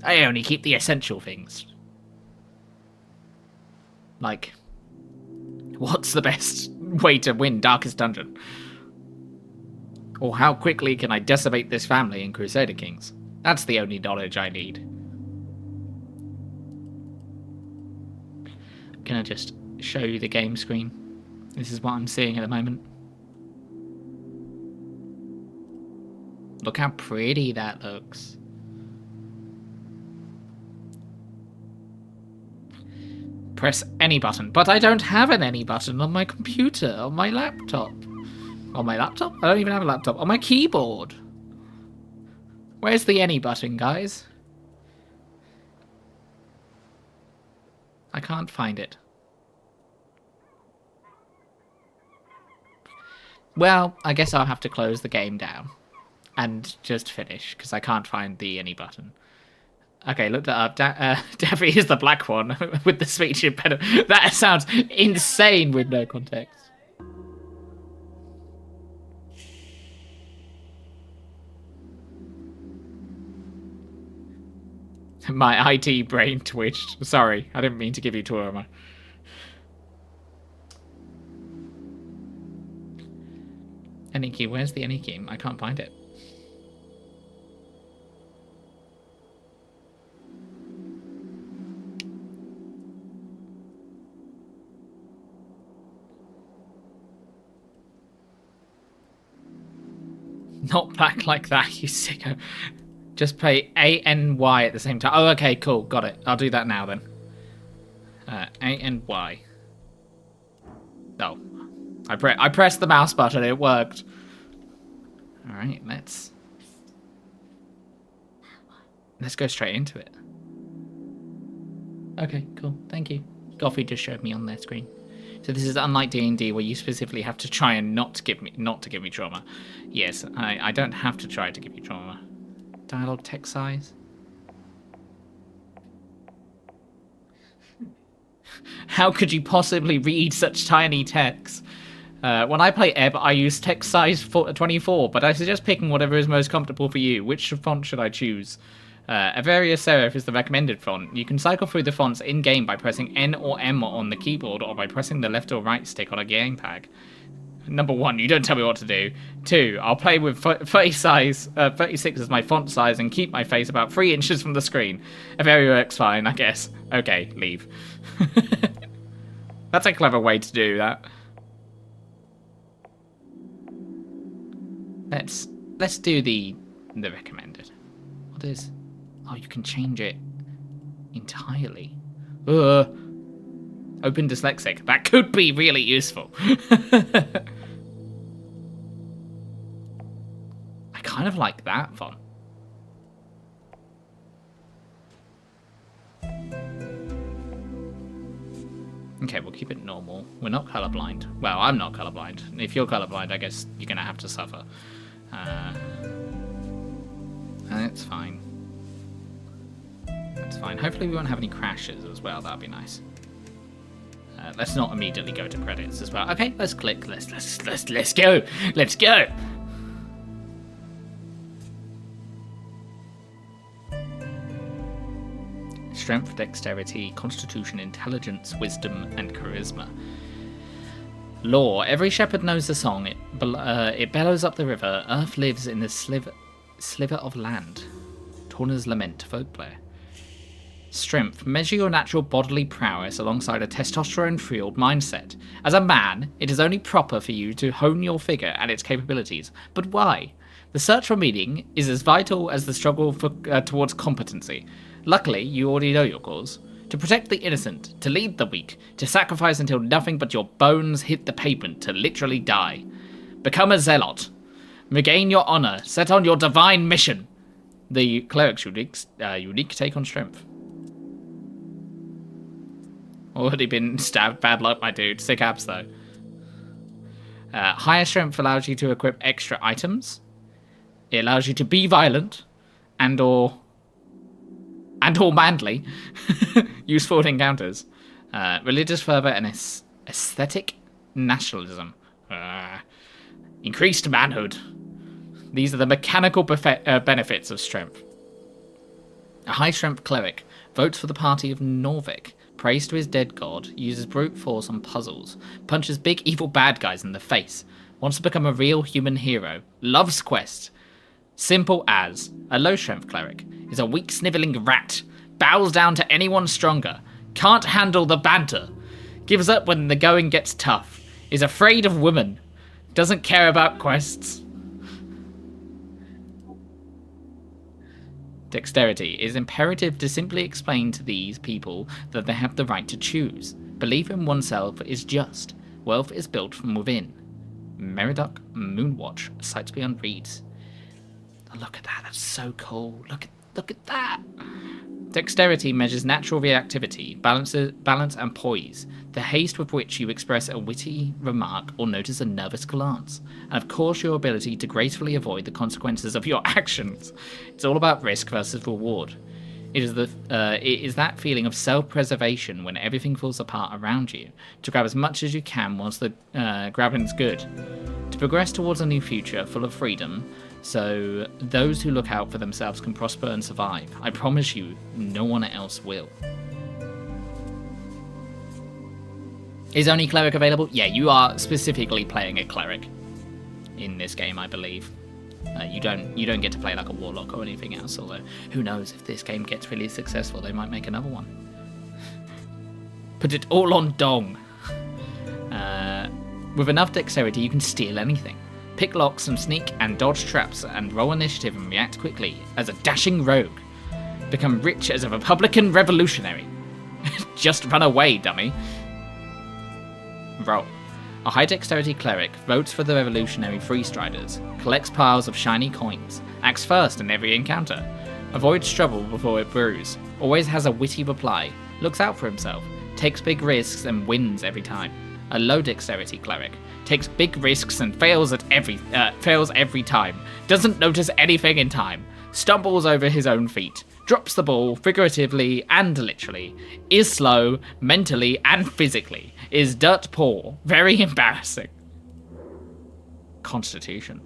I only keep the essential things. Like, what's the best way to win Darkest Dungeon? Or how quickly can I decimate this family in Crusader Kings? That's the only knowledge I need. Can I just show you the game screen? This is what I'm seeing at the moment. Look how pretty that looks. Press any button, but I don't have an any button on my computer, on my laptop. On my laptop? I don't even have a laptop. On my keyboard. Where's the any button, guys? I can't find it. Well, I guess I'll have to close the game down. And just finish, because I can't find the any button. Okay, look that up. Daffy is the black one with the speech impediment. That sounds insane with no context. My IT brain twitched. Sorry, I didn't mean to give you trauma. Any key? Where's the any key? I can't find it. Not black like that, you sicko. Just play A-N-Y at the same time. Oh, okay, cool. Got it. I'll do that now, then. A-N-Y. Oh. I pressed the mouse button. It worked. Alright, let's go straight into it. Okay, cool. Thank you. Goffy just showed me on their screen. So this is unlike D&D, where you specifically have to try and not to give me trauma. Yes, I don't have to try to give you trauma. Dialogue text size. How could you possibly read such tiny text? When I play Ebb, I use text size 24, but I suggest picking whatever is most comfortable for you. Which font should I choose? Avaria Serif is the recommended font. You can cycle through the fonts in-game by pressing N or M on the keyboard, or by pressing the left or right stick on a gamepad. Number 1, you don't tell me what to do. 2, I'll play with 36 as my font size and keep my face about 3 inches from the screen. Avaria works fine, I guess. Okay, leave. That's a clever way to do that. Let's do the recommended. What is? Oh, you can change it entirely. Open dyslexic. That could be really useful. I kind of like that font. Okay, we'll keep it normal. We're not colorblind. Well, I'm not colorblind. If you're colorblind, I guess you're gonna have to suffer. That's fine. That's fine. Hopefully we won't have any crashes as well. That'd be nice. Let's not immediately go to credits as well. Okay, let's click. Let's go. Let's go. Strength, dexterity, constitution, intelligence, wisdom, and charisma. Lore. Every shepherd knows the song. It bellows up the river. Earth lives in the sliver of land. Torna's lament. Folklore. Strength. Measure your natural bodily prowess alongside a testosterone-fueled mindset. As a man, it is only proper for you to hone your figure and its capabilities. But why? The search for meaning is as vital as the struggle towards competency. Luckily, you already know your cause. To protect the innocent, to lead the weak, to sacrifice until nothing but your bones hit the pavement, to literally die. Become a zealot. Regain your honor. Set on your divine mission. The cleric's unique take on strength. Already been stabbed. Bad luck, my dude. Sick abs, though. Higher strength allows you to equip extra items. It allows you to be violent and or manly. Useful in encounters. Religious fervor and aesthetic nationalism. Increased manhood. These are the mechanical benefits of strength. A high-strength cleric votes for the party of Norvik, prays to his dead god, uses brute force on puzzles, punches big evil bad guys in the face, wants to become a real human hero, loves quests. Simple as a low-strength cleric is a weak snivelling rat, bows down to anyone stronger, can't handle the banter, gives up when the going gets tough, is afraid of women, doesn't care about quests. Dexterity. It is imperative to simply explain to these people that they have the right to choose. Belief in oneself is just. Wealth is built from within. Meridoc Moonwatch, sights beyond reeds. Oh, look at that, that's so cool. Look at that. Dexterity measures natural reactivity, balance and poise, the haste with which you express a witty remark or notice a nervous glance, and of course your ability to gracefully avoid the consequences of your actions. It's all about risk versus reward. It is that feeling of self-preservation when everything falls apart around you, to grab as much as you can whilst the grabbing's good. To progress towards a new future full of freedom, so those who look out for themselves can prosper and survive. I promise you, no one else will. Is only cleric available? Yeah, you are specifically playing a cleric in this game, I believe. You don't get to play like a warlock or anything else, although who knows, if this game gets really successful, they might make another one. Put it all on Dong. With enough dexterity, you can steal anything. Pick locks and sneak and dodge traps and roll initiative and react quickly as a dashing rogue. Become rich as a Republican revolutionary. Just run away, dummy. Roll. A high dexterity cleric votes for the revolutionary freestriders, collects piles of shiny coins, acts first in every encounter, avoids trouble before it brews, always has a witty reply, looks out for himself, takes big risks and wins every time. A low dexterity cleric takes big risks and fails every time, doesn't notice anything in time, stumbles over his own feet, drops the ball figuratively and literally, is slow mentally and physically, is dirt poor, very embarrassing. Constitution.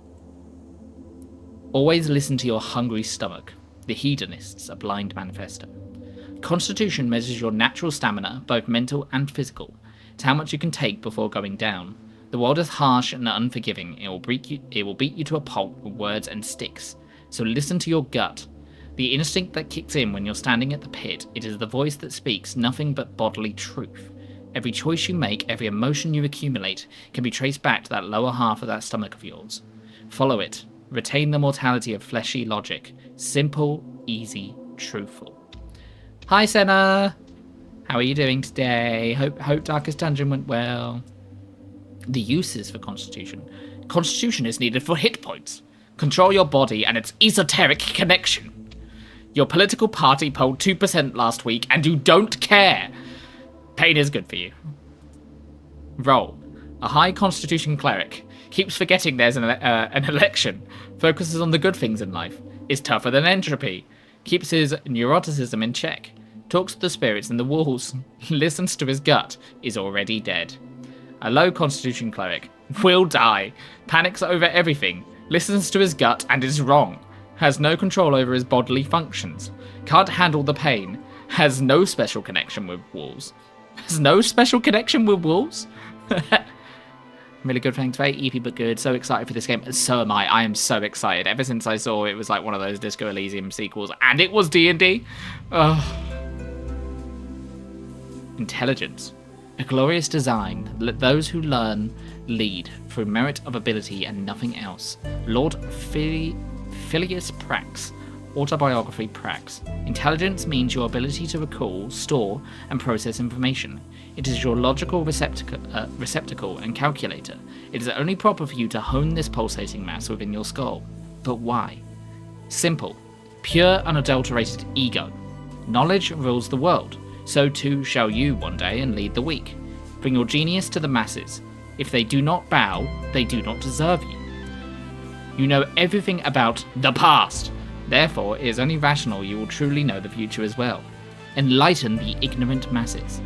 Always listen to your hungry stomach. The hedonists, a blind manifesto. Constitution measures your natural stamina, both mental and physical. It's how much you can take before going down. The world is harsh and unforgiving. It will beat you to a pulp with words and sticks. So listen to your gut. The instinct that kicks in when you're standing at the pit, it is the voice that speaks nothing but bodily truth. Every choice you make, every emotion you accumulate, can be traced back to that lower half of that stomach of yours. Follow it. Retain the mortality of fleshy logic. Simple, easy, truthful. Hi, Senna! How are you doing today? Hope Darkest Dungeon went well. The uses for Constitution. Constitution is needed for hit points. Control your body and its esoteric connection. Your political party polled 2% last week and you don't care. Pain is good for you. Roll. A high Constitution cleric. Keeps forgetting there's an election. Focuses on the good things in life. Is tougher than entropy. Keeps his neuroticism in check. Talks to the spirits in the walls. Listens to his gut. Is already dead. A low Constitution cleric. Will die. Panics over everything. Listens to his gut and is wrong. Has no control over his bodily functions. Can't handle the pain. Has no special connection with wolves. Has no special connection with wolves? Really good, thanks. Very EP but good. So excited for this game. So am I. I am so excited. Ever since I saw it was like one of those Disco Elysium sequels and it was D&D. Intelligence. A glorious design. Let those who learn lead through merit of ability and nothing else. Lord Phileas Prax. Autobiography Prax. Intelligence means your ability to recall, store, and process information. It is your logical receptacle and calculator. It is only proper for you to hone this pulsating mass within your skull. But why? Simple. Pure, unadulterated ego. Knowledge rules the world. So too shall you one day and lead the weak. Bring your genius to the masses. If they do not bow, they do not deserve you. You know everything about the past. Therefore, it is only rational you will truly know the future as well. Enlighten the ignorant masses.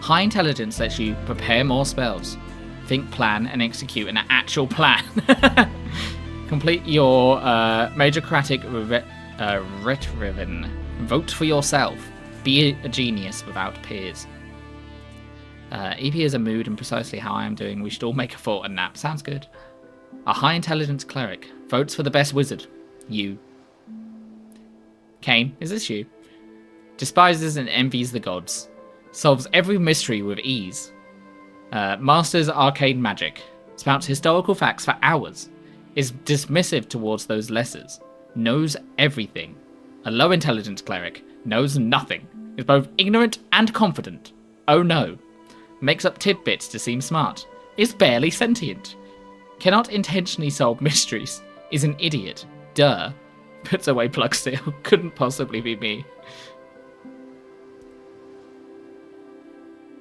High intelligence lets you prepare more spells. Think, plan, and execute an actual plan. Complete your Retriven. Vote for yourself. Be a genius without peers. EP is a mood and precisely how I am doing. We should all make a thought and nap. Sounds good. A high intelligence cleric. Votes for the best wizard. You. Kane, is this you? Despises and envies the gods. Solves every mystery with ease. Masters arcane magic. Spouts historical facts for hours. Is dismissive towards those lessers. Knows everything. A low intelligence cleric. Knows nothing. Is both ignorant and confident. Oh no. Makes up tidbits to seem smart. Is barely sentient. Cannot intentionally solve mysteries. Is an idiot. Duh. Puts away plug seal. Couldn't possibly be me.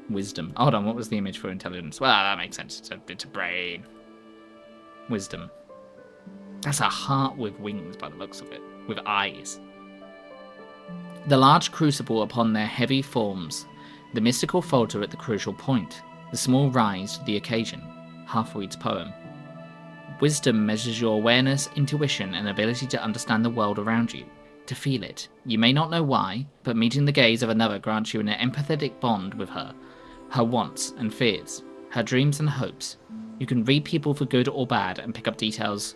Wisdom. Hold on, what was the image for intelligence? Well, that makes sense. It's a brain. Wisdom. That's a heart with wings by the looks of it. With eyes. The large crucible upon their heavy forms. The mystical falter at the crucial point. The small rise to the occasion. Halfreed's poem. Wisdom measures your awareness, intuition, and ability to understand the world around you. To feel it. You may not know why, but meeting the gaze of another grants you an empathetic bond with her. Her wants and fears. Her dreams and hopes. You can read people for good or bad and pick up details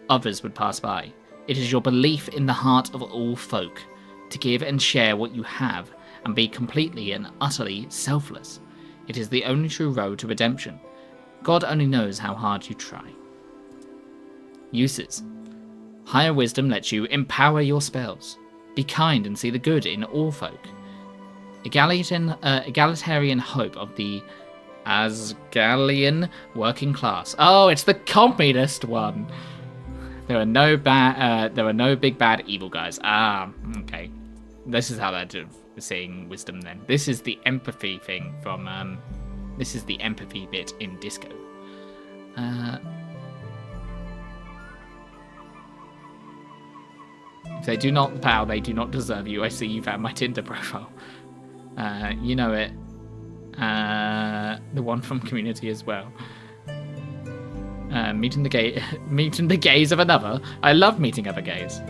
others would pass by. It is your belief in the heart of all folk. To give and share what you have and be completely and utterly selfless. It is the only true road to redemption. God only knows how hard you try. Uses. Higher wisdom lets you empower your spells. Be kind and see the good in all folk. Egalitarian hope of the Asgalian working class. Oh, it's the communist one. There are no big bad evil guys. Ah, okay. This is how they're seeing wisdom then. This is the empathy thing from this is the empathy bit in Disco. If they do not bow, they do not deserve you. I see you found my Tinder profile. You know it. The one from Community as well. Meeting the gaze of another. I love meeting other gays.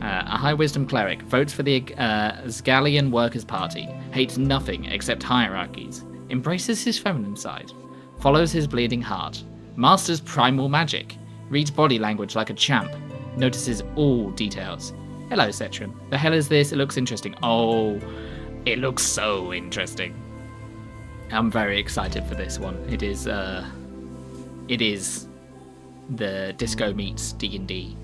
A high wisdom cleric votes for the Asgalian Workers' Party. Hates nothing except hierarchies. Embraces his feminine side. Follows his bleeding heart. Masters primal magic. Reads body language like a champ. Notices all details. Hello, Cetron. The hell is this? It looks interesting. Oh, it looks so interesting. I'm very excited for this one. It is the Disco meets D&D.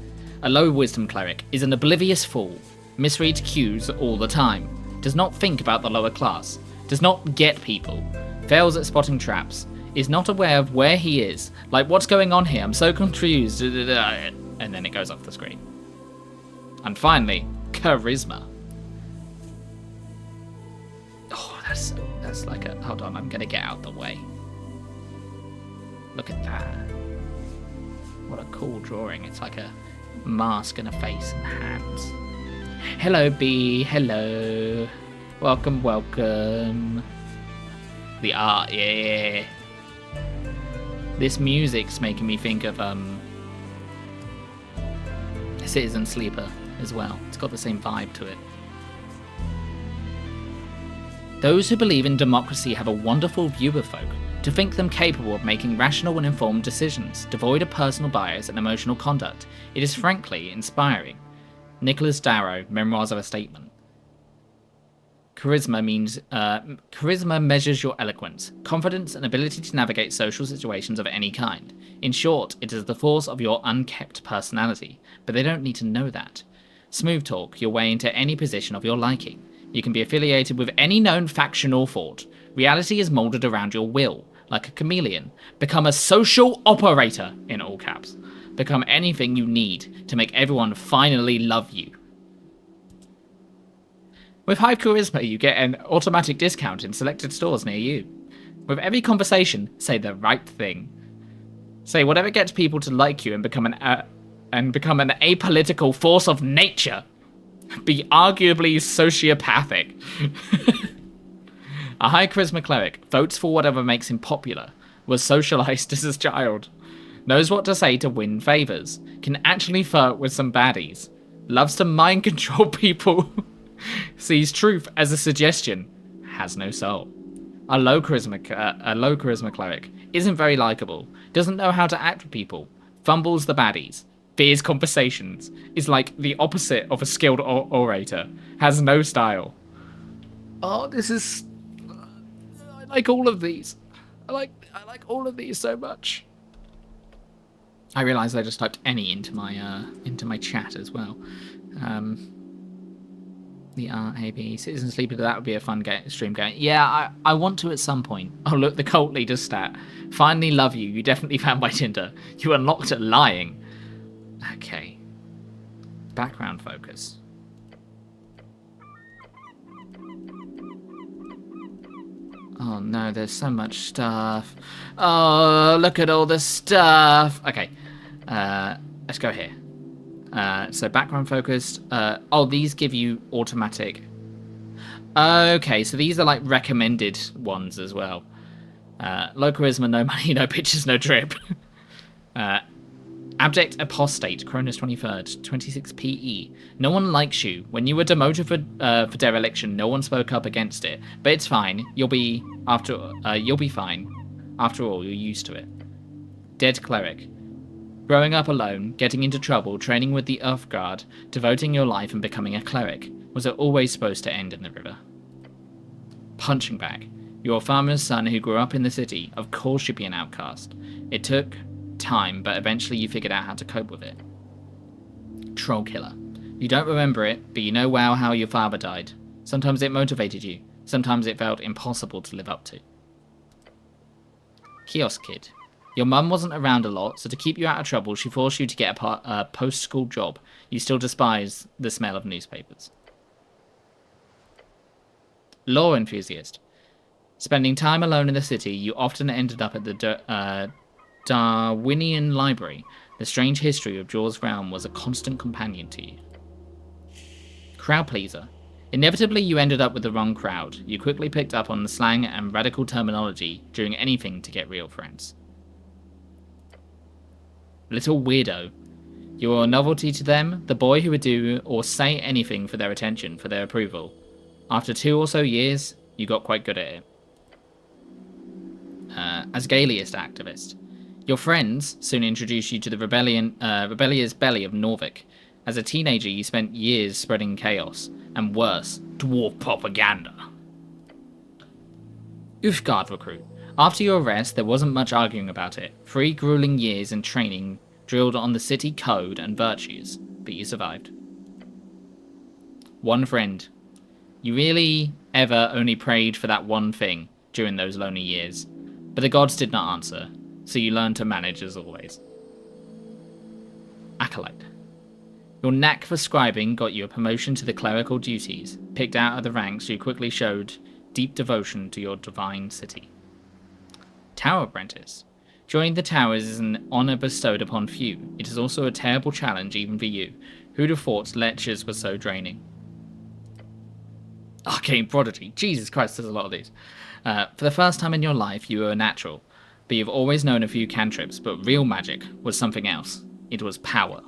A low wisdom cleric is an oblivious fool. Misreads cues all the time. Does not think about the lower class. Does not get people. Fails at spotting traps. Is not aware of where he is. Like, what's going on here? I'm so confused. And then it goes off the screen. And finally, charisma. Oh, that's like a... Hold on, I'm going to get out the way. Look at that. What a cool drawing. It's like a mask and a face and hands. Hello, B. Hello. Welcome, welcome. The art, yeah. This music's making me think of Citizen Sleeper as well. It's got the same vibe to it. Those who believe in democracy have a wonderful view of folk, to think them capable of making rational and informed decisions, devoid of personal bias and emotional conduct. It is frankly inspiring. Nicholas Darrow, Memoirs of a Statesman. Charisma measures your eloquence, confidence, and ability to navigate social situations of any kind. In short, it is the force of your unkept personality, but they don't need to know that. Smooth talk your way into any position of your liking. You can be affiliated with any known faction or thought. Reality is moulded around your will, like a chameleon. Become a social operator, in all caps. Become anything you need to make everyone finally love you. With high charisma, you get an automatic discount in selected stores near you. With every conversation, say the right thing. Say whatever gets people to like you and become an apolitical force of nature. Be arguably sociopathic. A high charisma cleric votes for whatever makes him popular. Was socialized as a child. Knows what to say to win favors. Can actually flirt with some baddies. Loves to mind control people. Sees truth as a suggestion. Has no soul. A low charisma cleric. Isn't very likable. Doesn't know how to act with people. Fumbles the baddies. Fears conversations. Is like the opposite of a skilled orator. Has no style. Oh, this is... I like all of these. I like all of these so much. I realised I just typed any into my chat as well. The RAB Citizen Sleeper, that would be a fun stream game. Yeah, I want to at some point. Oh look, the cult leader stat. Finally love you. You definitely found my Tinder. You unlocked at lying. Okay. Background focus. Oh no, there's so much stuff. Oh, look at all the stuff. Okay. Let's go here. So background focused. Oh, these give you automatic. Okay, so these are like recommended ones as well. Low charisma, no money, no pictures, no drip. Abject apostate, Cronus 23rd, 26 PE. No one likes you. When you were demoted for dereliction, no one spoke up against it. But it's fine. You'll be fine. After all, you're used to it. Dead cleric. Growing up alone, getting into trouble, training with the Earth Guard, devoting your life and becoming a cleric. Was it always supposed to end in the river? Punching bag. You're a farmer's son who grew up in the city. Of course you'd be an outcast. It took time, but eventually you figured out how to cope with it. Troll killer. You don't remember it, but you know well how your father died. Sometimes it motivated you. Sometimes it felt impossible to live up to. Kiosk kid. Your mum wasn't around a lot, so to keep you out of trouble, she forced you to get a post-school job. You still despise the smell of newspapers. Law enthusiast. Spending time alone in the city, you often ended up at the Darwinian Library. The strange history of Jaws' realm was a constant companion to you. Crowd pleaser. Inevitably, you ended up with the wrong crowd. You quickly picked up on the slang and radical terminology, doing anything to get real friends. Little weirdo. You were a novelty to them, the boy who would do or say anything for their attention, for their approval. After 2 or so years, you got quite good at it. Asgaliest activist. Your friends soon introduced you to the rebellious belly of Norvik. As a teenager, you spent years spreading chaos, and worse, dwarf propaganda. Uthgard recruit. After your arrest, there wasn't much arguing about it. 3 grueling years in training drilled on the city code and virtues, but you survived. One friend. You really ever only prayed for that one thing during those lonely years, but the gods did not answer, so you learned to manage as always. Acolyte. Your knack for scribing got you a promotion to the clerical duties. Picked out of the ranks, you quickly showed deep devotion to your divine city. Tower apprentice. Joining the towers is an honour bestowed upon few. It is also a terrible challenge even for you. Who'd have thought lectures were so draining? Arcane prodigy. Jesus Christ, there's a lot of these. For the first time in your life, you were a natural, but you've always known a few cantrips, but real magic was something else. It was power.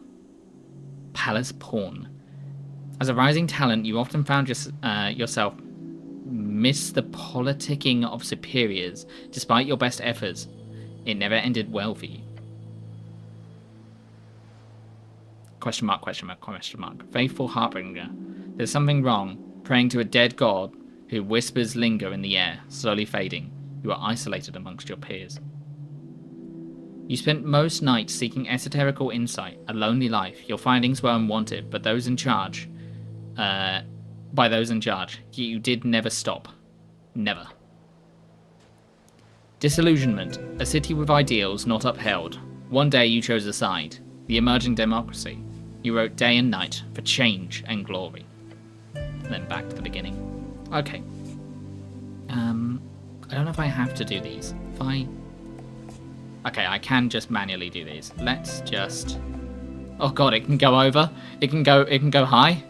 Palace pawn. As a rising talent, you often found yourself miss the politicking of superiors, despite your best efforts. It never ended well for you. Question mark, question mark, question mark. Faithful harbinger. There's something wrong. Praying to a dead god who whispers linger in the air, slowly fading. You are isolated amongst your peers. You spent most nights seeking esoterical insight, a lonely life. Your findings were unwanted, but those in charge, by those in charge, you did never stop. Never. Disillusionment, a city with ideals not upheld. One day you chose a side, the emerging democracy. You wrote day and night for change and glory. And then back to the beginning. Okay. I don't know if I have to do these. If I... Okay, I can just manually do these. Let's just... Oh god, it can go over. It can go high.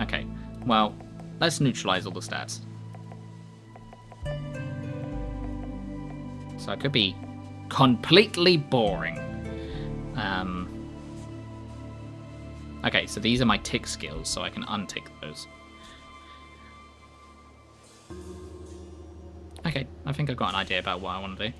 Okay, well, let's neutralize all the stats. So it could be completely boring. Okay, so these are my tick skills, so I can untick those. Okay, I think I've got an idea about what I want to do.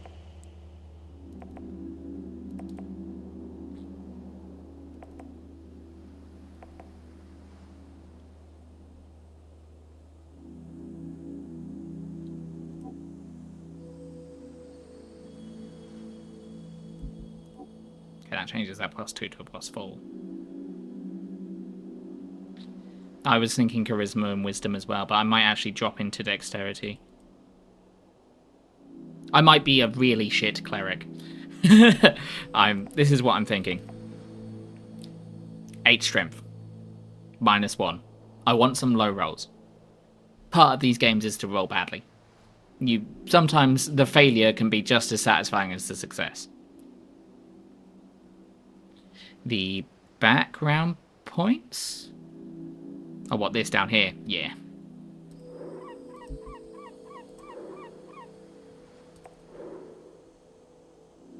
Okay, that changes that +2 to a +4. I was thinking charisma and wisdom as well, but I might actually drop into dexterity. I might be a really shit cleric. This is what I'm thinking. 8 strength. -1. I want some low rolls. Part of these games is to roll badly. Sometimes the failure can be just as satisfying as the success. The background points? Oh, what, this down here? Yeah.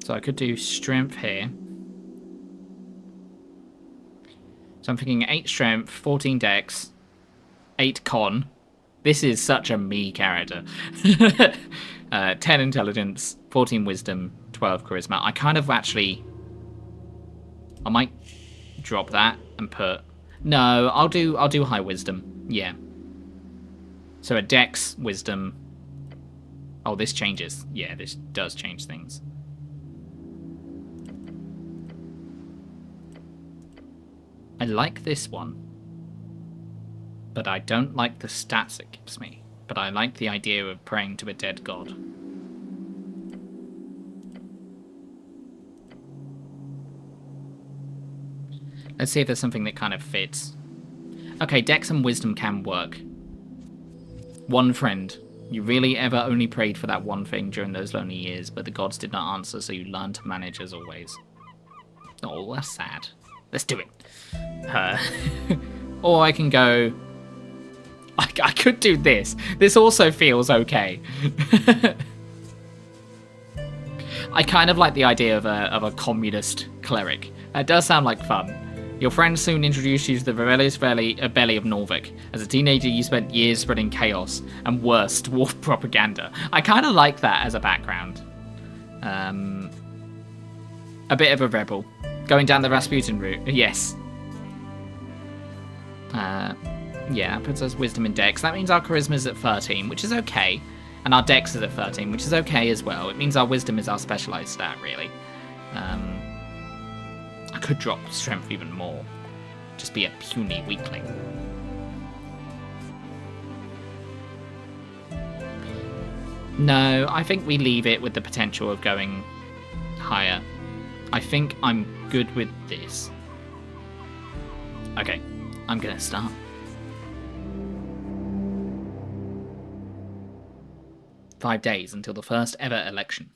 So I could do strength here. So I'm thinking 8 strength, 14 dex, 8 con. This is such a me character. 10 intelligence, 14 wisdom, 12 charisma. I kind of actually... I might drop that and put... No, I'll do high wisdom. Yeah. So a dex, wisdom... Oh, this changes. Yeah, this does change things. I like this one. But I don't like the stats it gives me. But I like the idea of praying to a dead god. Let's see if there's something that kind of fits. Okay, dex and wisdom can work. One friend. You really ever only prayed for that one thing during those lonely years, but the gods did not answer, so you learned to manage as always. Oh, that's sad. Let's do it. Or I can go... I could do this. This also feels okay. I kind of like the idea of a communist cleric. It does sound like fun. Your friends soon introduced you to the rebellious belly of Norvik. As a teenager, you spent years spreading chaos and worse, dwarf propaganda. I kind of like that as a background. A bit of a rebel. Going down the Rasputin route. Yes. Yeah, that puts us wisdom and dex. That means our charisma is at 13, which is okay. And our dex is at 13, which is okay as well. It means our wisdom is our specialized stat, really. I could drop strength even more. Just be a puny weakling. No, I think we leave it with the potential of going higher. I think I'm good with this. Okay, I'm gonna start. "5 days until the first ever election.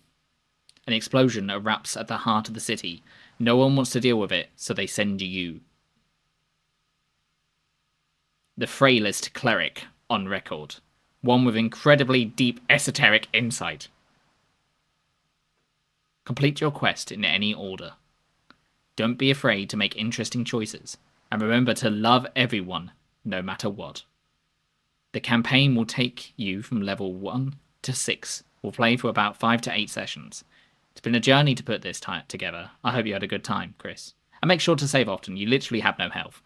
An explosion erupts at the heart of the city. No one wants to deal with it, so they send you. The frailest cleric on record. One with incredibly deep esoteric insight. Complete your quest in any order. Don't be afraid to make interesting choices, and remember to love everyone, no matter what. The campaign will take you from level 1 to 6. We'll play for about 5 to 8 sessions. It's been a journey to put this together. I hope you had a good time, Chris. And make sure to save often. You literally have no health."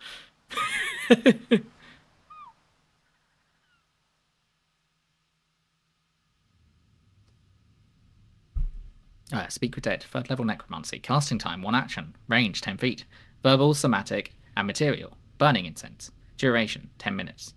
Speak with dead. 3rd level necromancy. Casting time 1 action. Range 10 feet. Verbal, somatic, and material. Burning incense. Duration 10 minutes.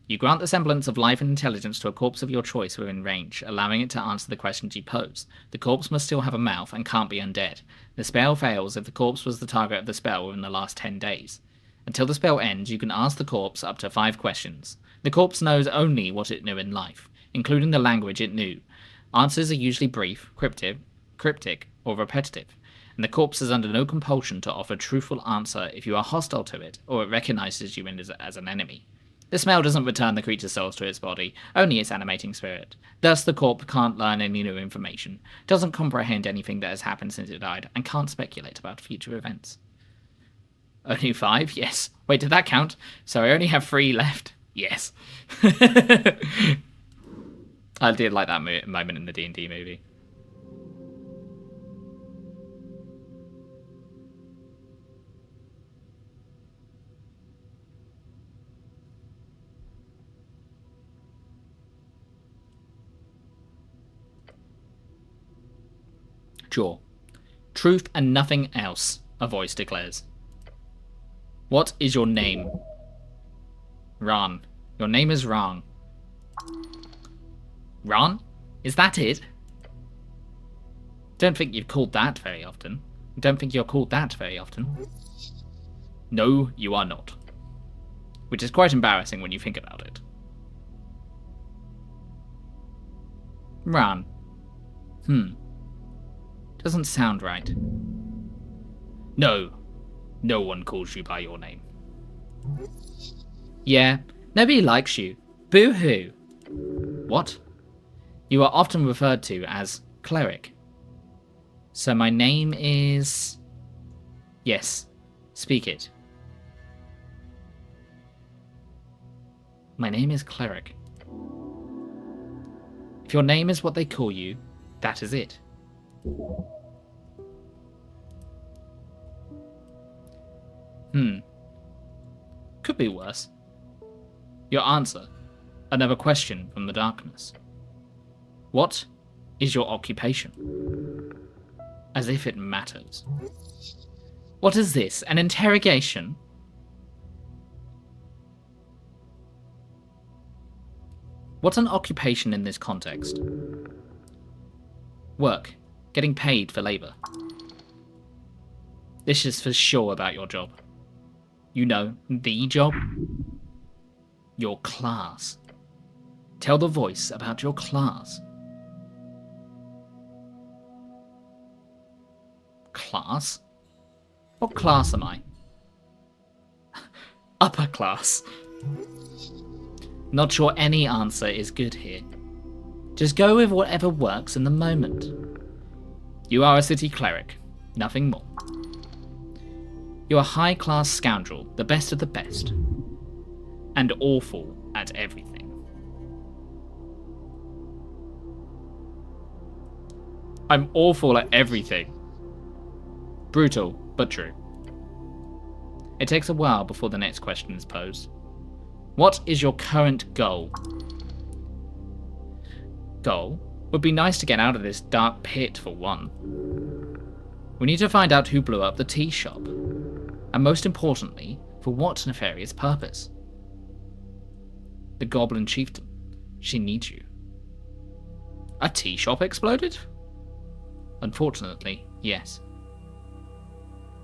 You grant the semblance of life and intelligence to a corpse of your choice within range, allowing it to answer the questions you pose. The corpse must still have a mouth and can't be undead. The spell fails if the corpse was the target of the spell within the last 10 days. Until the spell ends, you can ask the corpse up to 5 questions. The corpse knows only what it knew in life, including the language it knew. Answers are usually brief, cryptic, or repetitive, and the corpse is under no compulsion to offer a truthful answer if you are hostile to it, or it recognizes you as an enemy. The smell doesn't return the creature's souls to its body, only its animating spirit. Thus, the corpse can't learn any new information, doesn't comprehend anything that has happened since it died, and can't speculate about future events. Only 5? Yes. Wait, did that count? So I only have 3 left. Yes. I did like that moment in the D&D movie. Sure. Truth and nothing else, a voice declares. What is your name? Ran. Your name is Ran. Ran? Is that it? Don't think you've called that very often. Don't think you're called that very often. No, you are not. Which is quite embarrassing when you think about it. Ran. Doesn't sound right. No. No one calls you by your name. Yeah, nobody likes you. Boo-hoo. What? You are often referred to as cleric. So my name is... Yes, speak it. My name is cleric. If your name is what they call you, that is it. Could be worse. Your answer. Another question from the darkness. What is your occupation? As if it matters. What is this? An interrogation? What's an occupation in this context? Work. Getting paid for labor. This is for sure about your job. You know, the job? Your class. Tell the voice about your class. Class? What class am I? Upper class. Not sure any answer is good here. Just go with whatever works in the moment. You are a city cleric, nothing more. You're a high-class scoundrel, the best of the best. And awful at everything. I'm awful at everything. Brutal, but true. It takes a while before the next question is posed. What is your current goal? Goal? Would be nice to get out of this dark pit for one. We need to find out who blew up the tea shop. And most importantly, for what nefarious purpose? The Goblin Chieftain. She needs you. A tea shop exploded? Unfortunately, yes.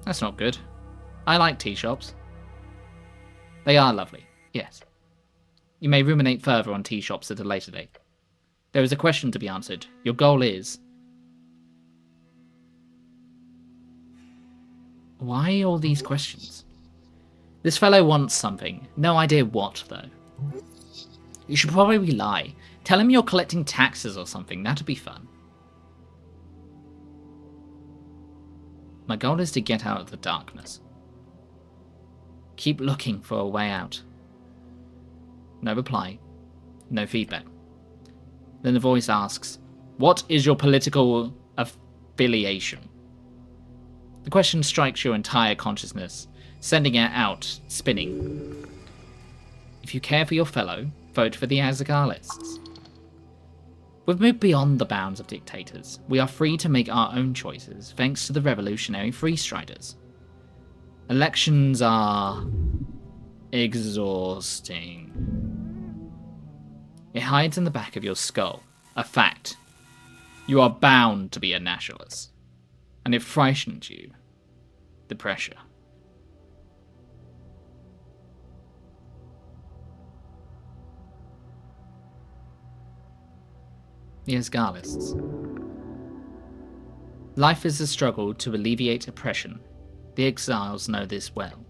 That's not good. I like tea shops. They are lovely, yes. You may ruminate further on tea shops at a later date. There is a question to be answered. Your goal is... Why all these questions? This fellow wants something. No idea what, though. You should probably lie. Tell him you're collecting taxes or something. That'd be fun. My goal is to get out of the darkness. Keep looking for a way out. No reply. No feedback. Then the voice asks, what is your political affiliation? The question strikes your entire consciousness, sending it out, spinning. If you care for your fellow, vote for the Azagalists. We've moved beyond the bounds of dictators. We are free to make our own choices, thanks to the revolutionary freestriders. Elections are... exhausting. It hides in the back of your skull. A fact. You are bound to be a nationalist. And it frightens you. The pressure. The Asgalists. Life is a struggle to alleviate oppression. The exiles know this well.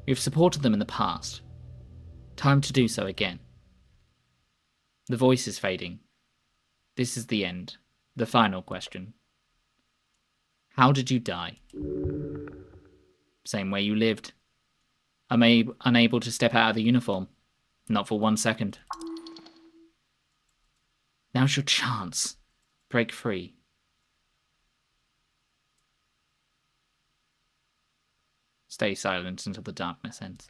We've supported them in the past. Time to do so again. The voice is fading. This is the end. The final question. How did you die? Same way you lived. Unable to step out of the uniform. Not for 1 second. Now's your chance. Break free. Stay silent until the darkness ends.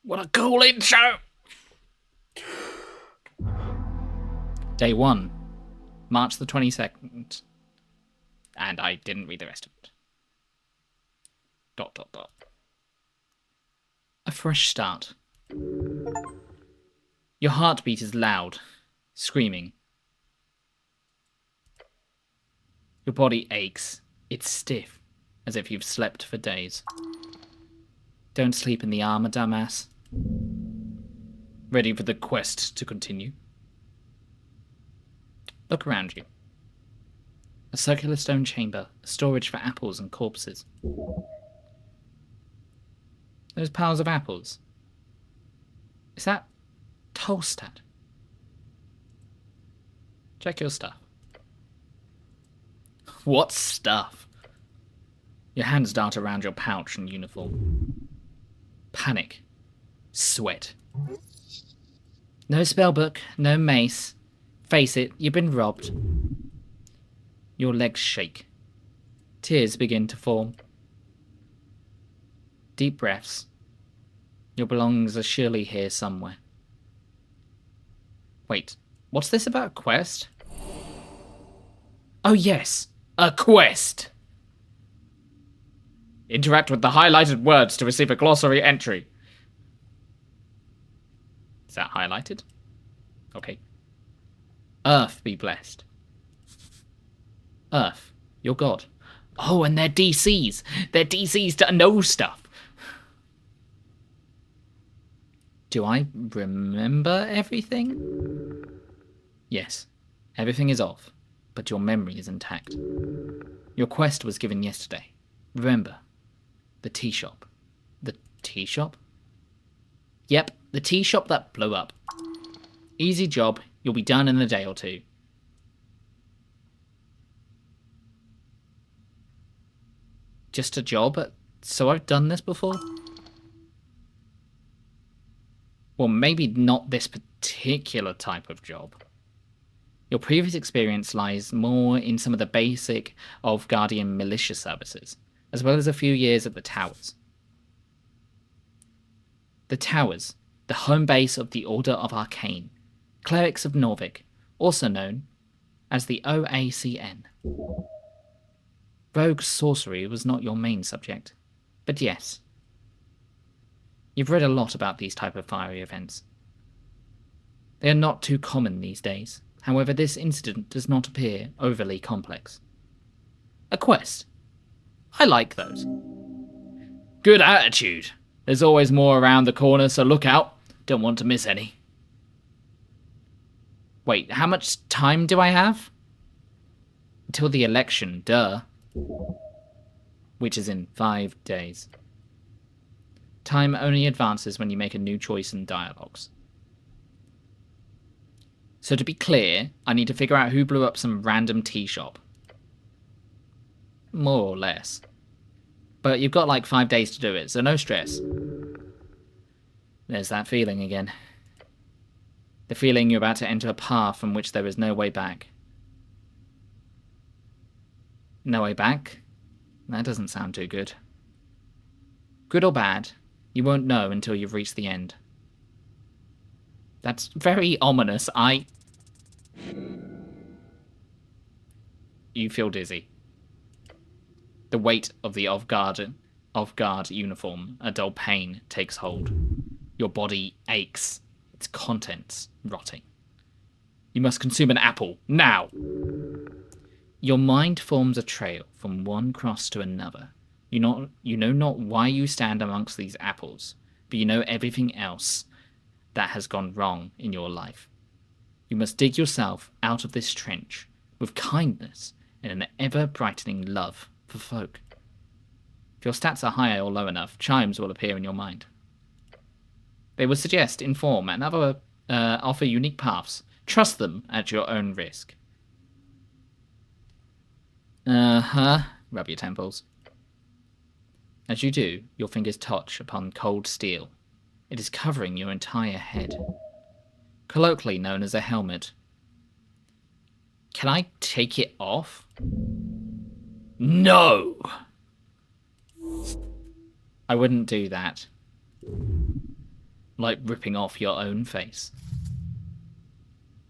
What a cool intro! Day 1, March the 22nd. And I didn't read the rest of it. ... A fresh start. Your heartbeat is loud, screaming. Your body aches. It's stiff, as if you've slept for days. Don't sleep in the armor, dumbass. Ready for the quest to continue? Look around you. A circular stone chamber, a storage for apples and corpses. Those piles of apples. Is that Tolstad? Check your stuff. What stuff? Your hands dart around your pouch and uniform. Panic. Sweat. No spellbook, no mace. Face it, you've been robbed. Your legs shake. Tears begin to form. Deep breaths. Your belongings are surely here somewhere. Wait, what's this about a quest? Oh yes, a quest! Interact with the highlighted words to receive a glossary entry. Is that highlighted? Okay. Earth be blessed. Earth, your god. Oh, and they're DCs. They're DCs to know stuff. Do I remember everything? Yes, everything is off, but your memory is intact. Your quest was given yesterday. Remember, the tea shop. The tea shop? Yep, the tea shop that blew up. Easy job, you'll be done in a day or two. Just a job? So I've done this before? Well, maybe not this particular type of job. Your previous experience lies more in some of the basic of Guardian militia services, as well as a few years at the Towers. The Towers, the home base of the Order of Arcane, Clerics of Norvik, also known as the OACN. Rogue sorcery was not your main subject, but yes. You've read a lot about these type of fiery events. They are not too common these days. However, this incident does not appear overly complex. A quest. I like those. Good attitude. There's always more around the corner, so look out. Don't want to miss any. Wait, how much time do I have? Until the election, duh. Which is in 5 days. Time only advances when you make a new choice in dialogues. So to be clear, I need to figure out who blew up some random tea shop. More or less. But you've got like 5 days to do it, so no stress. There's that feeling again. The feeling you're about to enter a path from which there is no way back. No way back? That doesn't sound too good. Good or bad, you won't know until you've reached the end. That's very ominous. You feel dizzy. The weight of the off-guard uniform, a dull pain, takes hold. Your body aches, its contents rotting. You must consume an apple, now! Your mind forms a trail from one cross to another. You know not why you stand amongst these apples, but you know everything else that has gone wrong in your life. You must dig yourself out of this trench with kindness and an ever-brightening love for folk. If your stats are high or low enough, chimes will appear in your mind. They will suggest, inform, and offer unique paths. Trust them at your own risk. Rub your temples. As you do, your fingers touch upon cold steel. It is covering your entire head. Colloquially known as a helmet. Can I take it off? No! I wouldn't do that. Like ripping off your own face.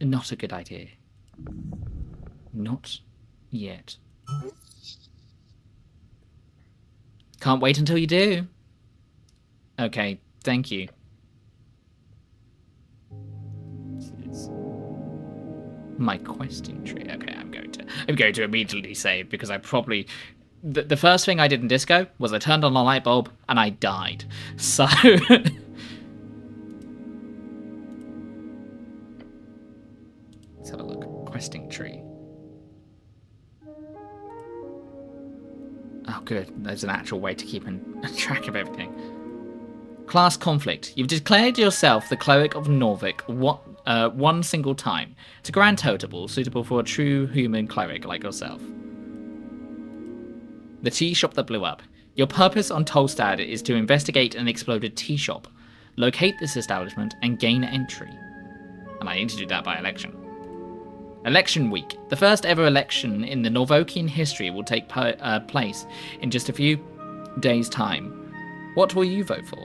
Not a good idea. Not yet. Can't wait until you do. Okay, thank you. This is my questing tree. Okay, I'm going to immediately save because I probably the first thing I did in Disco was I turned on a light bulb and I died. So let's have a look. Questing tree. Oh, good. There's an actual way to keep track of everything. Class conflict. You've declared yourself the cleric of Norvik one single time. It's a grand total suitable for a true human cleric like yourself. The tea shop that blew up. Your purpose on Tolstad is to investigate an exploded tea shop, locate this establishment, and gain entry. And I need to do that by election. Election week. The first ever election in the Norvokian history will take place in just a few days' time. What will you vote for?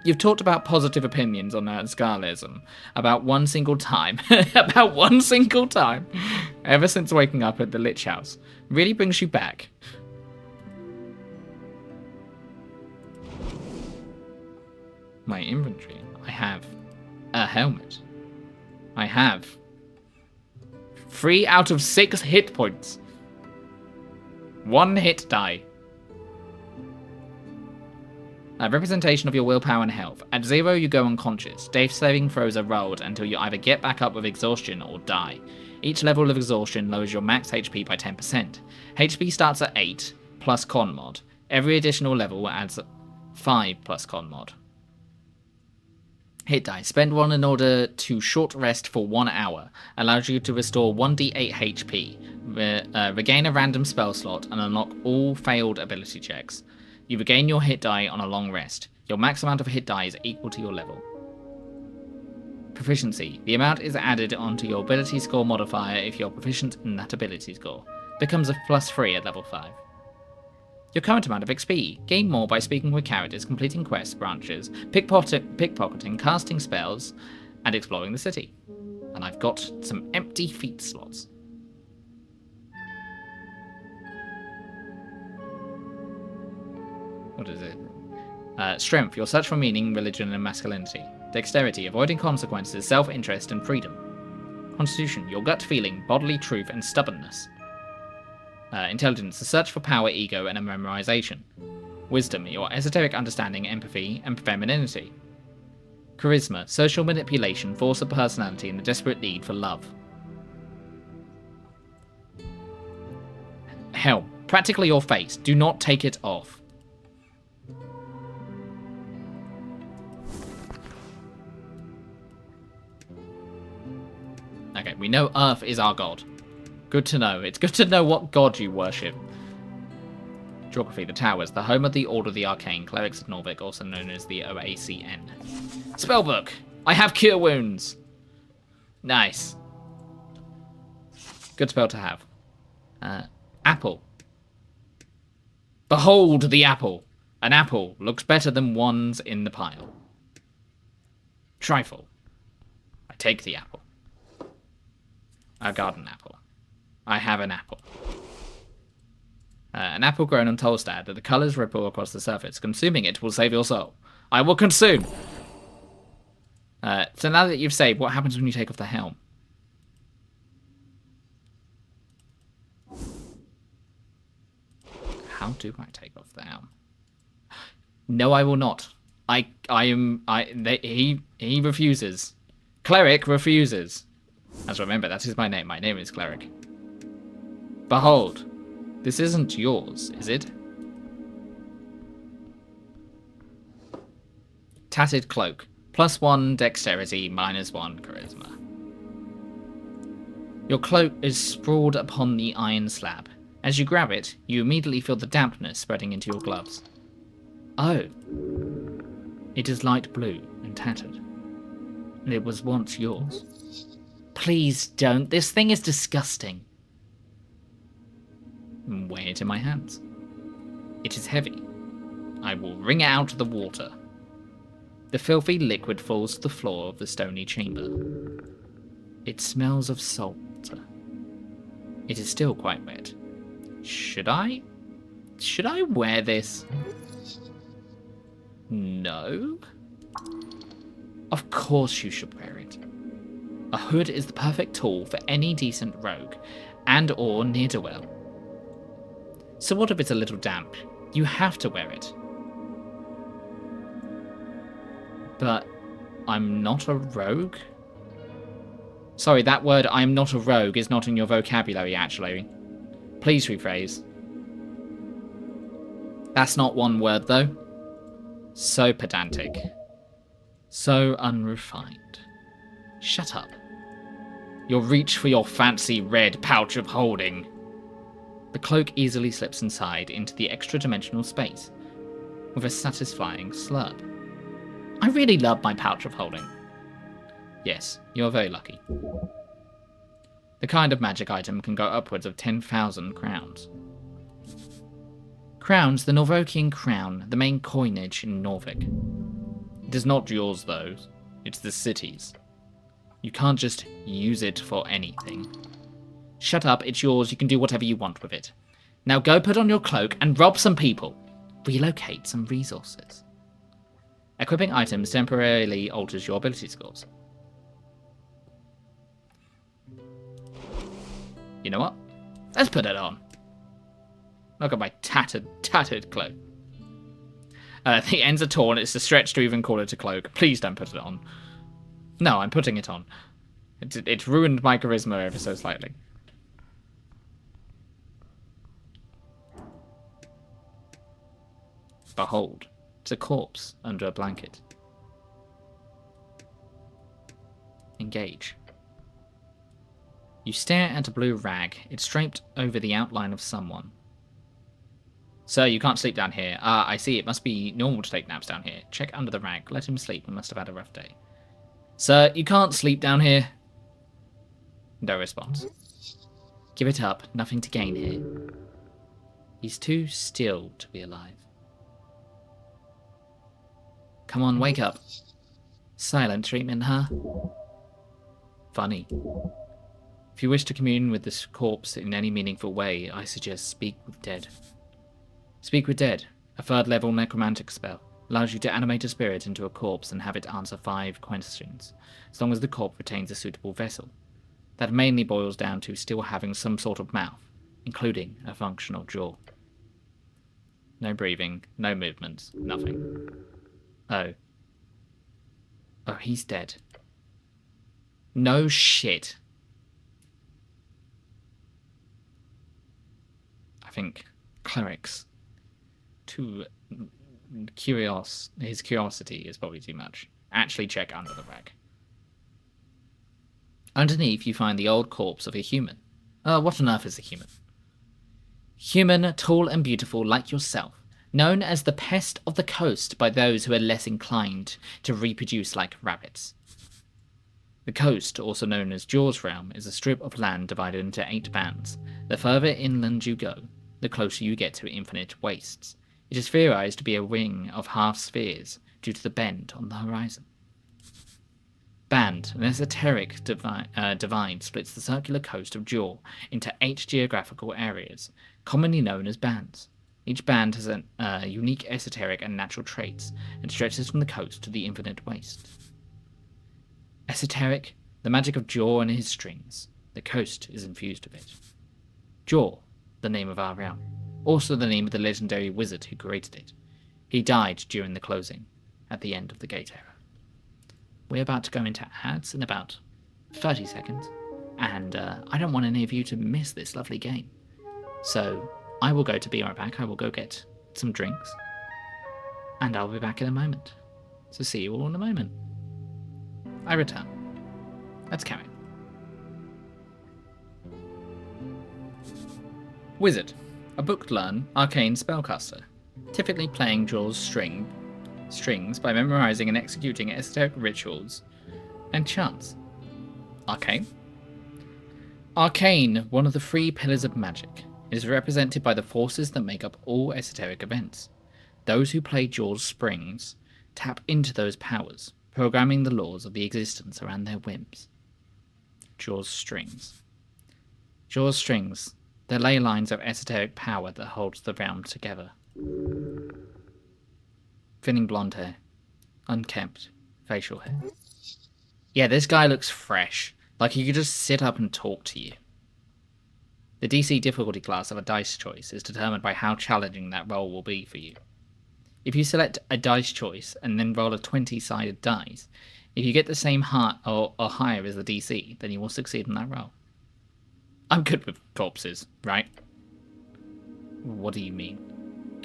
You've talked about positive opinions on Scalism about one single time. About one single time. Ever since waking up at the Lich House. Really brings you back. My inventory. I have a helmet. I have 3 out of 6 hit points. 1 hit die. A representation of your willpower and health. At 0, you go unconscious. Death saving throws are rolled until you either get back up with exhaustion or die. Each level of exhaustion lowers your max HP by 10%. HP starts at 8, plus con mod. Every additional level adds 5 plus con mod. Hit die. Spend 1 in order to short rest for 1 hour. Allows you to restore 1d8 HP. Regain a random spell slot and unlock all failed ability checks. You regain your hit die on a long rest. Your max amount of hit die is equal to your level. Proficiency. The amount is added onto your ability score modifier if you're proficient in that ability score. Becomes a +3 at level 5. Your current amount of XP. Gain more by speaking with characters, completing quests, branches, pickpocketing, casting spells, and exploring the city. And I've got some empty feat slots. What is it? Strength, your search for meaning, religion, and masculinity. Dexterity, avoiding consequences, self-interest, and freedom. Constitution, your gut feeling, bodily truth, and stubbornness. Intelligence, the search for power, ego, and a memorization. Wisdom, your esoteric understanding, empathy, and femininity. Charisma, social manipulation, force of personality, and a desperate need for love. Helm, practically your face. Do not take it off. Okay, we know Earth is our god. Good to know. It's good to know what god you worship. Geography, the Towers, the home of the Order of the Arcane, Clerics of Norvik, also known as the OACN. Spellbook! I have Cure Wounds! Nice. Good spell to have. Apple. Behold the apple! An apple looks better than ones in the pile. Trifle. I take the apple. A garden apple. I have an apple. An apple grown on Tolstad, that the colours ripple across the surface. Consuming it will save your soul. I will consume! So now that you've saved, what happens when you take off the helm? How do I take off the helm? No, I will not. He refuses. Cleric refuses. As remember, that is my name. My name is Cleric. Behold, this isn't yours, is it? Tattered cloak. +1 dexterity, -1 charisma. Your cloak is sprawled upon the iron slab. As you grab it, you immediately feel the dampness spreading into your gloves. Oh. It is light blue and tattered. And it was once yours. Please don't. This thing is disgusting. Weigh it in my hands. It is heavy. I will wring it out of the water. The filthy liquid falls to the floor of the stony chamber. It smells of salt. It is still quite wet. Should I wear this? No. Of course you should wear it. A hood is the perfect tool for any decent rogue and or ne'er-do-well. So what if it's a little damp? You have to wear it. But I'm not a rogue? Sorry, that word I'm not a rogue is not in your vocabulary, actually. Please rephrase. That's not one word, though. So pedantic. So unrefined. Shut up. You'll reach for your fancy red pouch of holding. The cloak easily slips inside into the extra-dimensional space, with a satisfying slurp. I really love my pouch of holding. Yes, you're very lucky. The kind of magic item can go upwards of 10,000 crowns. Crowns, the Norvokian crown, the main coinage in Norvik. It is not yours, though. It's the city's. You can't just use it for anything. Shut up, it's yours, you can do whatever you want with it. Now go put on your cloak and rob some people. Relocate some resources. Equipping items temporarily alters your ability scores. You know what? Let's put it on. Look at my tattered cloak. The ends are torn, it's a stretch to even call it a cloak. Please don't put it on. No, I'm putting it on. It's ruined my charisma ever so slightly. Behold, it's a corpse under a blanket. Engage. You stare at a blue rag. It's draped over the outline of someone. Sir, you can't sleep down here. Ah, I see. It must be normal to take naps down here. Check under the rag. Let him sleep. He must have had a rough day. Sir, you can't sleep down here. No response. Give it up. Nothing to gain here. He's too still to be alive. Come on, wake up. Silent treatment, huh? Funny. If you wish to commune with this corpse in any meaningful way, I suggest speak with dead. Speak with dead. A third-level necromantic spell allows you to animate a spirit into a corpse and have it answer 5 questions, as long as the corpse retains a suitable vessel. That mainly boils down to still having some sort of mouth, including a functional jaw. No breathing, no movements, nothing. Oh. Oh, he's dead. No shit. I think clerics his curiosity is probably too much. Actually check under the rag. Underneath you find the old corpse of a human. What on earth is a human? Human, tall and beautiful like yourself, known as the pest of the coast by those who are less inclined to reproduce like rabbits. The coast, also known as Jaws Realm, is a strip of land divided into 8 bands. The further inland you go, the closer you get to infinite wastes. It is theorized to be a ring of half-spheres due to the bend on the horizon. Band, an esoteric divide splits the circular coast of Jaw into 8 geographical areas, commonly known as bands. Each band has unique esoteric and natural traits, and stretches from the coast to the infinite waste. Esoteric, the magic of Jaw and his strings. The coast is infused with it. Jaw, the name of our realm. Also the name of the legendary wizard who created it. He died during the closing, at the end of the Gate Era. We're about to go into ads in about 30 seconds, and I don't want any of you to miss this lovely game. So I will go to be right back. I will go get some drinks, and I'll be back in a moment. So see you all in a moment. I return. Let's carry on. Wizard, a book-learned arcane spellcaster, typically playing Jaw's strings by memorizing and executing esoteric rituals and chants. Arcane? Arcane, one of the 3 pillars of magic, is represented by the forces that make up all esoteric events. Those who play Jaw's strings tap into those powers, programming the laws of the existence around their whims. Jaw's strings. Jaw's strings, the ley lines of esoteric power that holds the realm together. Thinning blonde hair. Unkempt facial hair. Yeah, this guy looks fresh. Like he could just sit up and talk to you. The DC difficulty class of a dice choice is determined by how challenging that roll will be for you. If you select a dice choice and then roll a 20-sided dice, if you get the same or higher as the DC, then you will succeed in that roll. I'm good with corpses, right? What do you mean?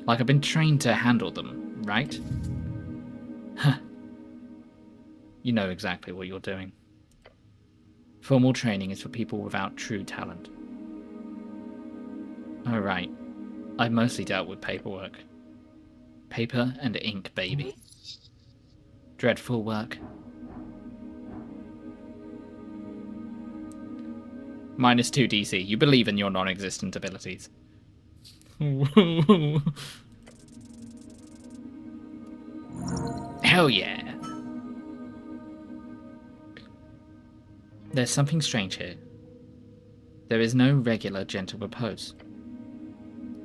Like I've been trained to handle them, right? Huh. You know exactly what you're doing. Formal training is for people without true talent. Oh right, I've mostly dealt with paperwork. Paper and ink, baby. Dreadful work. -2 DC. You believe in your non-existent abilities. Hell yeah. There's something strange here. There is no regular gentle repose.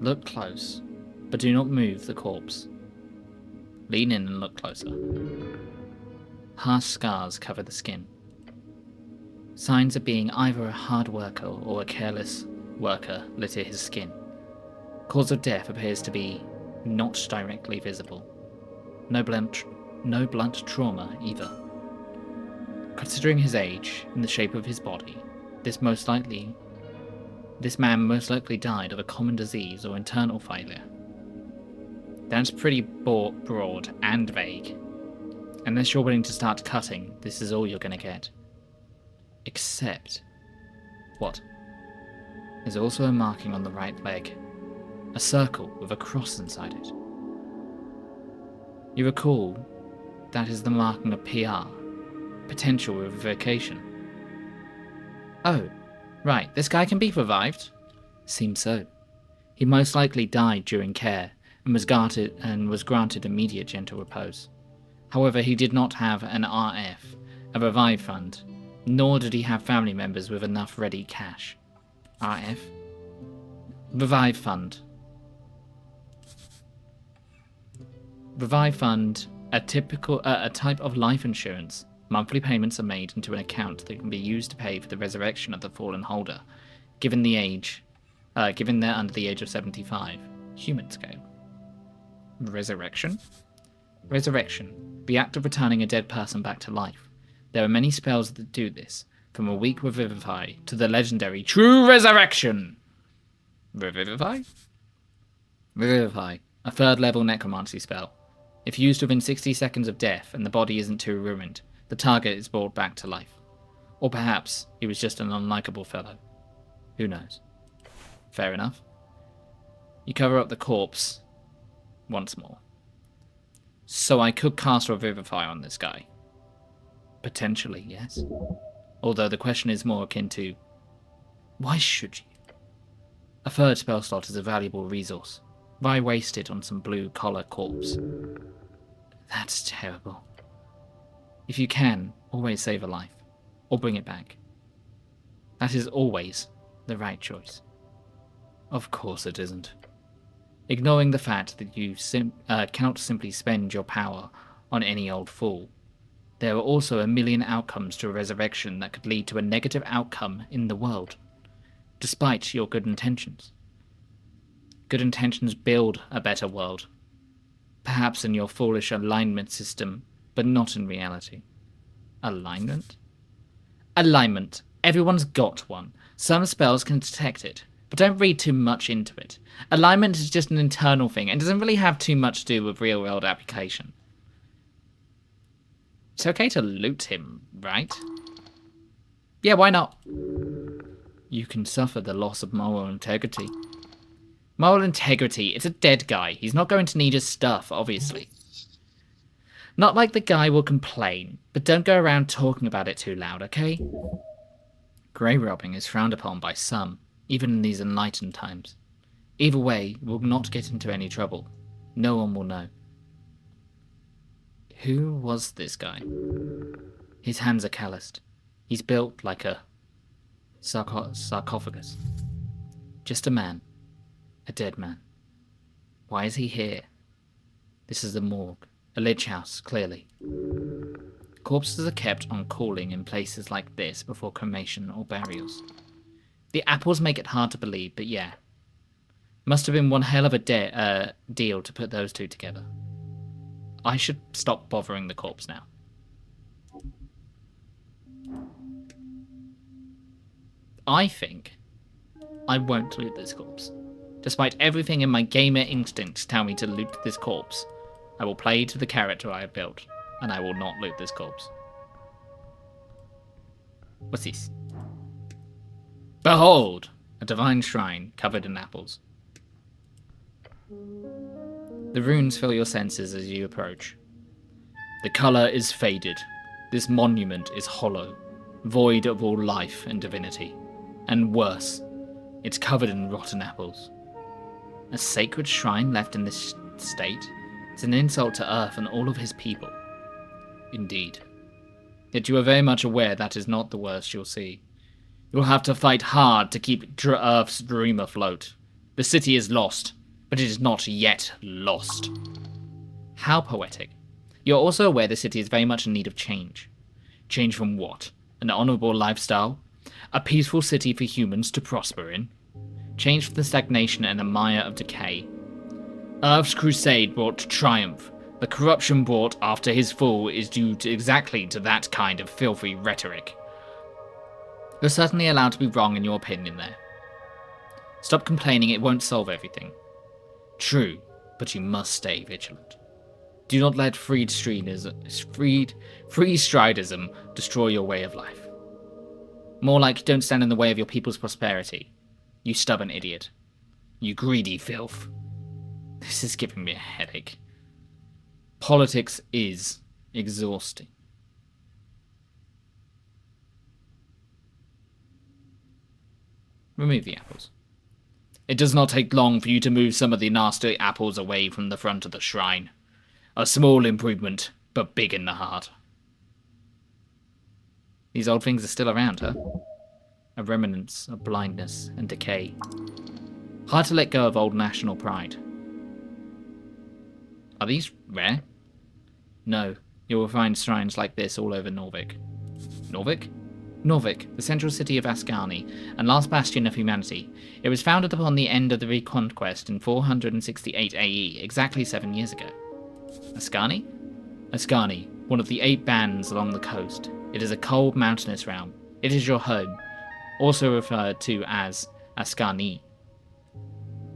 Look close, but do not move the corpse. Lean in and look closer. Harsh scars cover the skin. Signs of being either a hard worker or a careless worker litter his skin. Cause of death appears to be not directly visible. No blunt trauma either. Considering his age and the shape of his body, this man most likely died of a common disease or internal failure. That's pretty broad and vague. Unless you're willing to start cutting, this is all you're gonna get. Except... what? There's also a marking on the right leg. A circle with a cross inside it. You recall, that is the marking of PR. Potential revocation. Oh, right, this guy can be revived? Seems so. He most likely died during care and was granted immediate gentle repose. However, he did not have an RF, a revive fund, nor did he have family members with enough ready cash. RF? Revive fund. Revive Fund, a type of life insurance. Monthly payments are made into an account that can be used to pay for the resurrection of the fallen holder, given they're under the age of 75. Human scale. Resurrection? Resurrection. The act of returning a dead person back to life. There are many spells that do this, from a weak Revivify to the legendary True Resurrection. Revivify? Revivify, a 3rd level necromancy spell. If used within 60 seconds of death and the body isn't too ruined, the target is brought back to life. Or perhaps he was just an unlikable fellow. Who knows? Fair enough. You cover up the corpse once more. So I could cast Revivify on this guy. Potentially, yes. Although the question is more akin to, why should you? A 3rd spell slot is a valuable resource. Why waste it on some blue-collar corpse? That's terrible. If you can, always save a life. Or bring it back. That is always the right choice. Of course it isn't. Ignoring the fact that you cannot simply spend your power on any old fool. There are also a million outcomes to a resurrection that could lead to a negative outcome in the world, despite your good intentions. Good intentions build a better world. Perhaps in your foolish alignment system, but not in reality. Alignment? Alignment. Everyone's got one. Some spells can detect it, but don't read too much into it. Alignment is just an internal thing and doesn't really have too much to do with real-world application. It's okay to loot him, right? Yeah, why not? You can suffer the loss of moral integrity. Moral integrity? It's a dead guy. He's not going to need his stuff, obviously. Not like the guy will complain, but don't go around talking about it too loud, okay? Grey robbing is frowned upon by some, even in these enlightened times. Either way, we'll not get into any trouble. No one will know. Who was this guy? His hands are calloused. He's built like a sarcophagus. Just a man. A dead man. Why is he here? This is the morgue. A lich house, clearly. Corpses are kept on cooling in places like this before cremation or burials. The apples make it hard to believe, but yeah. Must have been one hell of a deal to put those two together. I should stop bothering the corpse now. I think I won't loot this corpse. Despite everything in my gamer instincts tell me to loot this corpse, I will play to the character I have built, and I will not loot this corpse. What's this? Behold! A divine shrine covered in apples. The runes fill your senses as you approach. The colour is faded. This monument is hollow, void of all life and divinity. And worse, it's covered in rotten apples. A sacred shrine left in this state? It's an insult to Earth and all of his people. Indeed. Yet you are very much aware that is not the worst you'll see. You'll have to fight hard to keep Earth's dream afloat. The city is lost, but it is not yet lost. How poetic. You're also aware the city is very much in need of change. Change from what? An honourable lifestyle? A peaceful city for humans to prosper in? Change from the stagnation and a mire of decay. Earth's crusade brought triumph. The corruption brought after his fall is due to exactly to that kind of filthy rhetoric. You're certainly allowed to be wrong in your opinion there. Stop complaining, it won't solve everything. True, but you must stay vigilant. Do not let free stridism destroy your way of life. More like don't stand in the way of your people's prosperity. You stubborn idiot. You greedy filth. This is giving me a headache. Politics is exhausting. Remove the apples. It does not take long for you to move some of the nasty apples away from the front of the shrine. A small improvement, but big in the heart. These old things are still around, huh? A remnants of blindness and decay. Hard to let go of old national pride. Are these rare? No. You will find shrines like this all over Norvik. Norvik? Norvik, the central city of Ascani, and last bastion of humanity. It was founded upon the end of the Reconquest in 468 AE, exactly 7 years ago. Ascani? Ascani, one of the 8 bands along the coast. It is a cold, mountainous realm. It is your home, also referred to as Ascani.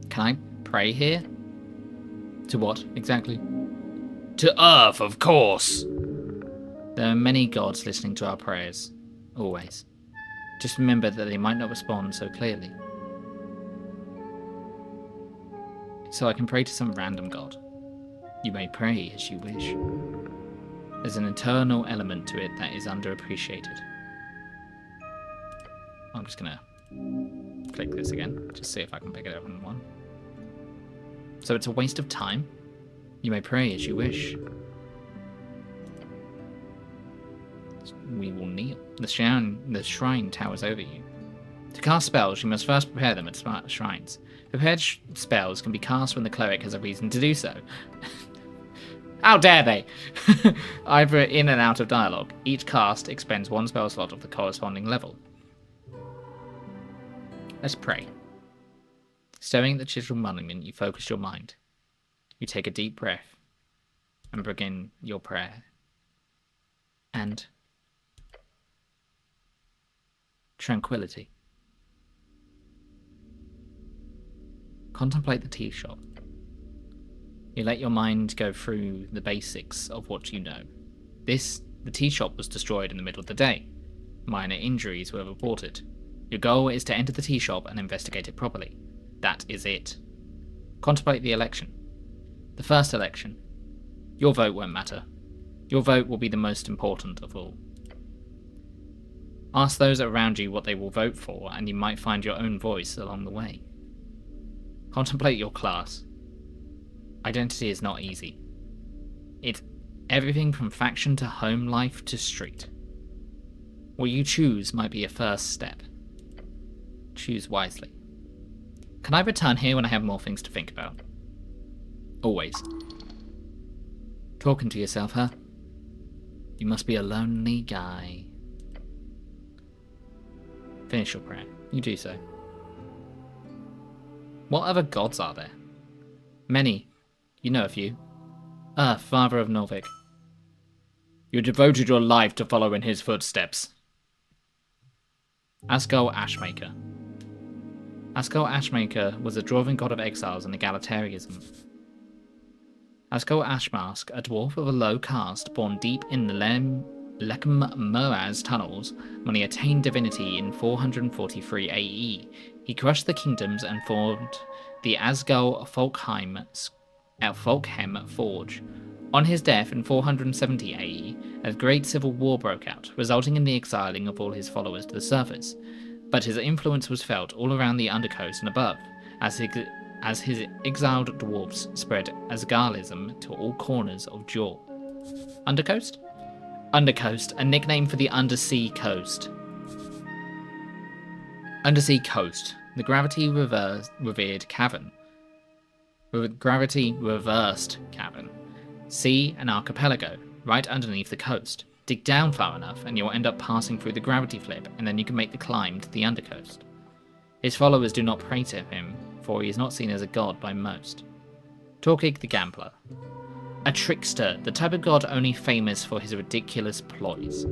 Can I pray here? To what, exactly? To Earth, of course! There are many gods listening to our prayers. Always. Just remember that they might not respond so clearly. So I can pray to some random god. You may pray as you wish. There's an eternal element to it that is underappreciated. I'm just gonna click this again, just see if I can pick it up in one. So it's a waste of time? You may pray as you wish. We will kneel. The shrine towers over you. To cast spells, you must first prepare them at shrines. Prepared spells can be cast when the cleric has a reason to do so. How dare they! Either in and out of dialogue. Each cast expends 1 spell slot of the corresponding level. Let's pray. Staring at the chiseled monument, you focus your mind. You take a deep breath and begin your prayer. And tranquility. Contemplate the tea shop. You let your mind go through the basics of what you know. The tea shop was destroyed in the middle of the day. Minor injuries were reported. Your goal is to enter the tea shop and investigate it properly. That is it. Contemplate the election. The first election. Your vote won't matter. Your vote will be the most important of all. Ask those around you what they will vote for, and you might find your own voice along the way. Contemplate your class. Identity is not easy. It's everything from faction to home life to street. What you choose might be a first step. Choose wisely. Can I return here when I have more things to think about? Always. Talking to yourself, huh? You must be a lonely guy. Finish your prayer. You do so. What other gods are there? Many. You know a few. Father of Norvik. You devoted your life to follow in his footsteps. Asgol Ashmaker. Asgol Ashmaker was a dwarven god of exiles and egalitarianism. Asgol Ashmask, a dwarf of a low caste born deep in the Lechem Moraz tunnels, when he attained divinity in 443 AE, he crushed the kingdoms and formed the Asgol Folkhem Forge. On his death in 470 AE, a great civil war broke out, resulting in the exiling of all his followers to the surface. But his influence was felt all around the Undercoast and above, as his exiled dwarves spread Asgalism to all corners of Jor. Undercoast? Undercoast, a nickname for the undersea coast. Undersea coast, the gravity-reversed cavern. Sea and archipelago, right underneath the coast. Dig down far enough and you'll end up passing through the gravity flip, and then you can make the climb to the undercoast. His followers do not pray to him, for he is not seen as a god by most. Torkig the Gambler. A trickster, the type of god only famous for his ridiculous ploys.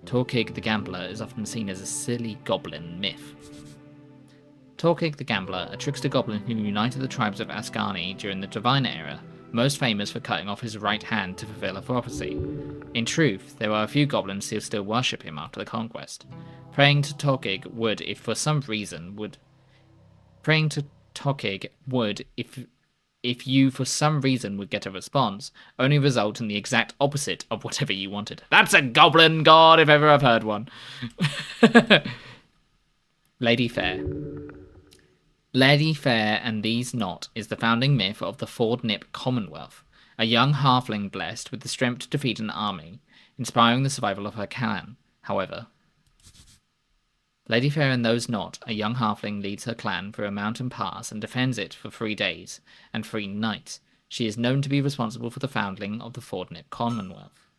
Torkig the Gambler is often seen as a silly goblin myth. Torkig the Gambler, a trickster goblin who united the tribes of Ascani during the Divine Era, most famous for cutting off his right hand to fulfill a prophecy. In truth, there are a few goblins who still worship him after the conquest. Praying to Torkig would, if you for some reason would get a response, only result in the exact opposite of whatever you wanted. That's a goblin god if ever I've heard one. Lady Fair. Lady Fair and These Not is the founding myth of the Ford Nip Commonwealth, a young halfling blessed with the strength to defeat an army, inspiring the survival of her clan. However, Lady Fair and Those Not, a young halfling leads her clan through a mountain pass and defends it for 3 days and 3 nights. She is known to be responsible for the founding of the Fordnip Commonwealth.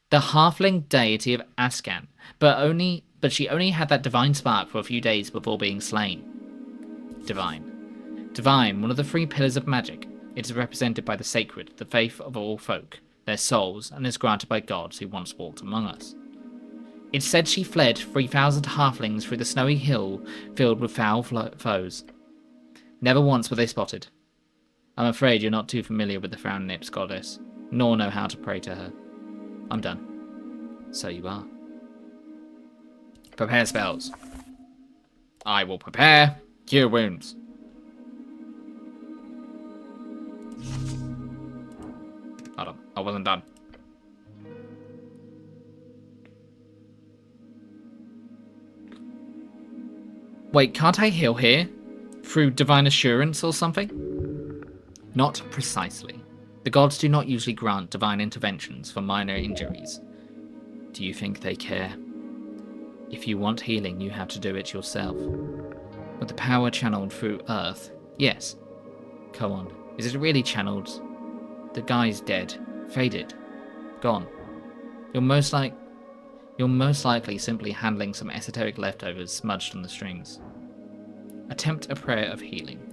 The halfling deity of Ascan, but she only had that divine spark for a few days before being slain. Divine. Divine, one of the three pillars of magic. It is represented by the sacred, the faith of all folk, their souls, and is granted by gods who once walked among us. It's said she fled 3,000 halflings through the snowy hill filled with foul foes. Never once were they spotted. I'm afraid you're not too familiar with the Frown-Nips goddess, nor know how to pray to her. I'm done. So you are. Prepare spells. I will prepare. Cure wounds. Hold on, I wasn't done. Wait, can't I heal here? Through divine assurance or something? Not precisely. The gods do not usually grant divine interventions for minor injuries. Do you think they care? If you want healing, you have to do it yourself. But the power channeled through Earth, yes. Come on, is it really channeled? The guy's dead, faded, gone. You're most likely simply handling some esoteric leftovers smudged on the strings. Attempt a prayer of healing.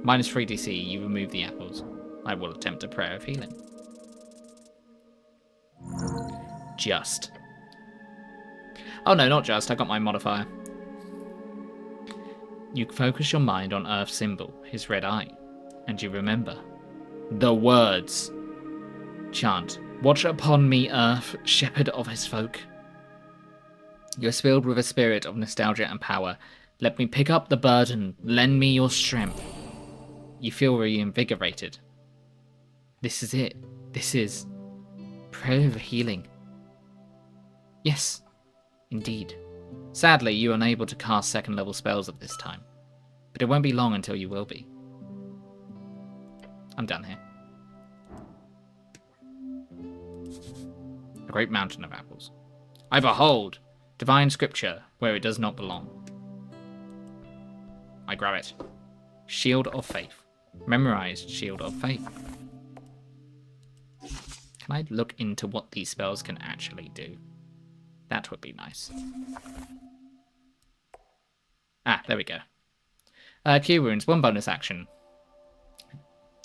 -3 DC, you remove the apples. I will attempt a prayer of healing. Just. Oh no, not just, I got my modifier. You focus your mind on Earth's symbol, his red eye, and you remember the words. Chant, watch upon me, Earth, shepherd of his folk. You're filled with a spirit of nostalgia and power. Let me pick up the burden, lend me your strength. You feel reinvigorated. This is it. This is prayer of healing. Yes, indeed. Sadly, you are unable to cast second-level spells at this time, but it won't be long until you will be. I'm done here. A great mountain of apples. I behold divine scripture where it does not belong. I grab it. Shield of Faith. Memorized Shield of Faith. Can I look into what these spells can actually do? That would be nice. Ah, there we go. Cure wounds, 1 bonus action.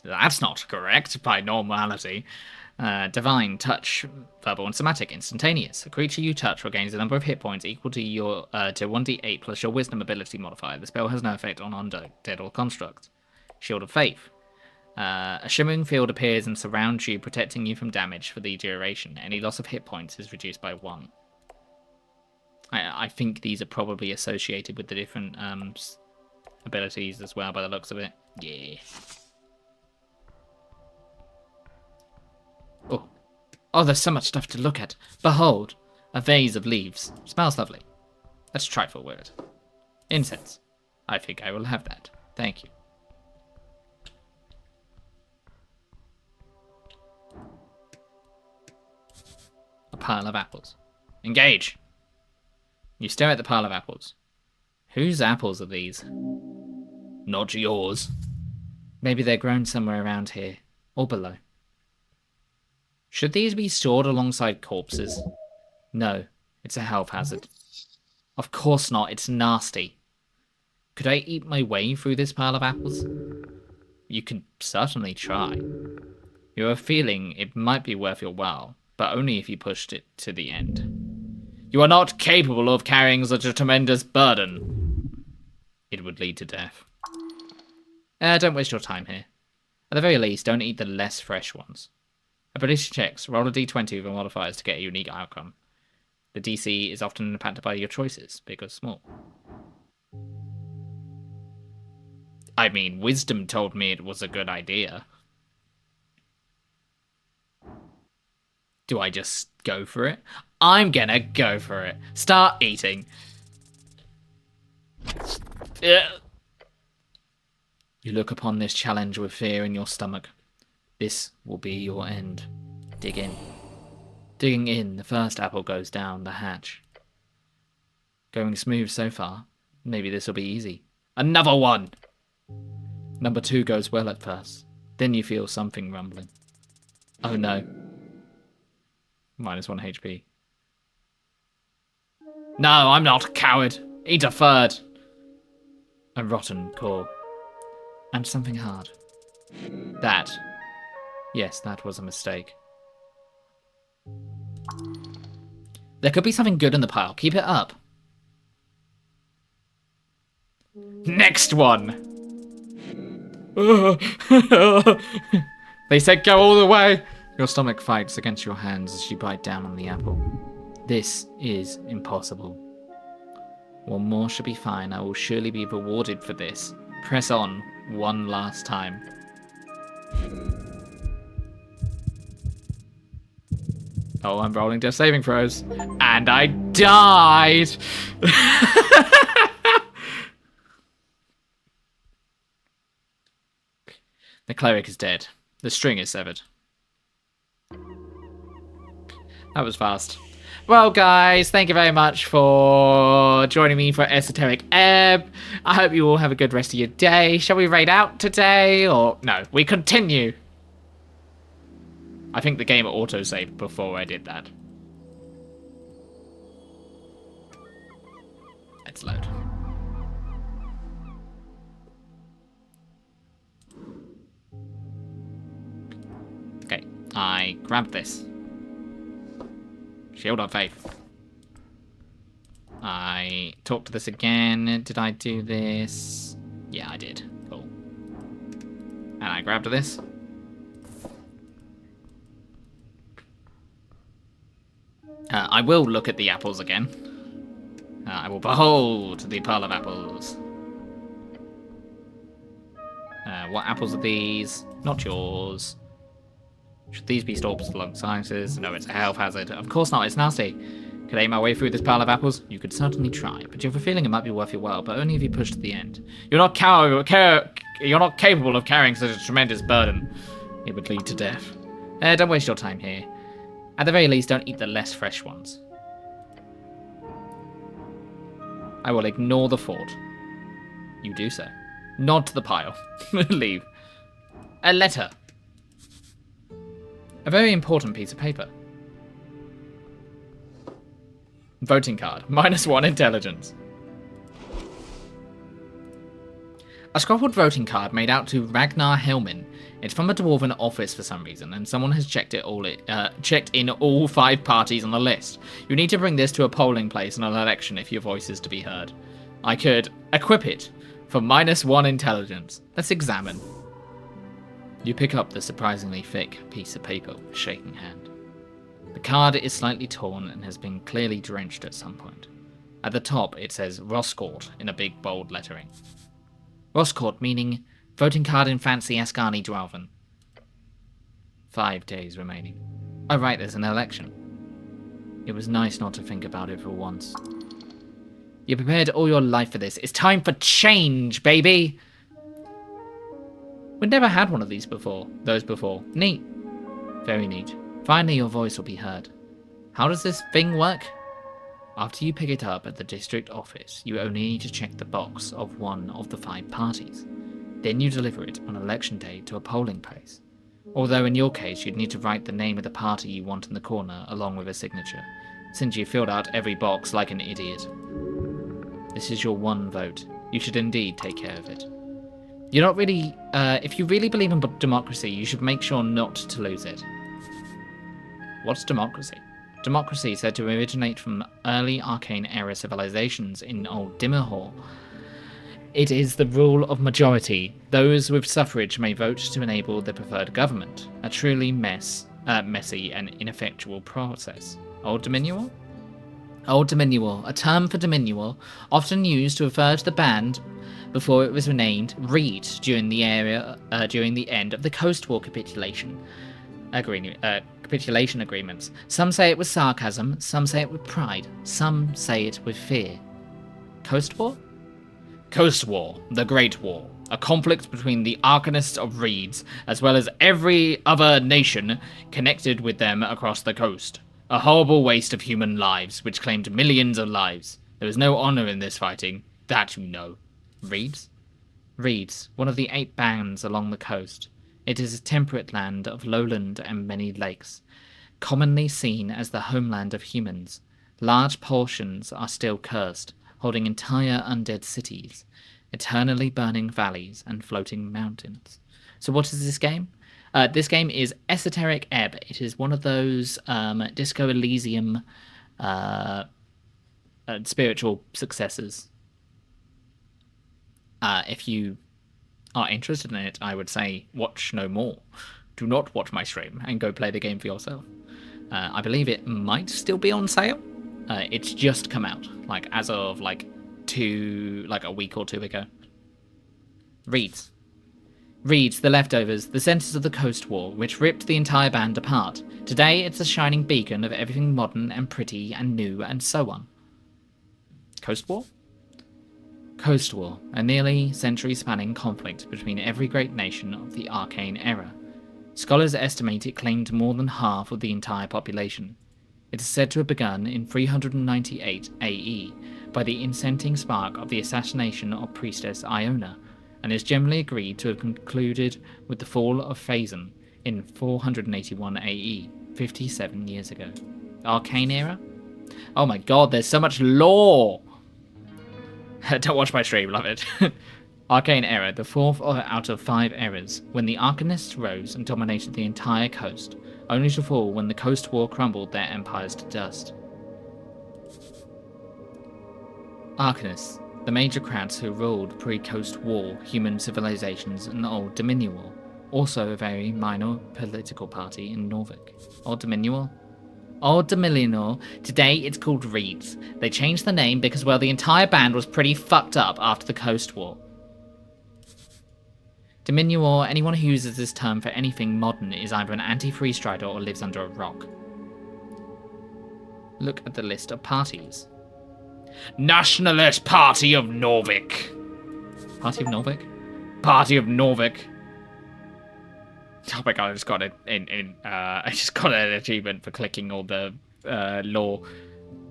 That's not correct by normality. Divine, touch, verbal, and somatic, instantaneous. A creature you touch regains a number of hit points equal to your to 1d8 plus your wisdom ability modifier. The spell has no effect on undead or constructs. Shield of Faith. A shimmering field appears and surrounds you, protecting you from damage for the duration. Any loss of hit points is reduced by 1. I think these are probably associated with the different abilities as well, by the looks of it. Yeah. Oh, there's so much stuff to look at. Behold, a vase of leaves. Smells lovely. That's a trifle weird. Incense. I think I will have that. Thank you. A pile of apples. Engage! You stare at the pile of apples. Whose apples are these? Not yours. Maybe they're grown somewhere around here, or below. Should these be stored alongside corpses? No, it's a health hazard. Of course not, it's nasty. Could I eat my way through this pile of apples? You could certainly try. You have a feeling it might be worth your while, but only if you pushed it to the end. You are not capable of carrying such a tremendous burden. It would lead to death. Don't waste your time here. At the very least, don't eat the less fresh ones. Ability checks. Roll a d20 with modifiers to get a unique outcome. The DC is often impacted by your choices, big or small. I mean, wisdom told me it was a good idea. Do I just go for it? I'm gonna go for it. Start eating. You look upon this challenge with fear in your stomach. This will be your end. Dig in. Digging in, the first apple goes down the hatch. Going smooth so far. Maybe this will be easy. Another one! Number 2 goes well at first. Then you feel something rumbling. Oh no. -1 HP. No, I'm not a coward. Eat a third. A rotten core. And something hard. That. Yes, that was a mistake. There could be something good in the pile. Keep it up. Next one! They said go all the way! Your stomach fights against your hands as you bite down on the apple. This is impossible. One more should be fine. I will surely be rewarded for this. Press on one last time. Oh, I'm rolling death saving throws. And I died! The cleric is dead. The string is severed. That was fast. Well, guys, thank you very much for joining me for Esoteric Ebb. I hope you all have a good rest of your day. Shall we raid out today? Or no, we continue. I think the game auto-saved before I did that. Let's load. Okay, I grabbed this. Shield of Faith. I talked to this again. Did I do this? Yeah, I did. Cool. And I grabbed this. I will look at the apples again. I will behold the pile of apples. What apples are these? Not yours. Should these be stored along sizes? No, it's a health hazard. Of course not, it's nasty. Could I eat my way through this pile of apples? You could certainly try, but you have a feeling it might be worth your while, but only if you push to the end. You're not capable of carrying such a tremendous burden. It would lead to death. Don't waste your time here. At the very least, don't eat the less fresh ones. I will ignore the thought. You do so. Nod to the pile. Leave. A letter. A very important piece of paper. Voting card. -1 intelligence. A scrabbled voting card made out to Ragnar Helmin. It's from a dwarven office for some reason, and someone has checked in all 5 parties on the list. You need to bring this to a polling place in an election if your voice is to be heard. I could equip it for -1 intelligence. Let's examine. You pick up the surprisingly thick piece of paper with a shaking hand. The card is slightly torn and has been clearly drenched at some point. At the top, it says Roscourt in a big bold lettering. Roscourt meaning voting card in fancy Ascani Dwarven. 5 days remaining. Oh right, there's an election. It was nice not to think about it for once. You prepared all your life for this. It's time for change, baby! We'd never had one of these before. Those before. Neat. Very neat. Finally your voice will be heard. How does this thing work? After you pick it up at the district office, you only need to check the box of one of the 5 parties. Then you deliver it on election day to a polling place. Although in your case, you'd need to write the name of the party you want in the corner along with a signature, since you filled out every box like an idiot. This is your one vote. You should indeed take care of it. You're not really... if you really believe in democracy, you should make sure not to lose it. What's democracy? Democracy said to originate from early arcane era civilizations in Old Dimmerhall. It is the rule of majority. Those with suffrage may vote to enable the preferred government. A truly messy and ineffectual process. Old Dominion? Old Dominion, a term for Dominion, often used to refer to the band before it was renamed Reed during the end of the Coast War capitulation agreements. Some say it was sarcasm, some say it with pride, some say it with fear. Coast War? Coast War, the Great War, a conflict between the Arcanists of Reeds, as well as every other nation connected with them across the coast. A horrible waste of human lives, which claimed millions of lives. There was no honor in this fighting, that you know. Reeds? Reeds, one of the 8 bands along the coast. It is a temperate land of lowland and many lakes, commonly seen as the homeland of humans. Large portions are still cursed, holding entire undead cities, eternally burning valleys, and floating mountains. So, what is this game? This game is Esoteric Ebb. It is one of those Disco Elysium spiritual successors. If you are interested in it, I would say watch no more. Do not watch my stream and go play the game for yourself. I believe it might still be on sale. It's just come out, like as of like a week or two ago. Reads The Leftovers, the centers of the Coast War, which ripped the entire band apart. Today, it's a shining beacon of everything modern and pretty and new and so on. Coast War? Coast War, a nearly century-spanning conflict between every great nation of the Arcane Era. Scholars estimate it claimed more than half of the entire population. It is said to have begun in 398 AE by the inciting spark of the assassination of Priestess Iona, and is generally agreed to have concluded with the fall of Phazon in 481 AE, 57 years ago. Arcane Era? Oh my god, there's so much lore! Don't watch my stream, love it. Arcane Era, the fourth out of 5 eras, when the Arcanists rose and dominated the entire coast, only to fall when the Coast War crumbled their empires to dust. Arcanists, the majorcrats who ruled pre-Coast War human civilizations in Old Dominion, also a very minor political party in Norvik. Old Dominion? Old Dominion. Today it's called Reeds. They changed the name because, well, the entire band was pretty fucked up after the Coast War. Dominion, anyone who uses this term for anything modern is either an anti-free strider or lives under a rock. Look at the list of parties. Nationalist Party of Norvik. Party of Norvik? Party of Norvik. Oh my god, I just got an achievement for clicking all the lore.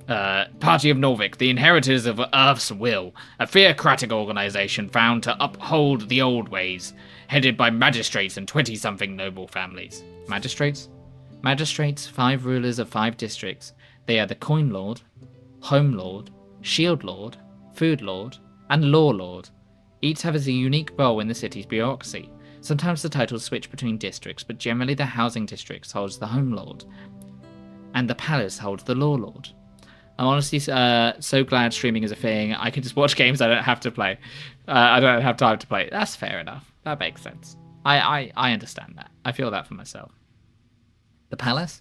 Party of Norvik, the inheritors of Earth's will, a theocratic organization found to uphold the old ways, headed by magistrates and 20-something noble families. Magistrates? Magistrates, 5 rulers of 5 districts. They are the Coin Lord, Home Lord, Shield Lord, Food Lord, and Law Lord. Each have a unique role in the city's bureaucracy. Sometimes the titles switch between districts, but generally the housing districts holds the Home Lord, and the palace holds the Law Lord. I'm honestly so glad streaming is a thing. I can just watch games I don't have to play. I don't have time to play. That's fair enough. That makes sense. I understand that. I feel that for myself. The palace?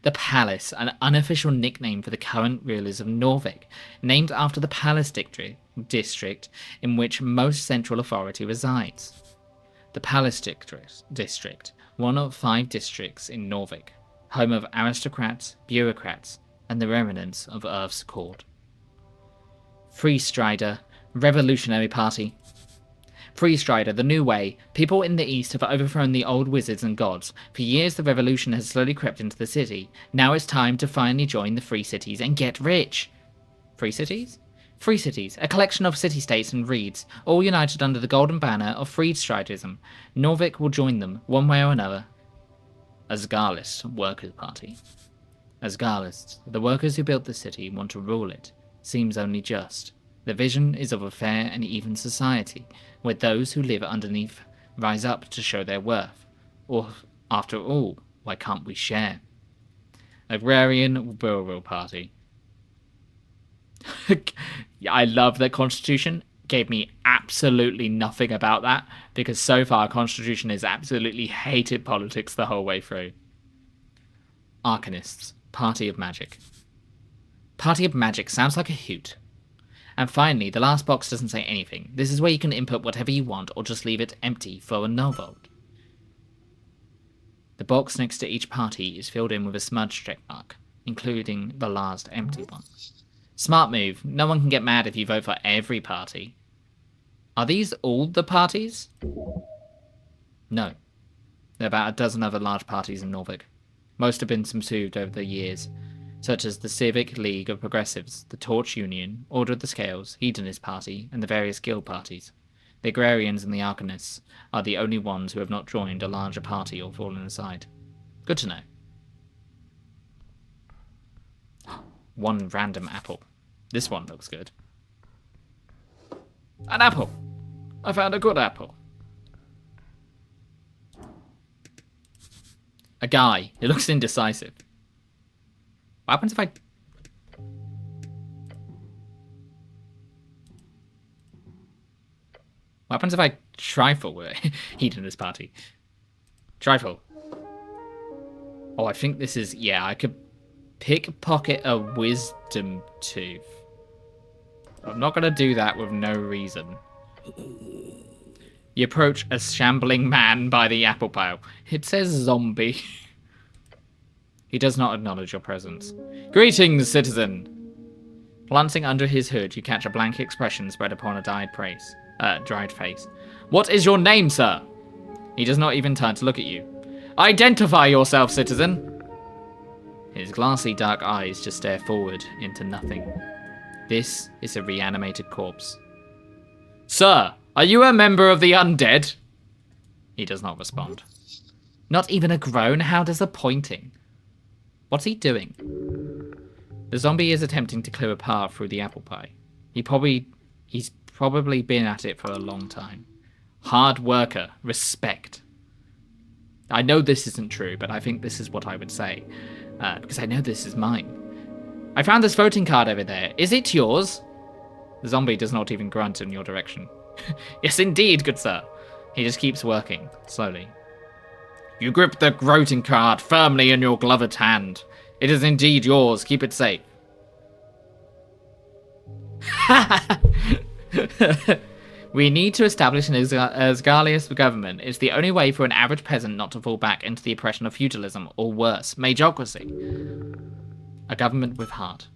The Palace, an unofficial nickname for the current rulers of Norvik, named after the Palace district in which most central authority resides. The Palace district, one of 5 districts in Norvik, home of aristocrats, bureaucrats, and the remnants of Earth's court. Free Strider, Revolutionary Party. Free Strider, the new way. People in the east have overthrown the old wizards and gods. For years the revolution has slowly crept into the city. Now it's time to finally join the Free Cities and get rich. Free Cities? Free Cities, a collection of city-states and reeds, all united under the golden banner of Freed Stridism. Norvik will join them, one way or another. Asgarlist Workers' Party. Asgarlists, the workers who built the city, want to rule it. Seems only just. The vision is of a fair and even society, where those who live underneath rise up to show their worth. Or, after all, why can't we share? Agrarian Rural Party. I love that Constitution gave me absolutely nothing about that, because so far Constitution has absolutely hated politics the whole way through. Arcanists, Party of Magic. Party of Magic sounds like a hoot. And finally, the last box doesn't say anything. This is where you can input whatever you want or just leave it empty for a null vote. The box next to each party is filled in with a smudge check mark, including the last empty one. Smart move. No one can get mad if you vote for every party. Are these all the parties? No. There are about a dozen other large parties in Norvik. Most have been subsumed over the years, such as the Civic League of Progressives, the Torch Union, Order of the Scales, Hedonist Party, and the various guild parties. The agrarians and the arcanists are the only ones who have not joined a larger party or fallen aside. Good to know. One random apple. This one looks good. An apple! I found a good apple. A guy. It looks indecisive. What happens if I... What happens if I trifle with heat in this party? Trifle. Oh, I think this is... Yeah, I could pickpocket a wisdom tooth. I'm not going to do that with no reason. You approach a shambling man by the apple pile. It says zombie. He does not acknowledge your presence. Greetings, citizen. Glancing under his hood, you catch a blank expression spread upon a dried face. What is your name, sir? He does not even turn to look at you. Identify yourself, citizen. His glassy dark eyes just stare forward into nothing. This is a reanimated corpse. Sir, are you a member of the undead? He does not respond. Not even a groan? How disappointing. What's he doing? The zombie is attempting to clear a path through the apple pie. He's probably been at it for a long time. Hard worker. Respect. I know this isn't true, but I think this is what I would say. Because I know this is mine. I found this voting card over there. Is it yours? The zombie does not even grunt in your direction. Yes, indeed, good sir. He just keeps working, slowly. You grip the voting card firmly in your gloved hand. It is indeed yours. Keep it safe. We need to establish an Asgarlius government. It's the only way for an average peasant not to fall back into the oppression of feudalism, or worse, magocracy. A government with heart.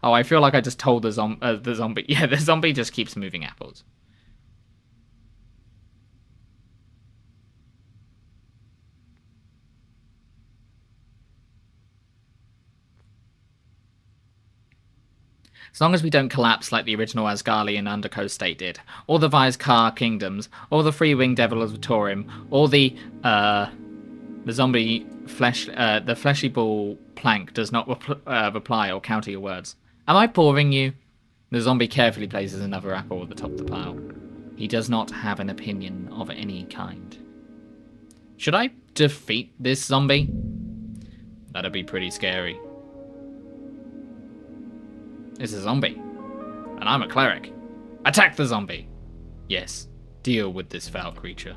Oh, I feel like I just told the zombie. Yeah, the zombie just keeps moving apples. As long as we don't collapse like the original Asgarlian Undercoast state did, or the Vizcar kingdoms, or the Free-Winged Devil of Torim, or the zombie flesh, the fleshy ball plank does not reply or counter your words. Am I boring you? The zombie carefully places another apple at the top of the pile. He does not have an opinion of any kind. Should I defeat this zombie? That'd be pretty scary. It's a zombie, and I'm a cleric. Attack the zombie! Yes, deal with this foul creature.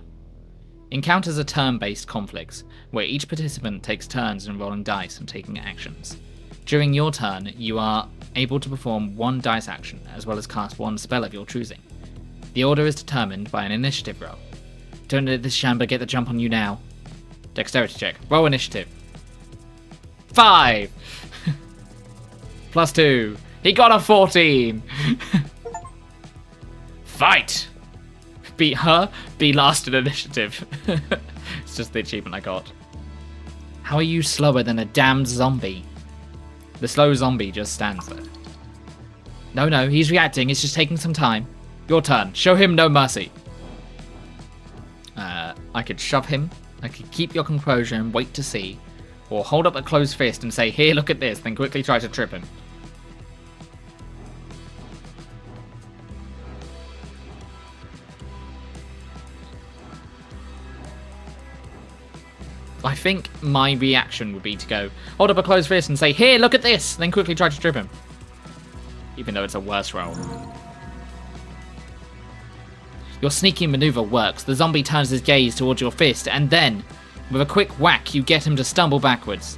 Encounters are turn-based conflicts, where each participant takes turns in rolling dice and taking actions. During your turn, you are able to perform one dice action, as well as cast one spell of your choosing. The order is determined by an initiative roll. Don't let this shamba get the jump on you now. Dexterity check. Roll initiative. 5! +2. He got a 14! Fight! Beat her, be last in initiative. It's just the achievement I got. How are you slower than a damned zombie? The slow zombie just stands there. No, he's reacting. It's just taking some time. Your turn. Show him no mercy. I could shove him. I could keep your composure and wait to see. Or hold up a closed fist and say, here, look at this, then quickly try to trip him. I think my reaction would be to go, hold up a closed fist and say, here, look at this, then quickly try to trip him. Even though it's a worse roll. Your sneaking maneuver works. The zombie turns his gaze towards your fist, and then, with a quick whack, you get him to stumble backwards.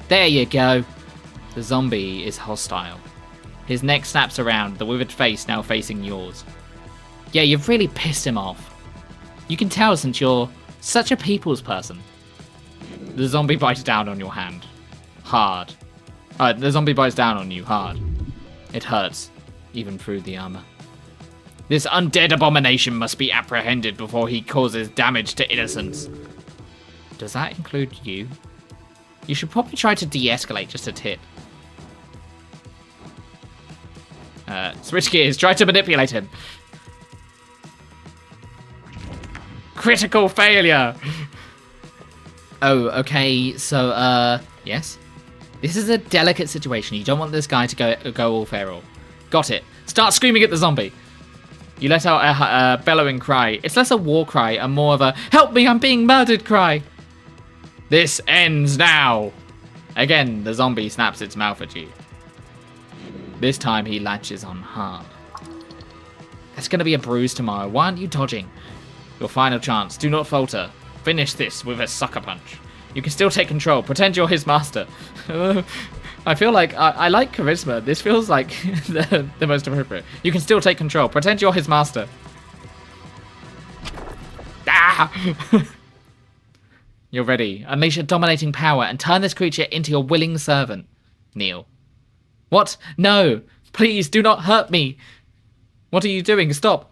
There you go. The zombie is hostile. His neck snaps around, the withered face now facing yours. Yeah, you've really pissed him off. You can tell since you're such a people's person. The zombie bites down on your hand. Hard. The zombie bites down on you hard. It hurts, even through the armor. This undead abomination must be apprehended before he causes damage to innocents. Does that include you? You should probably try to de-escalate just a tip. Switch gears. Try to manipulate him. Critical failure. Oh, okay. So, yes. This is a delicate situation. You don't want this guy to go all feral. Got it. Start screaming at the zombie. You let out a bellowing cry. It's less a war cry and more of a "help me, I'm being murdered" cry. This ends now. Again, the zombie snaps its mouth at you. This time he latches on hard. That's going to be a bruise tomorrow. Why aren't you dodging? Your final chance. Do not falter. Finish this with a sucker punch. You can still take control. Pretend you're his master. I feel like I like charisma. This feels like the most appropriate. You can still take control. Pretend you're his master. Ah! You're ready. Unleash your dominating power and turn this creature into your willing servant. Kneel. What? No! Please, do not hurt me! What are you doing? Stop!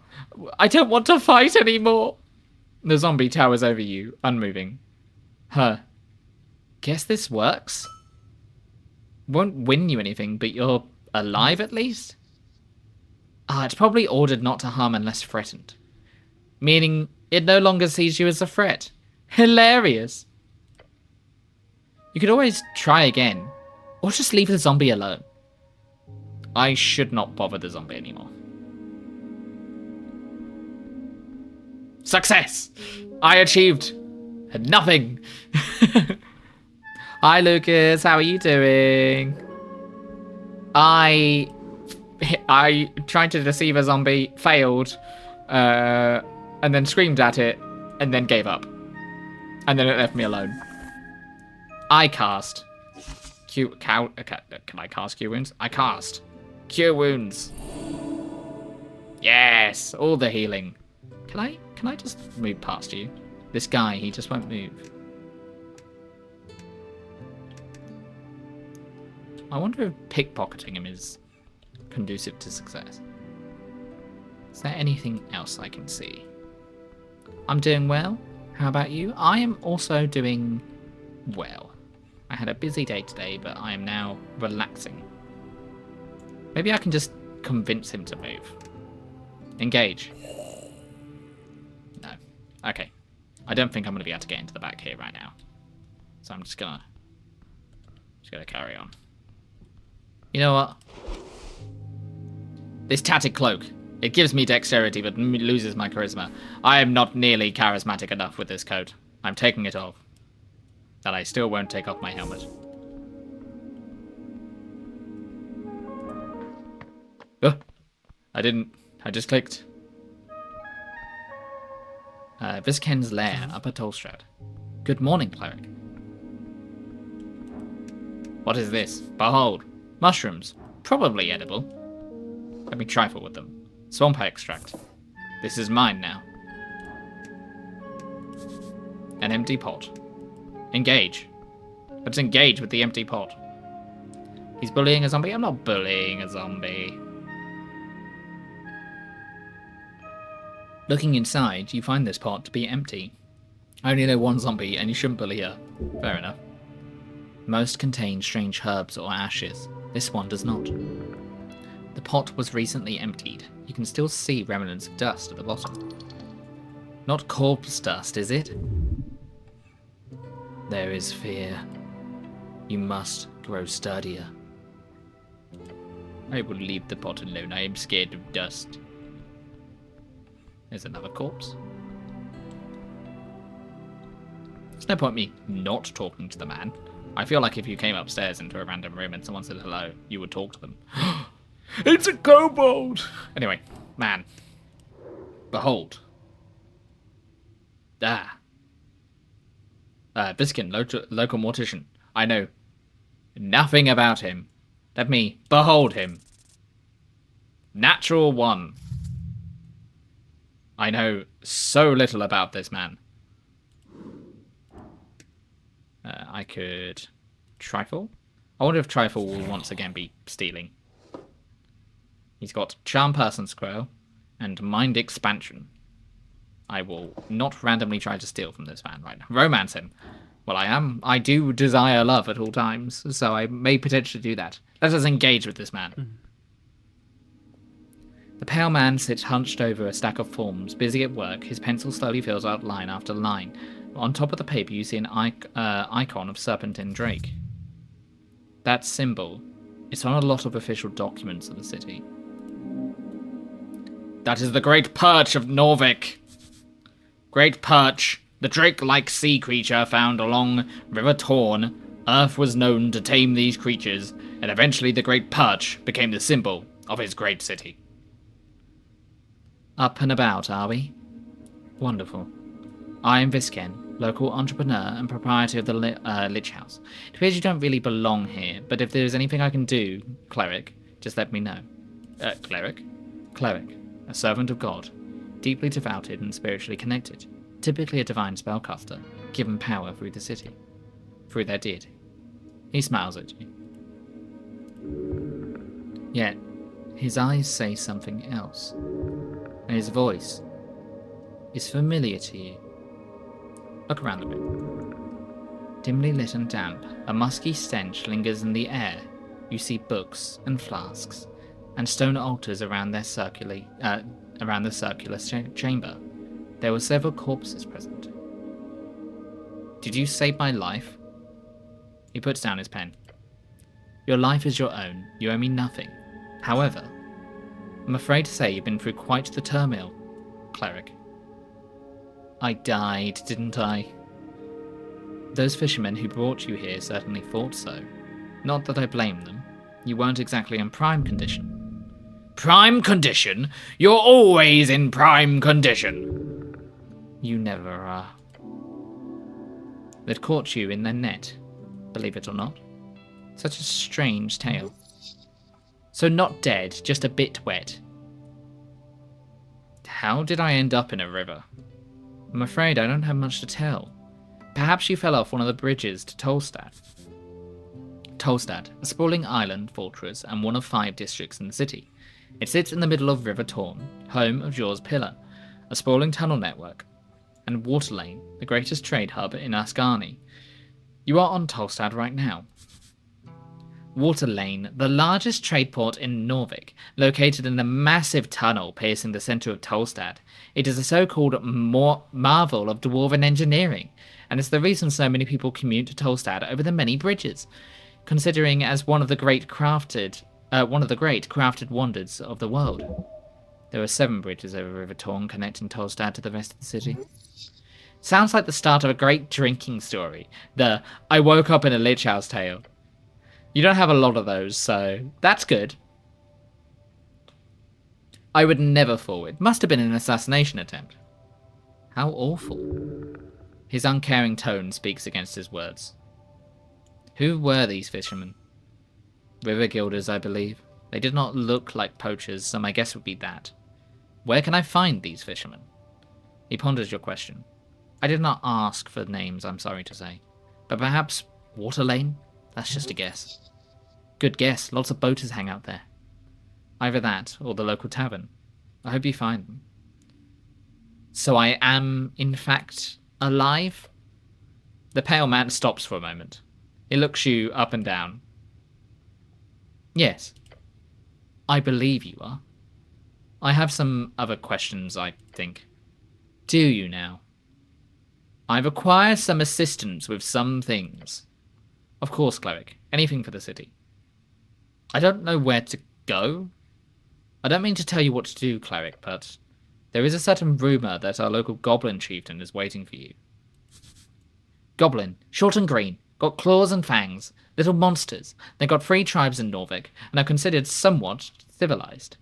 I don't want to fight anymore! The zombie towers over you, unmoving. Guess this works? Won't win you anything, but you're alive at least? It's probably ordered not to harm unless threatened. Meaning, it no longer sees you as a threat. Hilarious! You could always try again, or just leave the zombie alone. I should not bother the zombie anymore. Success! I achieved nothing. Hi, Lucas. How are you doing? I tried to deceive a zombie, failed, and then screamed at it, and then gave up. And then it left me alone. I cast can I cast Cure Wounds? I cast Cure Wounds. Yes, all the healing. Can I just move past you? This guy, he just won't move. I wonder if pickpocketing him is conducive to success. Is there anything else I can see? I'm doing well. How about you? I am also doing well. I had a busy day today, but I am now relaxing. Maybe I can just convince him to move. Engage. No. Okay. I don't think I'm going to be able to get into the back here right now. So I'm just gonna carry on. You know what? This tattered cloak. It gives me dexterity, but loses my charisma. I am not nearly charismatic enough with this coat. I'm taking it off. That I still won't take off my helmet. Oh, I didn't. I just clicked. Visken's lair, Upper Tolstrad. Good morning, cleric. What is this? Behold. Mushrooms. Probably edible. Let me trifle with them. Swamp extract. This is mine now. An empty pot. Engage. Let's engage with the empty pot. He's bullying a zombie? I'm not bullying a zombie. Looking inside, you find this pot to be empty. I only know one zombie, and you shouldn't bully her. Fair enough. Most contain strange herbs or ashes. This one does not. The pot was recently emptied. You can still see remnants of dust at the bottom. Not corpse dust, is it? There is fear. You must grow sturdier. I will leave the pot alone. I am scared of dust. There's another corpse. There's no point me not talking to the man. I feel like if you came upstairs into a random room and someone said hello, you would talk to them. It's a kobold! Anyway, man. Behold. Visken, local mortician. I know nothing about him. Let me behold him. Natural 1. I know so little about this man. I could trifle. I wonder if trifle will once again be stealing. He's got charm person scroll and mind expansion. I will not randomly try to steal from this man right now. Romance him. Well, I do desire love at all times, so I may potentially do that. Let us engage with this man. The pale man sits hunched over a stack of forms, busy at work. His pencil slowly fills out line after line. On top of the paper, you see an icon of Serpentine Drake. That symbol, it's on a lot of official documents of the city. That is the Great Perch of Norvik. Great Perch, the drake-like sea creature found along River Torn. Earth was known to tame these creatures, and eventually the Great Perch became the symbol of his great city. Up and about, are we? Wonderful. I am Visken, local entrepreneur and proprietor of the Lich House. It appears you don't really belong here, but if there's anything I can do, cleric, just let me know. Cleric? Cleric, a servant of God, deeply devoted and spiritually connected, typically a divine spellcaster, given power through the city, through their deity. He smiles at you. Yet, his eyes say something else, and his voice is familiar to you. Look around the room. Dimly lit and damp, a musky stench lingers in the air. You see books and flasks, and stone altars around the circular chamber. There were several corpses present. Did you save my life? He puts down his pen. Your life is your own. You owe me nothing. However, I'm afraid to say you've been through quite the turmoil, cleric. I died, didn't I? Those fishermen who brought you here certainly thought so. Not that I blame them. You weren't exactly in prime condition. Prime condition? You're always in prime condition. You never are. They'd caught you in their net, believe it or not. Such a strange tale. So not dead, just a bit wet. How did I end up in a river? I'm afraid I don't have much to tell. Perhaps you fell off one of the bridges to Tolstad. Tolstad, a sprawling island fortress and one of 5 districts in the city. It sits in the middle of River Torn, home of Jor's Pillar, a sprawling tunnel network, and Waterlane, the greatest trade hub in Ascani. You are on Tolstad right now. Waterlane, the largest trade port in Norvik, located in a massive tunnel piercing the centre of Tolstad. It is a so-called marvel of dwarven engineering, and it's the reason so many people commute to Tolstad over the many bridges, considering as one of the great crafted wonders of the world. There are 7 bridges over River Torn connecting Tolstad to the rest of the city. Sounds like the start of a great drinking story. The I woke up in a lich house tale. You don't have a lot of those, so that's good. I would never forward. Must have been an assassination attempt. How awful. His uncaring tone speaks against his words. Who were these fishermen? River guilders, I believe. They did not look like poachers, so my guess would be that. Where can I find these fishermen? He ponders your question. I did not ask for names, I'm sorry to say. But perhaps Waterlane? That's just a guess. Good guess. Lots of boaters hang out there. Either that, or the local tavern. I hope you find them. So I am, in fact, alive? The pale man stops for a moment. He looks you up and down. Yes. I believe you are. I have some other questions, I think. Do you now? I require some assistance with some things. Of course, cleric. Anything for the city. I don't know where to go. I don't mean to tell you what to do, cleric, but there is a certain rumour that our local goblin chieftain is waiting for you. Goblin, short and green, got claws and fangs, little monsters. They got 3 tribes in Norvik, and are considered somewhat civilized.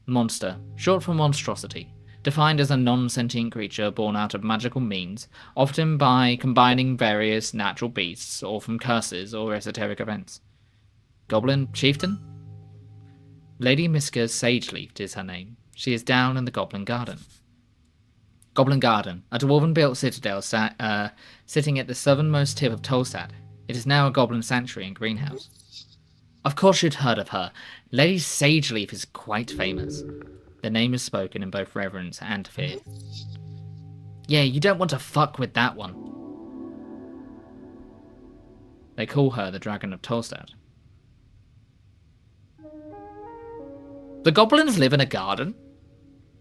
Monster, short for monstrosity, defined as a non-sentient creature born out of magical means, often by combining various natural beasts, or from curses or esoteric events. Goblin chieftain? Lady Miska's Sageleaf is her name. She is down in the Goblin Garden. Goblin Garden, a dwarven-built citadel sitting at the southernmost tip of Tolstad. It is now a goblin sanctuary and greenhouse. Of course you'd heard of her. Lady Sageleaf is quite famous. The name is spoken in both reverence and fear. Yeah, you don't want to fuck with that one. They call her the Dragon of Tolstad. The goblins live in a garden?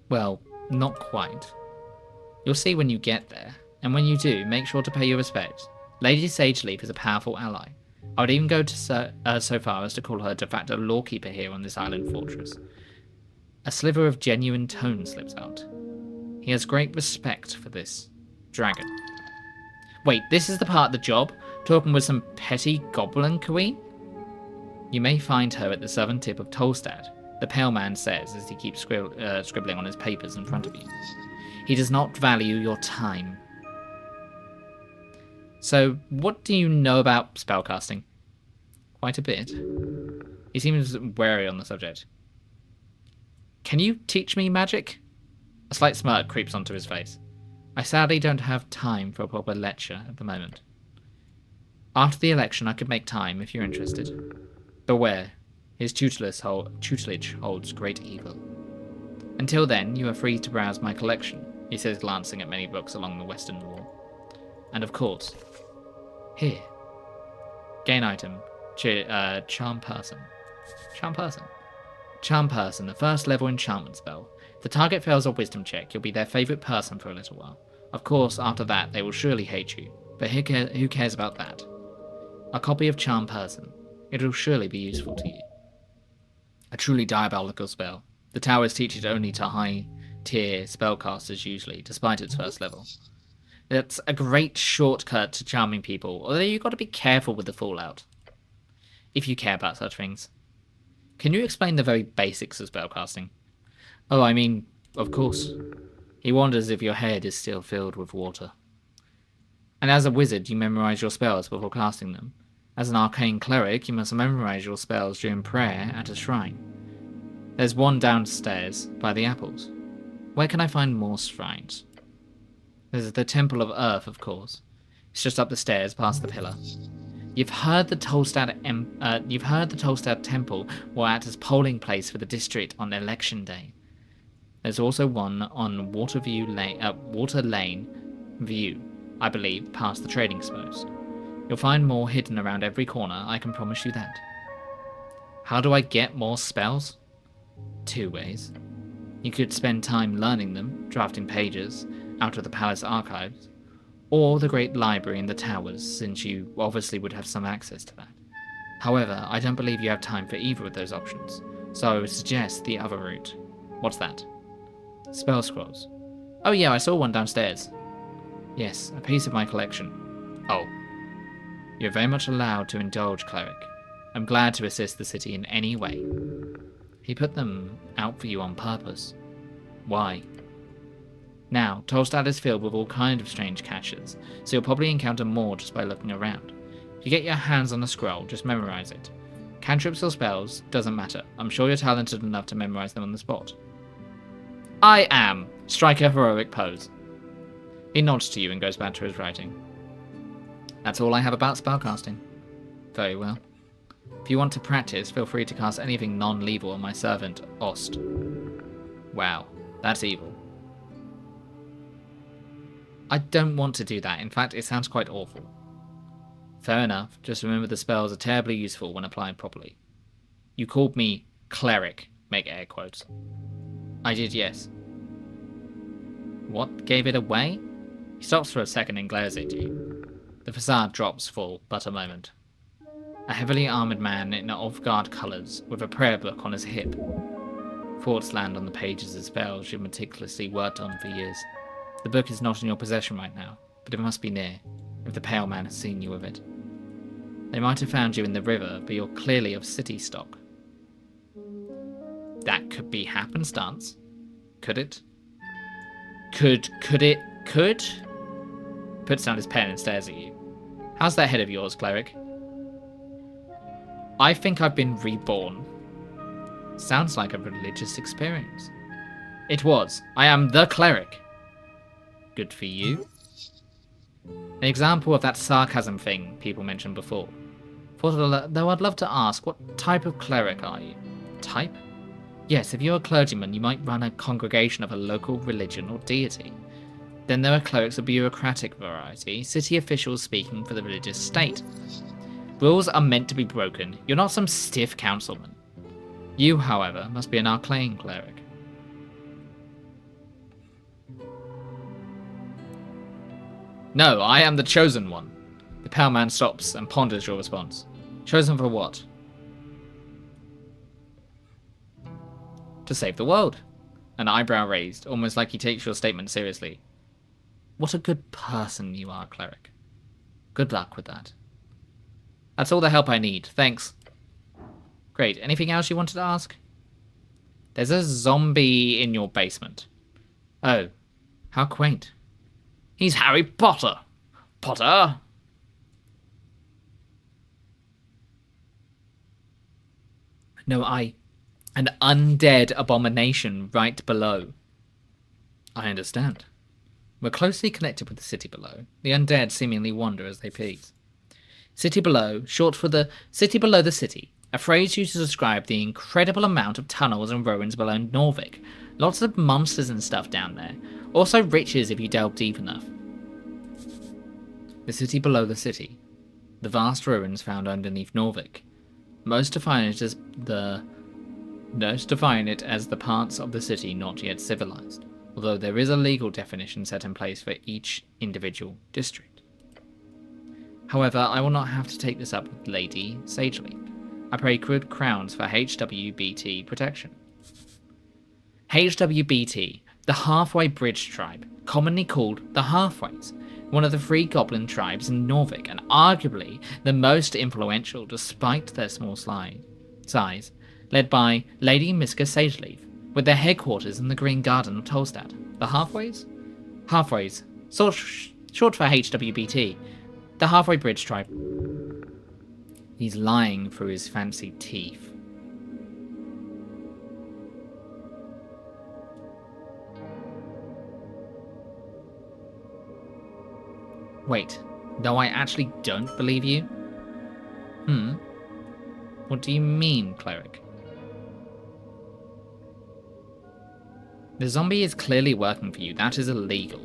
Well, not quite. You'll see when you get there, and when you do, make sure to pay your respects. Lady Sageleaf is a powerful ally. I would even go to so far as to call her de facto lawkeeper here on this island fortress. A sliver of genuine tone slips out. He has great respect for this dragon. Wait, this is the part of the job? Talking with some petty goblin queen? You may find her at the southern tip of Tolstad, the pale man says as he keeps scribbling on his papers in front of you. He does not value your time. So, what do you know about spellcasting? Quite a bit. He seems wary on the subject. Can you teach me magic? A slight smirk creeps onto his face. I sadly don't have time for a proper lecture at the moment. After the election, I could make time if you're interested. Beware, his tutelage holds great evil. Until then, you are free to browse my collection, he says, glancing at many books along the western wall. And of course, here. Gain item, Charm Person. Charm Person. Charm Person, the first level enchantment spell. If the target fails a wisdom check, you'll be their favourite person for a little while. Of course, after that, they will surely hate you, but who cares about that? A copy of Charm Person. It'll surely be useful to you. A truly diabolical spell. The towers teach it only to high-tier spellcasters usually, despite its first level. It's a great shortcut to charming people, although you've got to be careful with the fallout. If you care about such things. Can you explain the very basics of spellcasting? Oh, I mean, of course. He wonders if your head is still filled with water. And as a wizard, you memorize your spells before casting them. As an arcane cleric, you must memorize your spells during prayer at a shrine. There's one downstairs by the apples. Where can I find more shrines? There's the Temple of Earth, of course. It's just up the stairs past the pillar. You've heard the Tolstad Temple will act as polling place for the district on election day. There's also one on Water Lane View, I believe, past the trading post. You'll find more hidden around every corner, I can promise you that. How do I get more spells? 2 ways. You could spend time learning them, drafting pages out of the palace archives, or the great library in the towers, since you obviously would have some access to that. However, I don't believe you have time for either of those options, so I would suggest the other route. What's that? Spell scrolls. Oh yeah, I saw one downstairs. Yes, a piece of my collection. Oh. You're very much allowed to indulge, cleric. I'm glad to assist the city in any way. He put them out for you on purpose. Why? Now, Tolstad is filled with all kinds of strange caches, so you'll probably encounter more just by looking around. If you get your hands on a scroll, just memorize it. Cantrips or spells, doesn't matter. I'm sure you're talented enough to memorize them on the spot. I am! Strike a heroic pose. He nods to you and goes back to his writing. That's all I have about spellcasting. Very well. If you want to practice, feel free to cast anything non-lethal on my servant, Ost. Wow, that's evil. I don't want to do that. In fact, it sounds quite awful. Fair enough. Just remember the spells are terribly useful when applied properly. You called me cleric, make air quotes. I did, yes. What gave it away? He stops for a second and glares at you. The facade drops for but a moment. A heavily armoured man in off-guard colours, with a prayer book on his hip. Thoughts land on the pages of spells you've meticulously worked on for years. The book is not in your possession right now, but it must be near, if the pale man has seen you with it. They might have found you in the river, but you're clearly of city stock. That could be happenstance. Could it? Could it? Puts down his pen and stares at you. How's that head of yours, cleric? I think I've been reborn. Sounds like a religious experience. It was. I am the cleric. Good for you. An example of that sarcasm thing people mentioned before. Though I'd love to ask, what type of cleric are you? Type? Yes, if you're a clergyman, you might run a congregation of a local religion or deity. Then there are clerics of bureaucratic variety, city officials speaking for the religious state. Rules are meant to be broken. You're not some stiff councilman. You, however, must be an arcane cleric. No, I am the chosen one. The pale man stops and ponders your response. Chosen for what? To save the world. An eyebrow raised, almost like he takes your statement seriously. What a good person you are, cleric. Good luck with that. That's all the help I need, thanks. Great, anything else you wanted to ask? There's a zombie in your basement. Oh, how quaint. He's Harry Potter. Potter? No, an undead abomination right below. I understand. We're closely connected with the city below. The undead seemingly wander as they please. City below, short for the city below the city, a phrase used to describe the incredible amount of tunnels and ruins below Norvik. Lots of monsters and stuff down there. Also riches if you delve deep enough. The city below the city. The vast ruins found underneath Norvik. Most define it as the parts of the city not yet civilized, although there is a legal definition set in place for each individual district. However, I will not have to take this up with Lady Sageleaf. I pay good crowns for HWBT protection. HWBT, the Halfway Bridge tribe, commonly called the Halfways, one of the 3 goblin tribes in Norvik, and arguably the most influential despite their small size, led by Lady Miska Sageleaf, with their headquarters in the Green Garden of Tolstad. The Halfways? Halfways, short for HWBT, the Halfway Bridge tribe. He's lying through his fancy teeth. Wait, no, I actually don't believe you? What do you mean, cleric? The zombie is clearly working for you. That is illegal.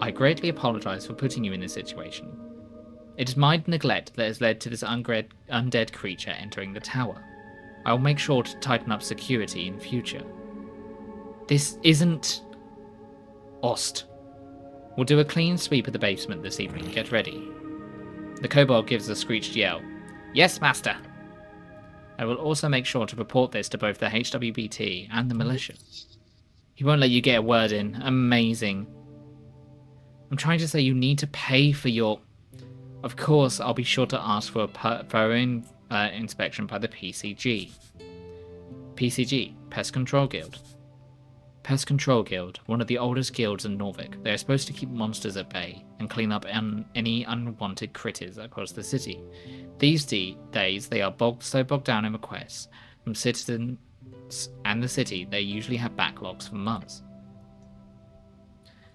I greatly apologize for putting you in this situation. It is my neglect that has led to this undead creature entering the tower. I will make sure to tighten up security in future. This isn't... Ost. We'll do a clean sweep of the basement this evening. Get ready. The kobold gives a screeched yell. Yes, master. I will also make sure to report this to both the HWBT and the militia. He won't let you get a word in. Amazing. I'm trying to say you need to pay for your... Of course, I'll be sure to ask for a thorough inspection by the PCG. PCG, Pest Control Guild. Pest Control Guild, one of the oldest guilds in Norvik. They are supposed to keep monsters at bay and clean up any unwanted critters across the city. These days, they are so bogged down in requests from citizens and the city, they usually have backlogs for months.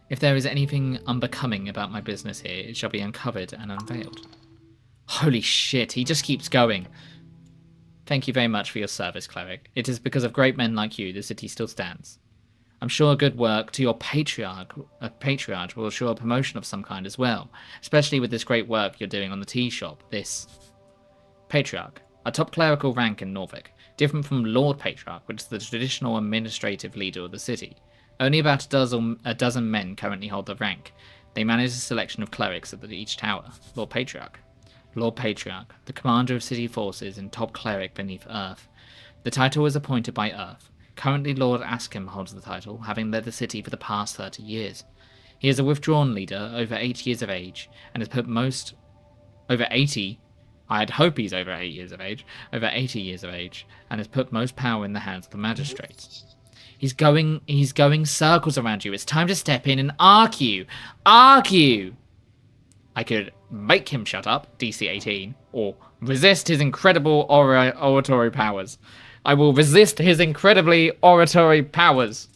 If there is anything unbecoming about my business here, it shall be uncovered and unveiled. Holy shit, he just keeps going. Thank you very much for your service, cleric. It is because of great men like you the city still stands. I'm sure good work to your patriarch will assure a promotion of some kind as well, especially with this great work you're doing on the tea shop. This Patriarch, a top clerical rank in Norvik, different from Lord Patriarch, which is the traditional administrative leader of the city. Only about a dozen men currently hold the rank. They manage a selection of clerics at each tower. Lord Patriarch, the commander of city forces and top cleric beneath Earth. The title was appointed by Earth. Currently, Lord Askham holds the title, having led the city for the past 30 years. He is a withdrawn leader, over 8 years of age, and has put most... Over 80... I'd hope he's over 8 years of age. Over 80 years of age, and has put most power in the hands of the magistrates. He's going circles around you. It's time to step in and argue. Argue! I could make him shut up, DC 18, or resist his incredible oratory powers. I will resist his incredibly oratory powers.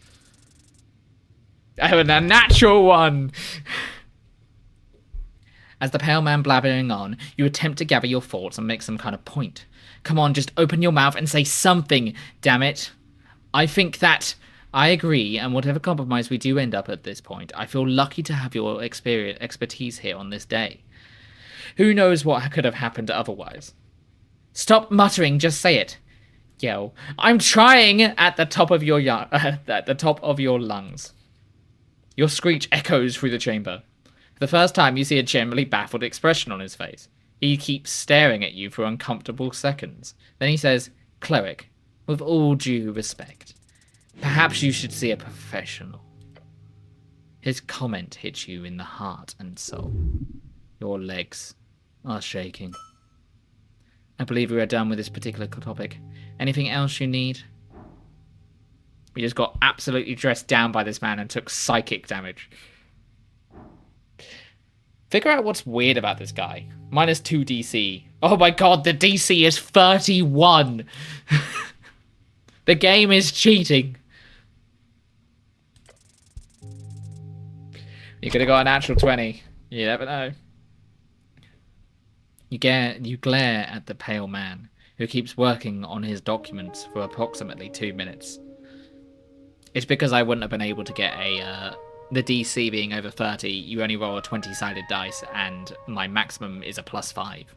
Oh, a natural one! As the pale man blabbering on, you attempt to gather your thoughts and make some kind of point. Come on, just open your mouth and say something, damn it. I think that... I agree, and whatever compromise we do end up at this point, I feel lucky to have your expertise here on this day. Who knows what could have happened otherwise? Stop muttering, just say it. Yell. I'm trying at the top of your at the top of your lungs. Your screech echoes through the chamber. For the first time, you see a generally baffled expression on his face. He keeps staring at you for uncomfortable seconds. Then he says, "Cleric, with all due respect, perhaps you should see a professional." His comment hits you in the heart and soul. Your legs are shaking. I believe we are done with this particular topic. Anything else you need? We just got absolutely dressed down by this man and took psychic damage. Figure out what's weird about this guy. -2 DC. Oh my god, the DC is 31! The game is cheating. You could have got a natural 20. You never know. You glare at the pale man, who keeps working on his documents for approximately 2 minutes. It's because I wouldn't have been able to get the DC being over 30, you only roll a 20-sided dice, and my maximum is a +5.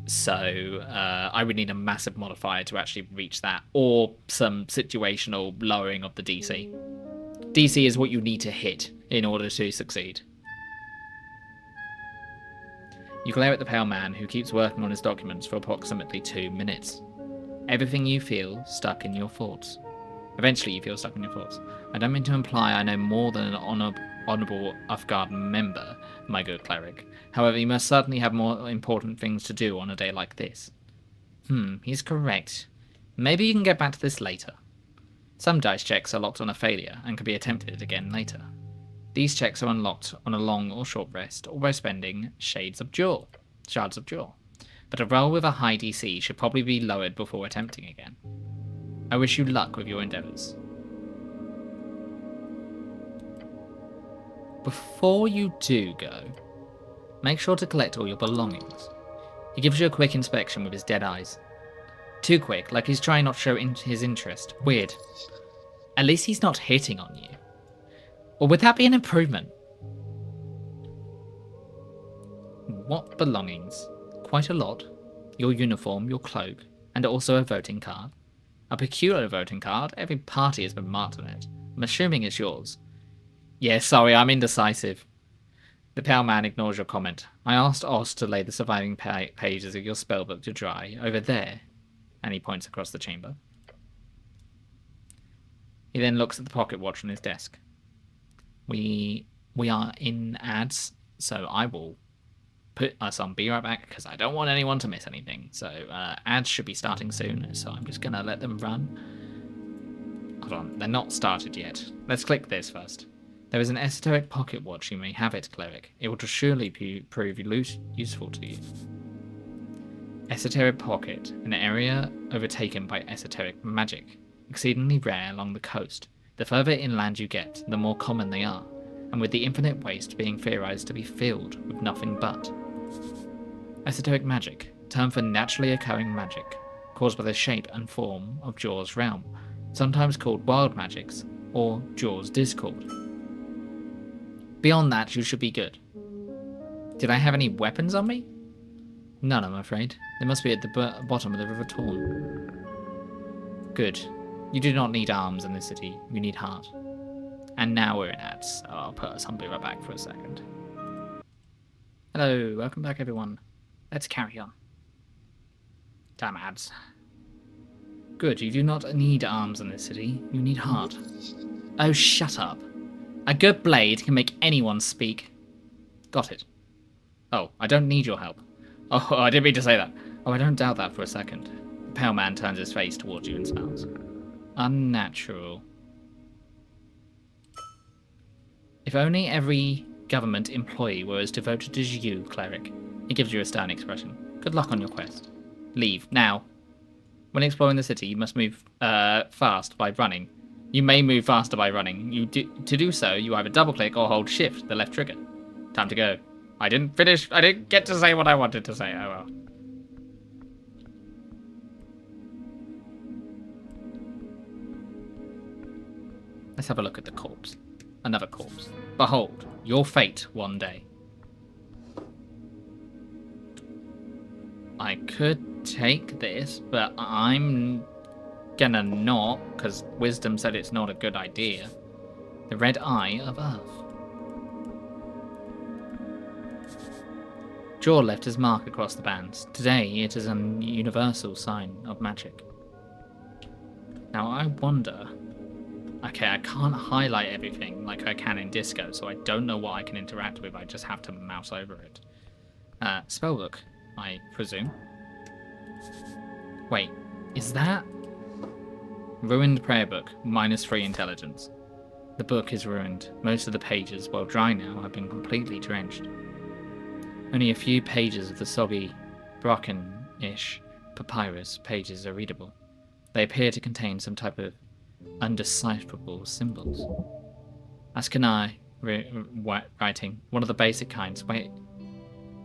So I would need a massive modifier to actually reach that, or some situational lowering of the DC. DC is what you need to hit in order to succeed. You glare at the pale man, who keeps working on his documents for approximately 2 minutes. Everything you feel stuck in your thoughts. Eventually you feel stuck in your thoughts. I don't mean to imply I know more than an honourable Uthgard member, my good cleric. However, you must certainly have more important things to do on a day like this. He's correct. Maybe you can get back to this later. Some dice checks are locked on a failure and can be attempted again later. These checks are unlocked on a long or short rest, or by spending shards of jaw. But a roll with a high DC should probably be lowered before attempting again. I wish you luck with your endeavours. Before you do go, make sure to collect all your belongings. He gives you a quick inspection with his dead eyes. Too quick, like he's trying not to show his interest. Weird. At least he's not hitting on you. Or would that be an improvement? What belongings? Quite a lot. Your uniform, your cloak, and also a voting card. A peculiar voting card. Every party has been marked on it. I'm assuming it's yours. Yeah, sorry, I'm indecisive. The pale man ignores your comment. I asked Oz to lay the surviving pages of your spellbook to dry over there. And he points across the chamber. He then looks at the pocket watch on his desk. We are in ads, so I will put us on Be Right Back because I don't want anyone to miss anything. So ads should be starting soon, so I'm just going to let them run. Hold on, they're not started yet. Let's click this first. There is an esoteric pocket watch. You may have it, cleric. It will surely prove useful to you. Esoteric pocket, an area overtaken by esoteric magic, exceedingly rare along the coast. The further inland you get, the more common they are, and with the infinite waste being theorized to be filled with nothing but. Esoteric magic, term for naturally occurring magic, caused by the shape and form of Jaw's realm, sometimes called wild magics, or Jaw's discord. Beyond that, you should be good. Did I have any weapons on me? None, I'm afraid. They must be at the bottom of the River Torn. Good. You do not need arms in this city. You need heart. And now we're in ads, so I'll put us on Be Right Back for a second. Hello, welcome back everyone. Let's carry on. Damn ads. Good, you do not need arms in this city. You need heart. Oh, shut up. A good blade can make anyone speak. Got it. Oh, I don't need your help. Oh, I didn't mean to say that. Oh, I don't doubt that for a second. The pale man turns his face towards you and smiles. Unnatural. If only every government employee were as devoted as you, cleric. He gives you a stern expression. Good luck on your quest. Leave, now. When exploring the city, you must move fast by running. You may move faster by running. To do so, you either double-click or hold shift, the left trigger. Time to go. I didn't get to say what I wanted to say. Oh well. Let's have a look at the corpse. Another corpse. Behold, your fate one day. I could take this, but I'm gonna not, because wisdom said it's not a good idea. The red eye of Earth. Jaw left his mark across the bands. Today, it is a universal sign of magic. Now, I wonder... Okay, I can't highlight everything like I can in Disco, so I don't know what I can interact with. I just have to mouse over it. Spellbook, I presume. Wait, is that... Ruined prayer book, -3 intelligence. The book is ruined. Most of the pages, while dry now, have been completely drenched. Only a few pages of the soggy, broken-ish papyrus pages are readable. They appear to contain some type of undecipherable symbols. Askanai writing, one of the basic kinds. Wait.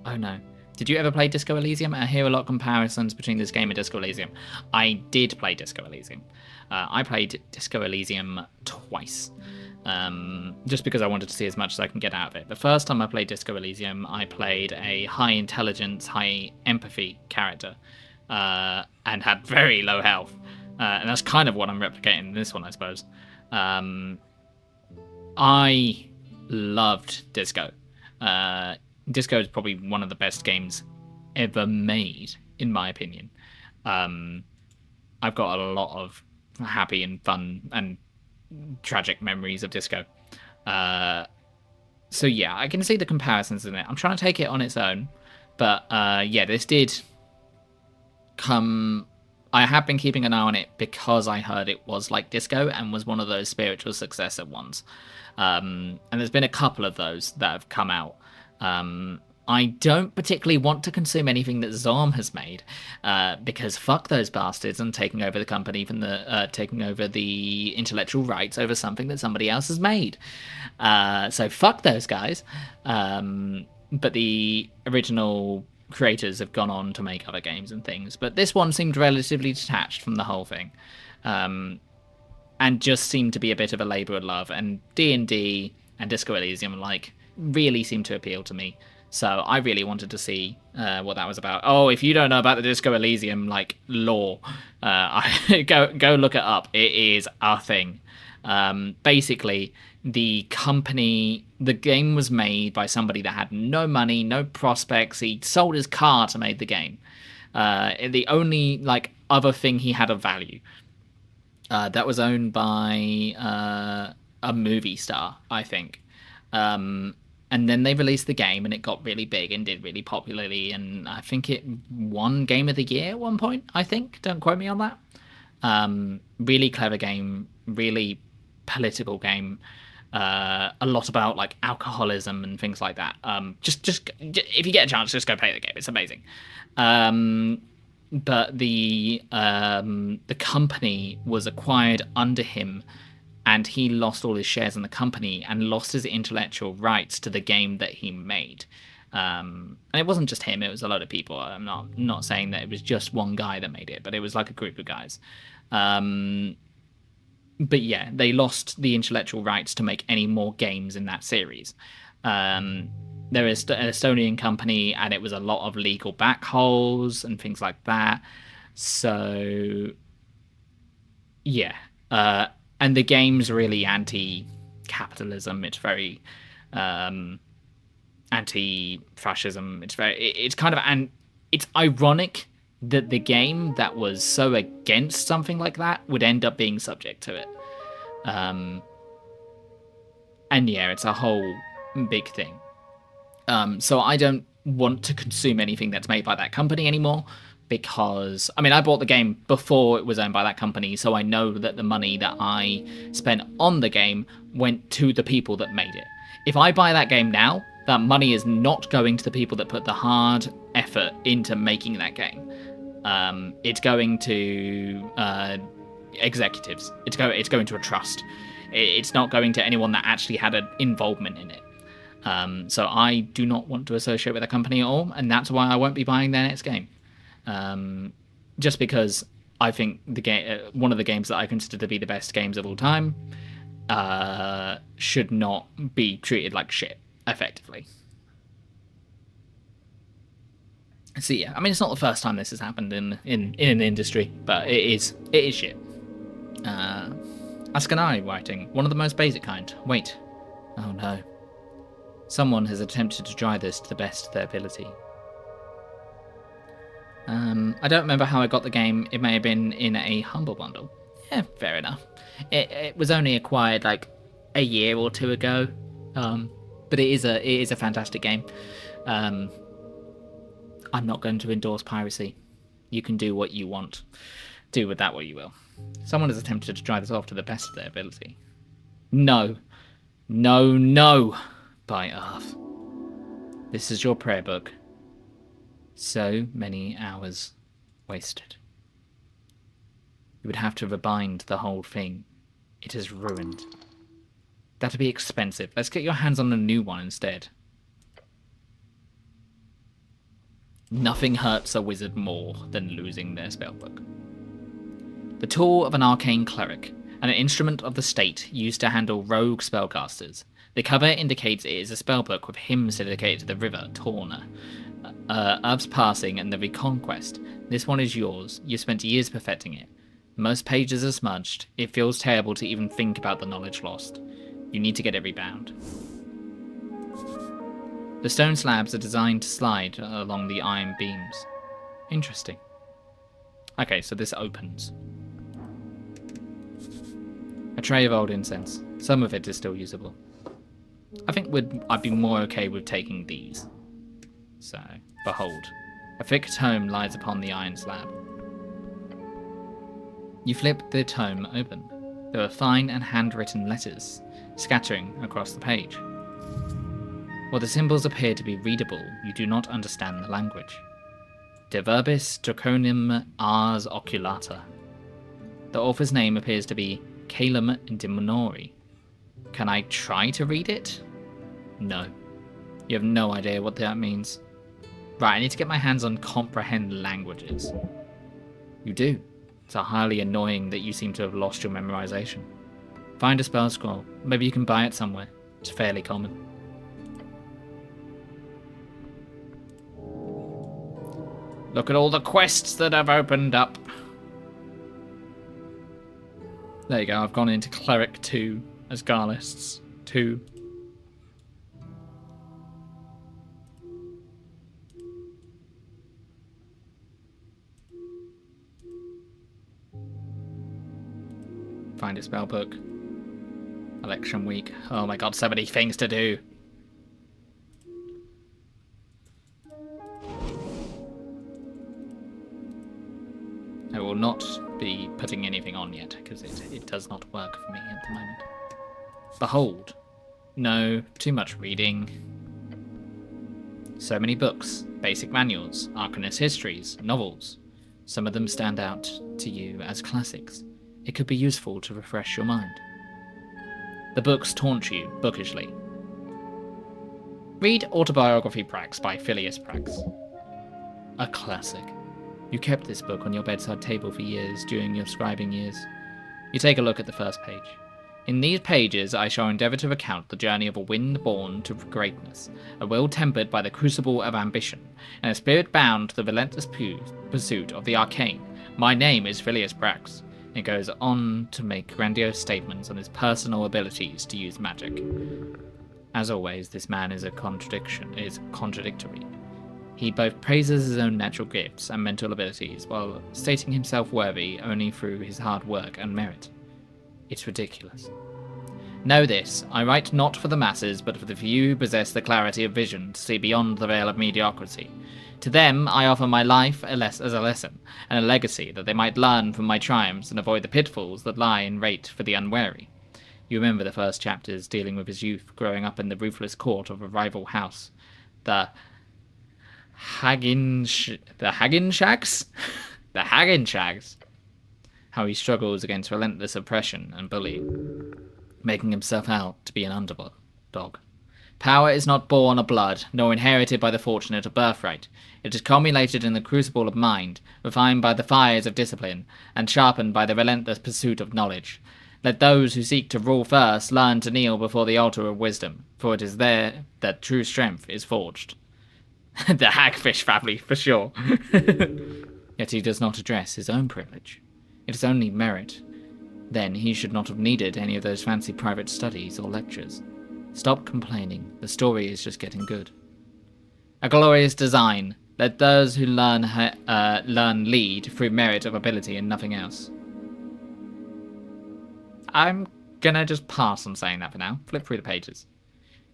Oh no. Did you ever play Disco Elysium? I hear a lot of comparisons between this game and Disco Elysium. I did play Disco Elysium. I played Disco Elysium twice. Just because I wanted to see as much as I can get out of it. The first time I played Disco Elysium, I played a high intelligence, high empathy character, and had very low health. And that's kind of what I'm replicating in this one, I suppose. I loved Disco. Disco is probably one of the best games ever made, in my opinion. I've got a lot of happy and fun and tragic memories of Disco. So yeah, I can see the comparisons in it. I'm trying to take it on its own, but yeah, this did come... I have been keeping an eye on it because I heard it was like Disco and was one of those spiritual successor ones. And there's been a couple of those that have come out. I don't particularly want to consume anything that Zorm has made, because fuck those bastards and taking over the company from taking over the intellectual rights over something that somebody else has made. So fuck those guys. But the original creators have gone on to make other games and things, but this one seemed relatively detached from the whole thing, and just seemed to be a bit of a labour of love. And D&D and Disco Elysium really seemed to appeal to me, so I really wanted to see what that was about. Oh, if you don't know about the Disco Elysium lore, go look it up. It is a thing. Basically, the game was made by somebody that had no money, no prospects. He sold his car to make the game. The only other thing he had of value. That was owned by a movie star, I think. And then they released the game, and it got really big and did really popularly. And I think it won Game of the Year at one point, I think. Don't quote me on that. Really clever game, really political game. A lot about alcoholism and things like that. Just if you get a chance, just go play the game. It's amazing. But the company was acquired under him, and he lost all his shares in the company and lost his intellectual rights to the game that he made. And it wasn't just him; it was a lot of people. I'm not saying that it was just one guy that made it, but it was like a group of guys. But yeah, they lost the intellectual rights to make any more games in that series. There is an Estonian company, and it was a lot of legal backholes and things like that. So yeah, and the game's really anti-capitalism. It's very anti-fascism. It's kind of, and it's ironic that the game that was so against something like that would end up being subject to it. And yeah, it's a whole big thing. So I don't want to consume anything that's made by that company anymore, because I bought the game before it was owned by that company, so I know that the money that I spent on the game went to the people that made it. If I buy that game now, that money is not going to the people that put the hard effort into making that game. It's going to executives. It's going to a trust. It's not going to anyone that actually had an involvement in it. So I do not want to associate with a company at all, and that's why I won't be buying their next game. Just because I think the game, one of the games that I consider to be the best games of all time, should not be treated like shit, effectively. So yeah, it's not the first time this has happened in an industry, but it is shit. Ascanari writing, one of the most basic kind. Wait. Oh no. Someone has attempted to dry this to the best of their ability. I don't remember how I got the game. It may have been in a Humble Bundle. Yeah, fair enough. It was only acquired like a year or two ago, but it is a fantastic game. I'm not going to endorse piracy. You can do what you want. Do with that what you will. Someone has attempted to dry this off to the best of their ability. No. No, no, by Earth. This is your prayer book. So many hours wasted. You would have to rebind the whole thing. It is ruined. That'd be expensive. Let's get your hands on a new one instead. Nothing hurts a wizard more than losing their spellbook. The tool of an arcane cleric, an instrument of the state used to handle rogue spellcasters. The cover indicates it is a spellbook with hymns dedicated to the river Torna, Earth's passing and the reconquest. This one is yours. You spent years perfecting it. Most pages are smudged. It feels terrible to even think about the knowledge lost. You need to get it rebound. The stone slabs are designed to slide along the iron beams. Interesting. Okay, so this opens. A tray of old incense. Some of it is still usable. I think I'd be more okay with taking these. So, behold. A thick tome lies upon the iron slab. You flip the tome open. There are fine and handwritten letters scattering across the page. While the symbols appear to be readable, you do not understand the language. De verbis draconim ars oculata. The author's name appears to be Calum de Minori. Can I try to read it? No. You have no idea what that means. Right, I need to get my hands on comprehend languages. You do. It's highly annoying that you seem to have lost your memorization. Find a spell scroll. Maybe you can buy it somewhere. It's fairly common. Look at all the quests that have opened up. There you go, I've gone into Cleric 2 as Garlists 2. Find a spellbook. Election week. Oh my god, so many things to do. I will not be putting anything on yet, because it does not work for me at the moment. Behold. No, too much reading. So many books, basic manuals, Arcanist histories, novels. Some of them stand out to you as classics. It could be useful to refresh your mind. The books taunt you bookishly. Read Autobiography Prax by Phileas Prax. A classic. You kept this book on your bedside table for years during your scribing years. You take a look at the first page. In these pages I shall endeavour to recount the journey of a wind born to greatness, a will tempered by the crucible of ambition, and a spirit bound to the relentless pursuit of the arcane. My name is Phileas Prax. It goes on to make grandiose statements on his personal abilities to use magic. As always, this man is contradictory. He both praises his own natural gifts and mental abilities, while stating himself worthy only through his hard work and merit. It's ridiculous. Know this, I write not for the masses, but for the few who possess the clarity of vision to see beyond the veil of mediocrity. To them I offer my life as a lesson, and a legacy that they might learn from my triumphs and avoid the pitfalls that lie in wait for the unwary. You remember the first chapters dealing with his youth growing up in the ruthless court of a rival house. The Haginshags? The Haginshags. How he struggles against relentless oppression and bullying, making himself out to be an underdog. Power is not born of blood, nor inherited by the fortunate or birthright. It is culminated in the crucible of mind, refined by the fires of discipline, and sharpened by the relentless pursuit of knowledge. Let those who seek to rule first learn to kneel before the altar of wisdom, for it is there that true strength is forged. The Hagfish family, for sure. Yet he does not address his own privilege. It is only merit. Then he should not have needed any of those fancy private studies or lectures. Stop complaining. The story is just getting good. A glorious design. Let those who learn lead through merit of ability and nothing else. I'm gonna just pass on saying that for now. Flip through the pages.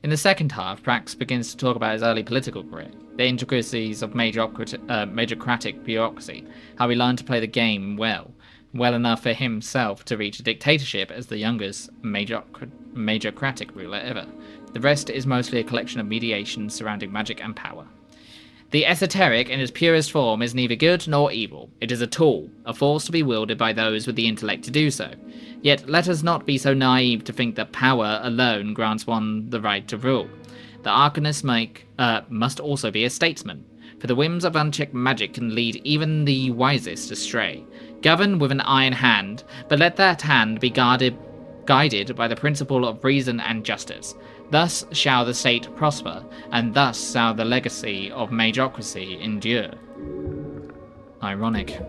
In the second half, Prax begins to talk about his early political career, the intricacies of majorcratic bureaucracy, how he learned to play the game well enough for himself to reach a dictatorship as the youngest majorcratic ruler ever. The rest is mostly a collection of mediations surrounding magic and power. The esoteric, in its purest form, is neither good nor evil. It is a tool, a force to be wielded by those with the intellect to do so. Yet let us not be so naive to think that power alone grants one the right to rule. The arcanist must also be a statesman, for the whims of unchecked magic can lead even the wisest astray. Govern with an iron hand, but let that hand be guided by the principle of reason and justice. Thus shall the state prosper, and thus shall the legacy of majorcracy endure. Ironic.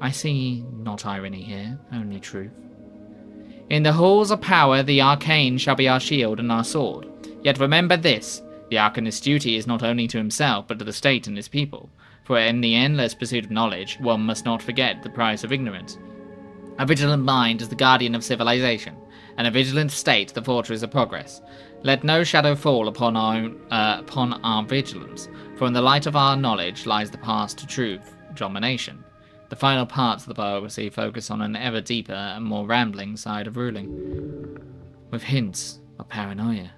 I see not irony here, only truth. In the halls of power, the arcane shall be our shield and our sword. Yet remember this, the arcanist's duty is not only to himself, but to the state and his people. For in the endless pursuit of knowledge, one must not forget the price of ignorance. A vigilant mind is the guardian of civilization, and a vigilant state the fortress of progress. Let no shadow fall upon our vigilance, for in the light of our knowledge lies the path to truth, domination. The final parts of the biography focus on an ever deeper and more rambling side of ruling, with hints of paranoia.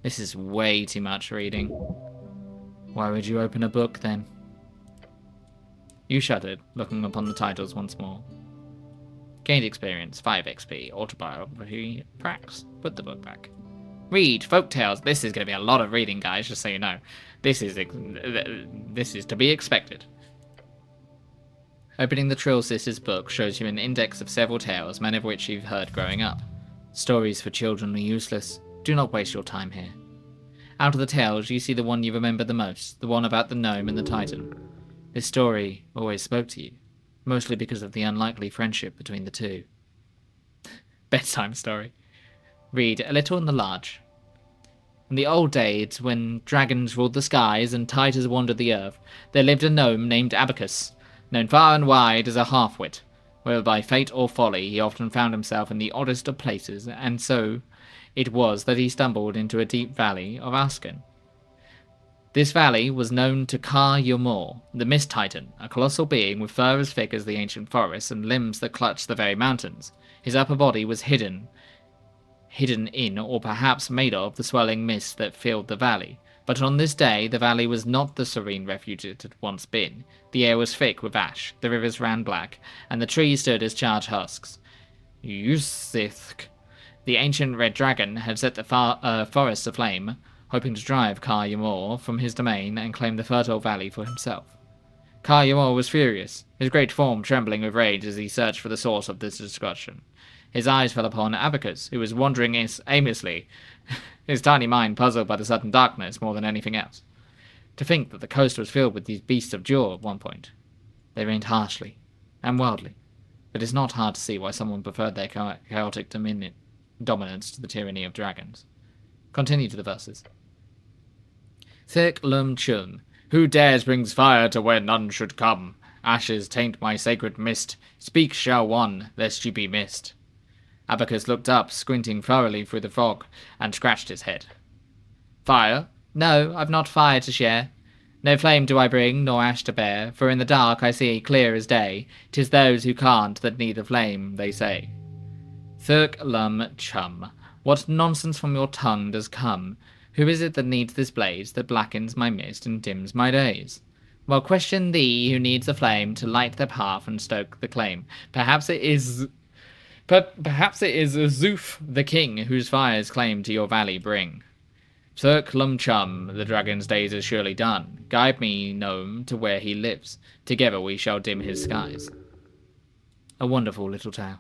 This is way too much reading. Why would you open a book then? You shuddered, looking upon the titles once more. Gained experience, 5 XP, autobiography, Prax. Put the book back. Read, folktales. This is going to be a lot of reading, guys, just so you know. This is to be expected. Opening the Trill Sisters book shows you an index of several tales, many of which you've heard growing up. Stories for children are useless. Do not waste your time here. Out of the tales, you see the one you remember the most, the one about the gnome and the titan. This story always spoke to you, mostly because of the unlikely friendship between the two. Bedtime story. Read A Little and the Large. In the old days, when dragons ruled the skies and titans wandered the earth, there lived a gnome named Abacus, known far and wide as a half-wit. Whether by fate or folly, he often found himself in the oddest of places, and so it was that he stumbled into a deep valley of Asken. This valley was known to Kar Ymor, the Mist Titan, a colossal being with fur as thick as the ancient forests and limbs that clutched the very mountains. His upper body was hidden in, or perhaps made of, the swelling mist that filled the valley. But on this day, the valley was not the serene refuge it had once been. The air was thick with ash, the rivers ran black, and the trees stood as charred husks. Yusithk, the ancient red dragon, had set the forests aflame, hoping to drive Kar Ymor from his domain and claim the fertile valley for himself. Kar Ymor was furious, his great form trembling with rage as he searched for the source of this destruction. His eyes fell upon Abacus, who was wandering aimlessly, his tiny mind puzzled by the sudden darkness more than anything else. To think that the coast was filled with these beasts of Jor at one point. They reigned harshly and wildly, but it's not hard to see why someone preferred their chaotic dominance to the tyranny of dragons. Continue to the verses. Thick Lum Chun, who dares brings fire to where none should come? Ashes taint my sacred mist. Speak shall one, lest you be missed. Abacus looked up, squinting thoroughly through the fog, and scratched his head. Fire? No, I've not fire to share. No flame do I bring, nor ash to bear, for in the dark I see clear as day. 'Tis those who can't that need the flame, they say. Thirk Lum Chum, what nonsense from your tongue does come? Who is it that needs this blaze, that blackens my mist and dims my days? Well, question thee who needs the flame to light the path and stoke the claim. Perhaps it is Zoof, the king, whose fires claim to your valley bring. Thirk Lum Chum, the dragon's days are surely done. Guide me, gnome, to where he lives. Together we shall dim his skies. A wonderful little tale,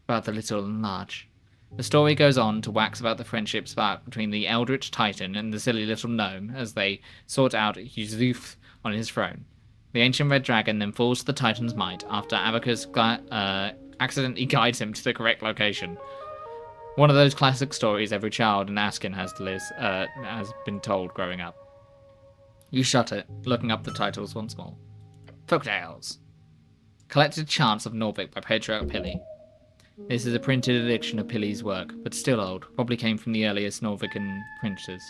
about the little and large. The story goes on to wax about the friendship spark between the eldritch titan and the silly little gnome as they sort out Yuzuf on his throne. The ancient red dragon then falls to the titan's might after Abacus accidentally guides him to the correct location. One of those classic stories every child in Askin has been told growing up. You shut it, looking up the titles once more. Folktales. Collected Chants of Norvik by Patriarch Pili. This is a printed edition of Pili's work, but still old, probably came from the earliest Norvican printers.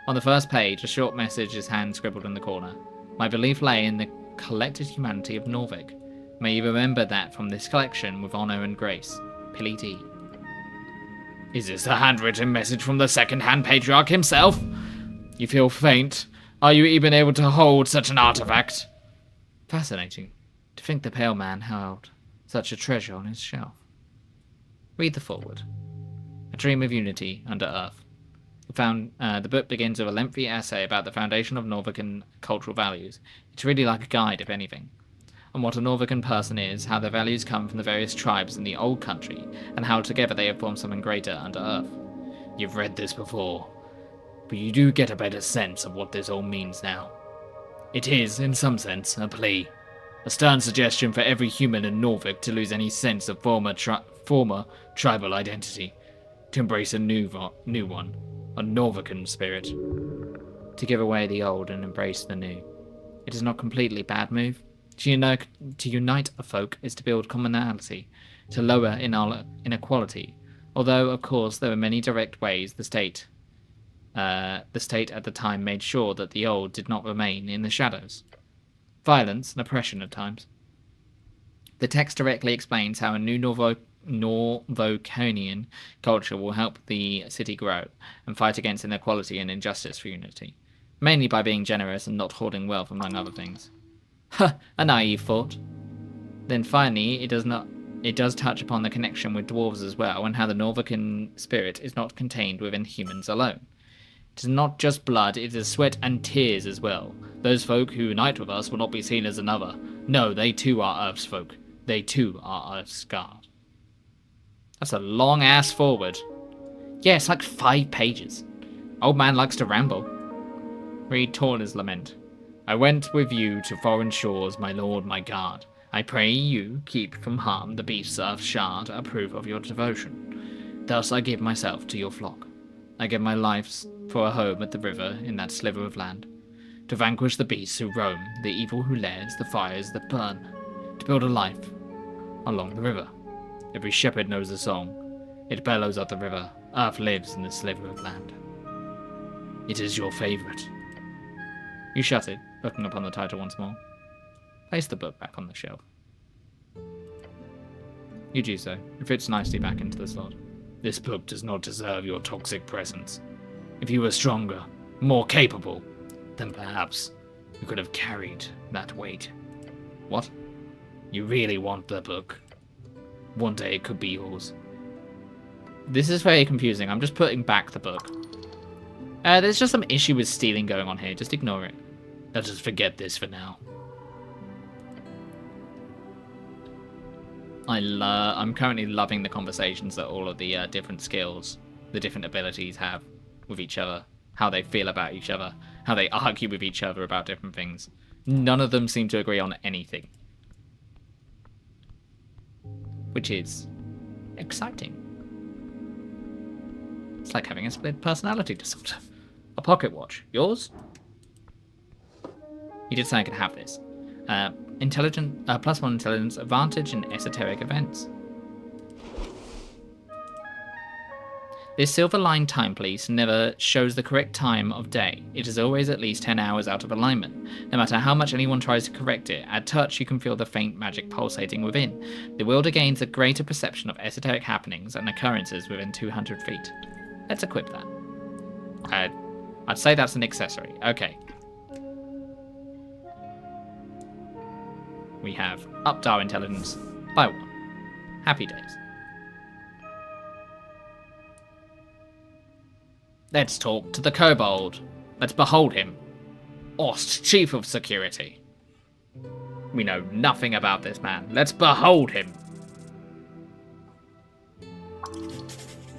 On the first page, a short message is hand-scribbled in the corner. My belief lay in the collected humanity of Norvik. May you remember that from this collection with honour and grace. Pili D. Is this a handwritten message from the second-hand patriarch himself? You feel faint. Are you even able to hold such an artifact? Fascinating. To think the pale man held such a treasure on his shelf. Read the foreword. A dream of unity under earth. The book begins with a lengthy essay about the foundation of Norvican cultural values. It's really like a guide, if anything, on what a Norvican person is, how their values come from the various tribes in the old country, and how together they have formed something greater under earth. You've read this before, but you do get a better sense of what this all means now. It is, in some sense, a plea. A stern suggestion for every human in Norvik to lose any sense of former tribal identity, to embrace a new one, a Norvican spirit, to give away the old and embrace the new. It is not completely bad move. To unite a folk is to build commonality, to lower inequality, although, of course, there are many direct ways the state at the time made sure that the old did not remain in the shadows. Violence and oppression at times. The text directly explains how a new Norvoconian culture will help the city grow and fight against inequality and injustice for unity, mainly by being generous and not hoarding wealth, among other things. Huh, a naive thought. Then finally, it does touch upon the connection with dwarves as well, and how the Norvican spirit is not contained within humans alone. It is not just blood, it is sweat and tears as well. Those folk who unite with us will not be seen as another. No, they too are Earth's folk. They too are Earth's guard. That's a long-ass forward. Yeah, it's like 5 pages. Old man likes to ramble. Read Torna's lament. I went with you to foreign shores, my lord, my guard. I pray you keep from harm the beasts of Shard, a proof of your devotion. Thus I give myself to your flock. I give my life for a home at the river in that sliver of land. To vanquish the beasts who roam, the evil who lairs, the fires that burn. To build a life along the river. Every shepherd knows the song. It bellows up the river. Earth lives in the sliver of land. It is your favourite. You shut it, looking upon the title once more. Place the book back on the shelf. You do so. It fits nicely back into the slot. This book does not deserve your toxic presence. If you were stronger, more capable, then perhaps you could have carried that weight. What? You really want the book? One day it could be yours. This is very confusing. I'm just putting back the book. There's just some issue with stealing going on here. Just ignore it. Let us forget this for now. I'm currently loving the conversations that all of the different skills, the different abilities have with each other, how they feel about each other, how they argue with each other about different things. None of them seem to agree on anything, which is exciting. It's like having a split personality disorder. A pocket watch. Yours? You did say I could have this. +1 intelligence advantage in esoteric events. This silver-lined timepiece never shows the correct time of day. It is always at least 10 hours out of alignment. No matter how much anyone tries to correct it, at touch you can feel the faint magic pulsating within. The wielder gains a greater perception of esoteric happenings and occurrences within 200 feet. Let's equip that. I'd say that's an accessory. Okay. We have upped our intelligence by 1. Happy days. Let's talk to the kobold. Let's behold him. Ost, Chief of Security. We know nothing about this man. Let's behold him.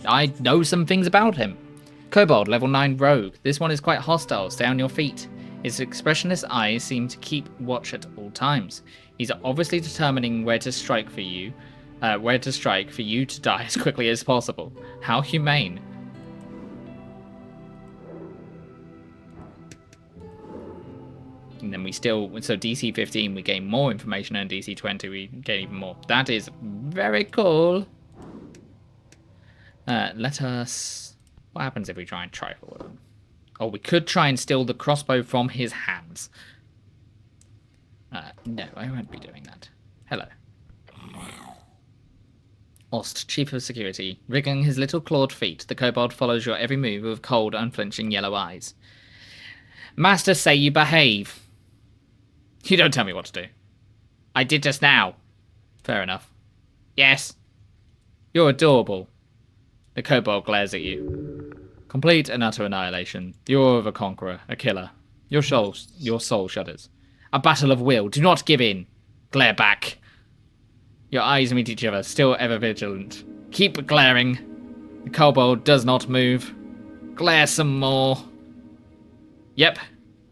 I know some things about him. Kobold, level 9 rogue. This one is quite hostile. Stay on your feet. His expressionless eyes seem to keep watch at all times. He's obviously determining where to strike for you, Where to strike for you to die as quickly as possible. How humane. And then we still... So DC 15, we gain more information, and DC 20, we gain even more. That is very cool. Let us... What happens if we try and trifle with him? Oh, we could try and steal the crossbow from his hands. No, I won't be doing that. Hello. Ost, Chief of Security. Wriggling his little clawed feet, the kobold follows your every move with cold, unflinching yellow eyes. Master say you behave. You don't tell me what to do. I did just now. Fair enough. Yes. You're adorable. The kobold glares at you. Complete and utter annihilation. The awe of a conqueror, a killer. Your soul shudders. A battle of will. Do not give in. Glare back. Your eyes meet each other, still ever vigilant. Keep glaring. The kobold does not move. Glare some more. Yep.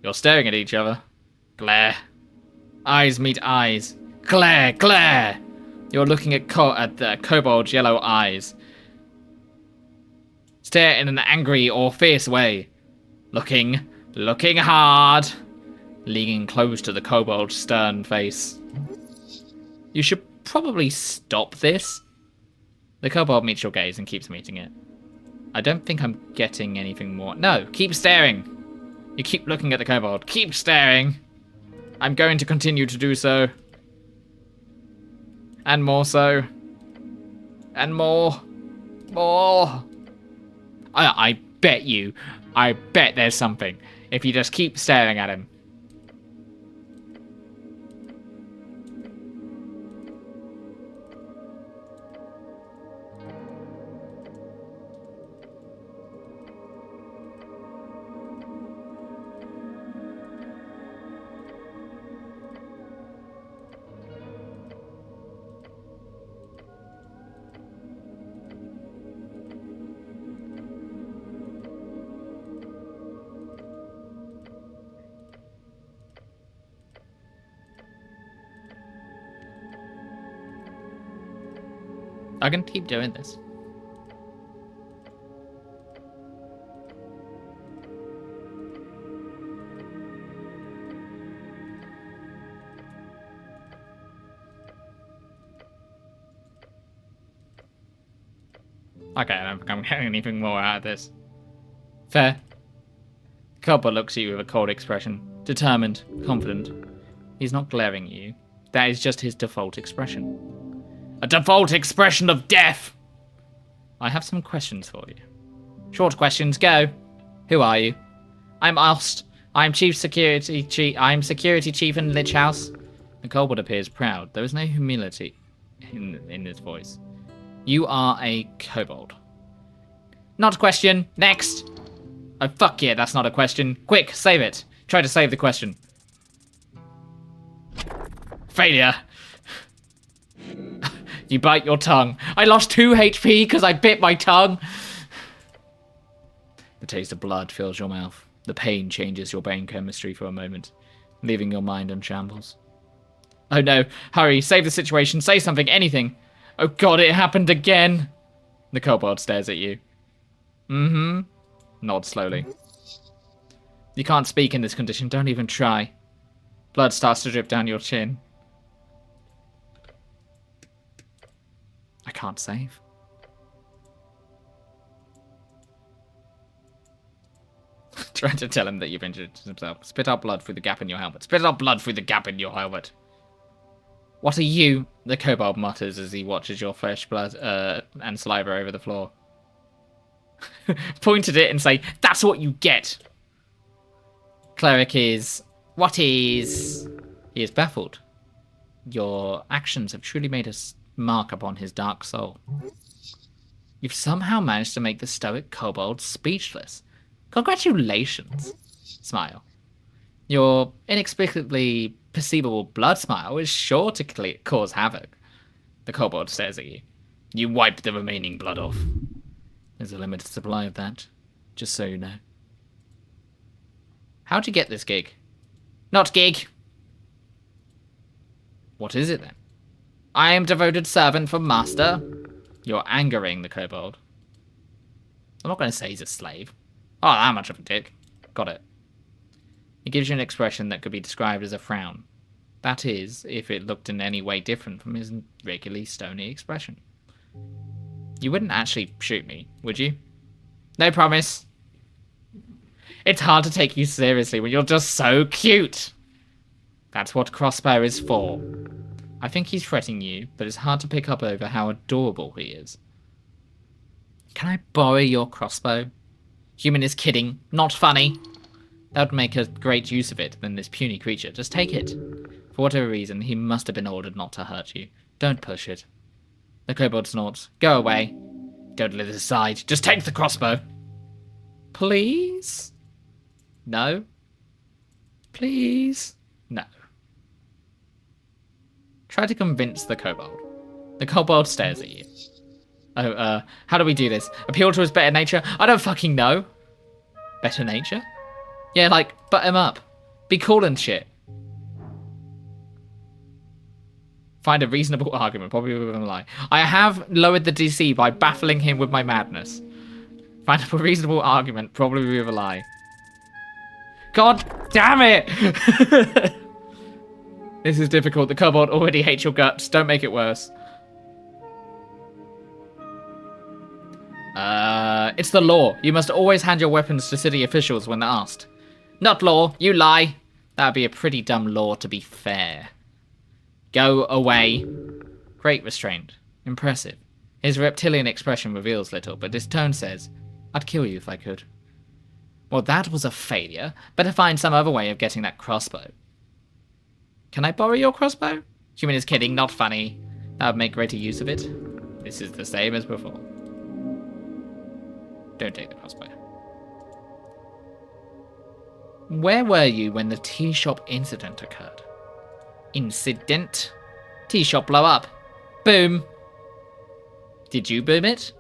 You're staring at each other. Glare. Eyes meet eyes. Glare, glare. You're looking at the kobold's yellow eyes. Stare in an angry or fierce way. Looking hard. Leaning close to the kobold's stern face. You should probably stop this. The kobold meets your gaze and keeps meeting it. I don't think I'm getting anything more. No, keep staring. You keep looking at the kobold. Keep staring. I'm going to continue to do so. And more so. And more. More. I bet you. I bet there's something. If you just keep staring at him. I can keep doing this. Okay, I don't think I'm getting anything more out of this. Fair. Copper looks at you with a cold expression. Determined, confident. He's not glaring at you. That is just his default expression. A default expression of death! I have some questions for you. Short questions, go. Who are you? I'm Ost. I'm security chief in Lich House. The kobold appears proud. There is no humility in his voice. You are a kobold. Not a question. Next. Oh, fuck yeah, that's not a question. Quick, save it. Try to save the question. Failure. You bite your tongue. I lost 2 HP because I bit my tongue. The taste of blood fills your mouth. The pain changes your brain chemistry for a moment, leaving your mind in shambles. Oh no, hurry, save the situation, say something, anything. Oh god, it happened again. The kobold stares at you. Mm-hmm. Nod slowly. You can't speak in this condition, don't even try. Blood starts to drip down your chin. I can't save. Trying to tell him that you've injured himself. Spit out blood through the gap in your helmet. Spit out blood through the gap in your helmet. What are you? The kobold mutters as he watches your fresh blood and saliva over the floor. Point at it and say, that's what you get. Cleric is... What is... He is baffled. Your actions have truly made a mark upon his dark soul. You've somehow managed to make the stoic kobold speechless. Congratulations. Smile. Your inexplicably perceivable blood smile is sure to cause havoc. The kobold stares at you. You wipe the remaining blood off. There's a limited supply of that, just so you know. How'd you get this gig? Not gig. What is it then? I am devoted servant for master. You're angering the kobold. I'm not going to say he's a slave. Oh, that much of a dick. Got it. It gives you an expression that could be described as a frown. That is, if it looked in any way different from his regularly stony expression. You wouldn't actually shoot me, would you? No promise. It's hard to take you seriously when you're just so cute. That's what crossbow is for. I think he's threatening you, but it's hard to pick up over how adorable he is. Can I borrow your crossbow? Human is kidding, not funny. That would make a great use of it than this puny creature. Just take it. For whatever reason, he must have been ordered not to hurt you. Don't push it. The kobold snorts. Go away. Don't let it aside. Just take the crossbow. Please? No? Please? No. Try to convince the kobold. The kobold stares at you. Oh, how do we do this? Appeal to his better nature? I don't fucking know. Better nature? Yeah, like, butt him up. Be cool and shit. Find a reasonable argument, probably with a lie. I have lowered the DC by baffling him with my madness. Find a reasonable argument, probably with a lie. God damn it! This is difficult. The kobold already hates your guts. Don't make it worse. It's the law. You must always hand your weapons to city officials when they're asked. Not law. You lie. That would be a pretty dumb law, to be fair. Go away. Great restraint. Impressive. His reptilian expression reveals little, but his tone says, I'd kill you if I could. Well, that was a failure. Better find some other way of getting that crossbow. Can I borrow your crossbow? Human is kidding, not funny. That would make greater use of it. This is the same as before. Don't take the crossbow. Where were you when the tea shop incident occurred? Incident? Tea shop blow up. Boom. Did you boom it?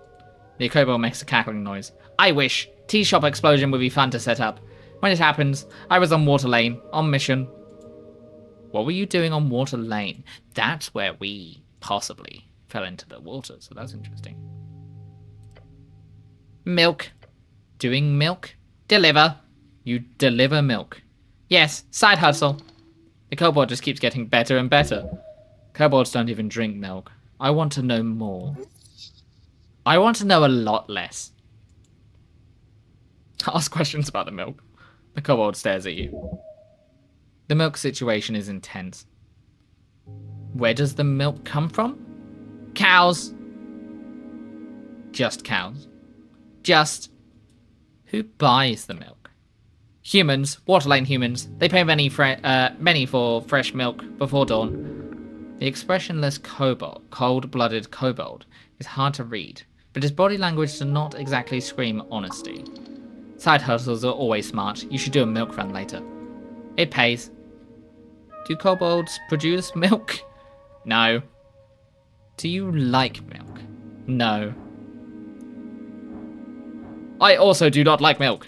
The kobold makes a cackling noise. I wish. Tea shop explosion would be fun to set up. When it happens, I was on Water Lane, on mission. What were you doing on Water Lane? That's where we possibly fell into the water, so that's interesting. Milk. Doing milk? Deliver. You deliver milk. Yes, side hustle. The kobold just keeps getting better and better. Kobolds don't even drink milk. I want to know more. I want to know a lot less. Ask questions about the milk. The kobold stares at you. The milk situation is intense. Where does the milk come from? Cows. Just cows. Just. Who buys the milk? Humans, Water Lane humans. They pay many for fresh milk before dawn. The expressionless kobold, cold-blooded kobold, is hard to read, but his body language does not exactly scream honesty. Side hustles are always smart. You should do a milk run later. It pays. Do kobolds produce milk? No. Do you like milk? No. I also do not like milk.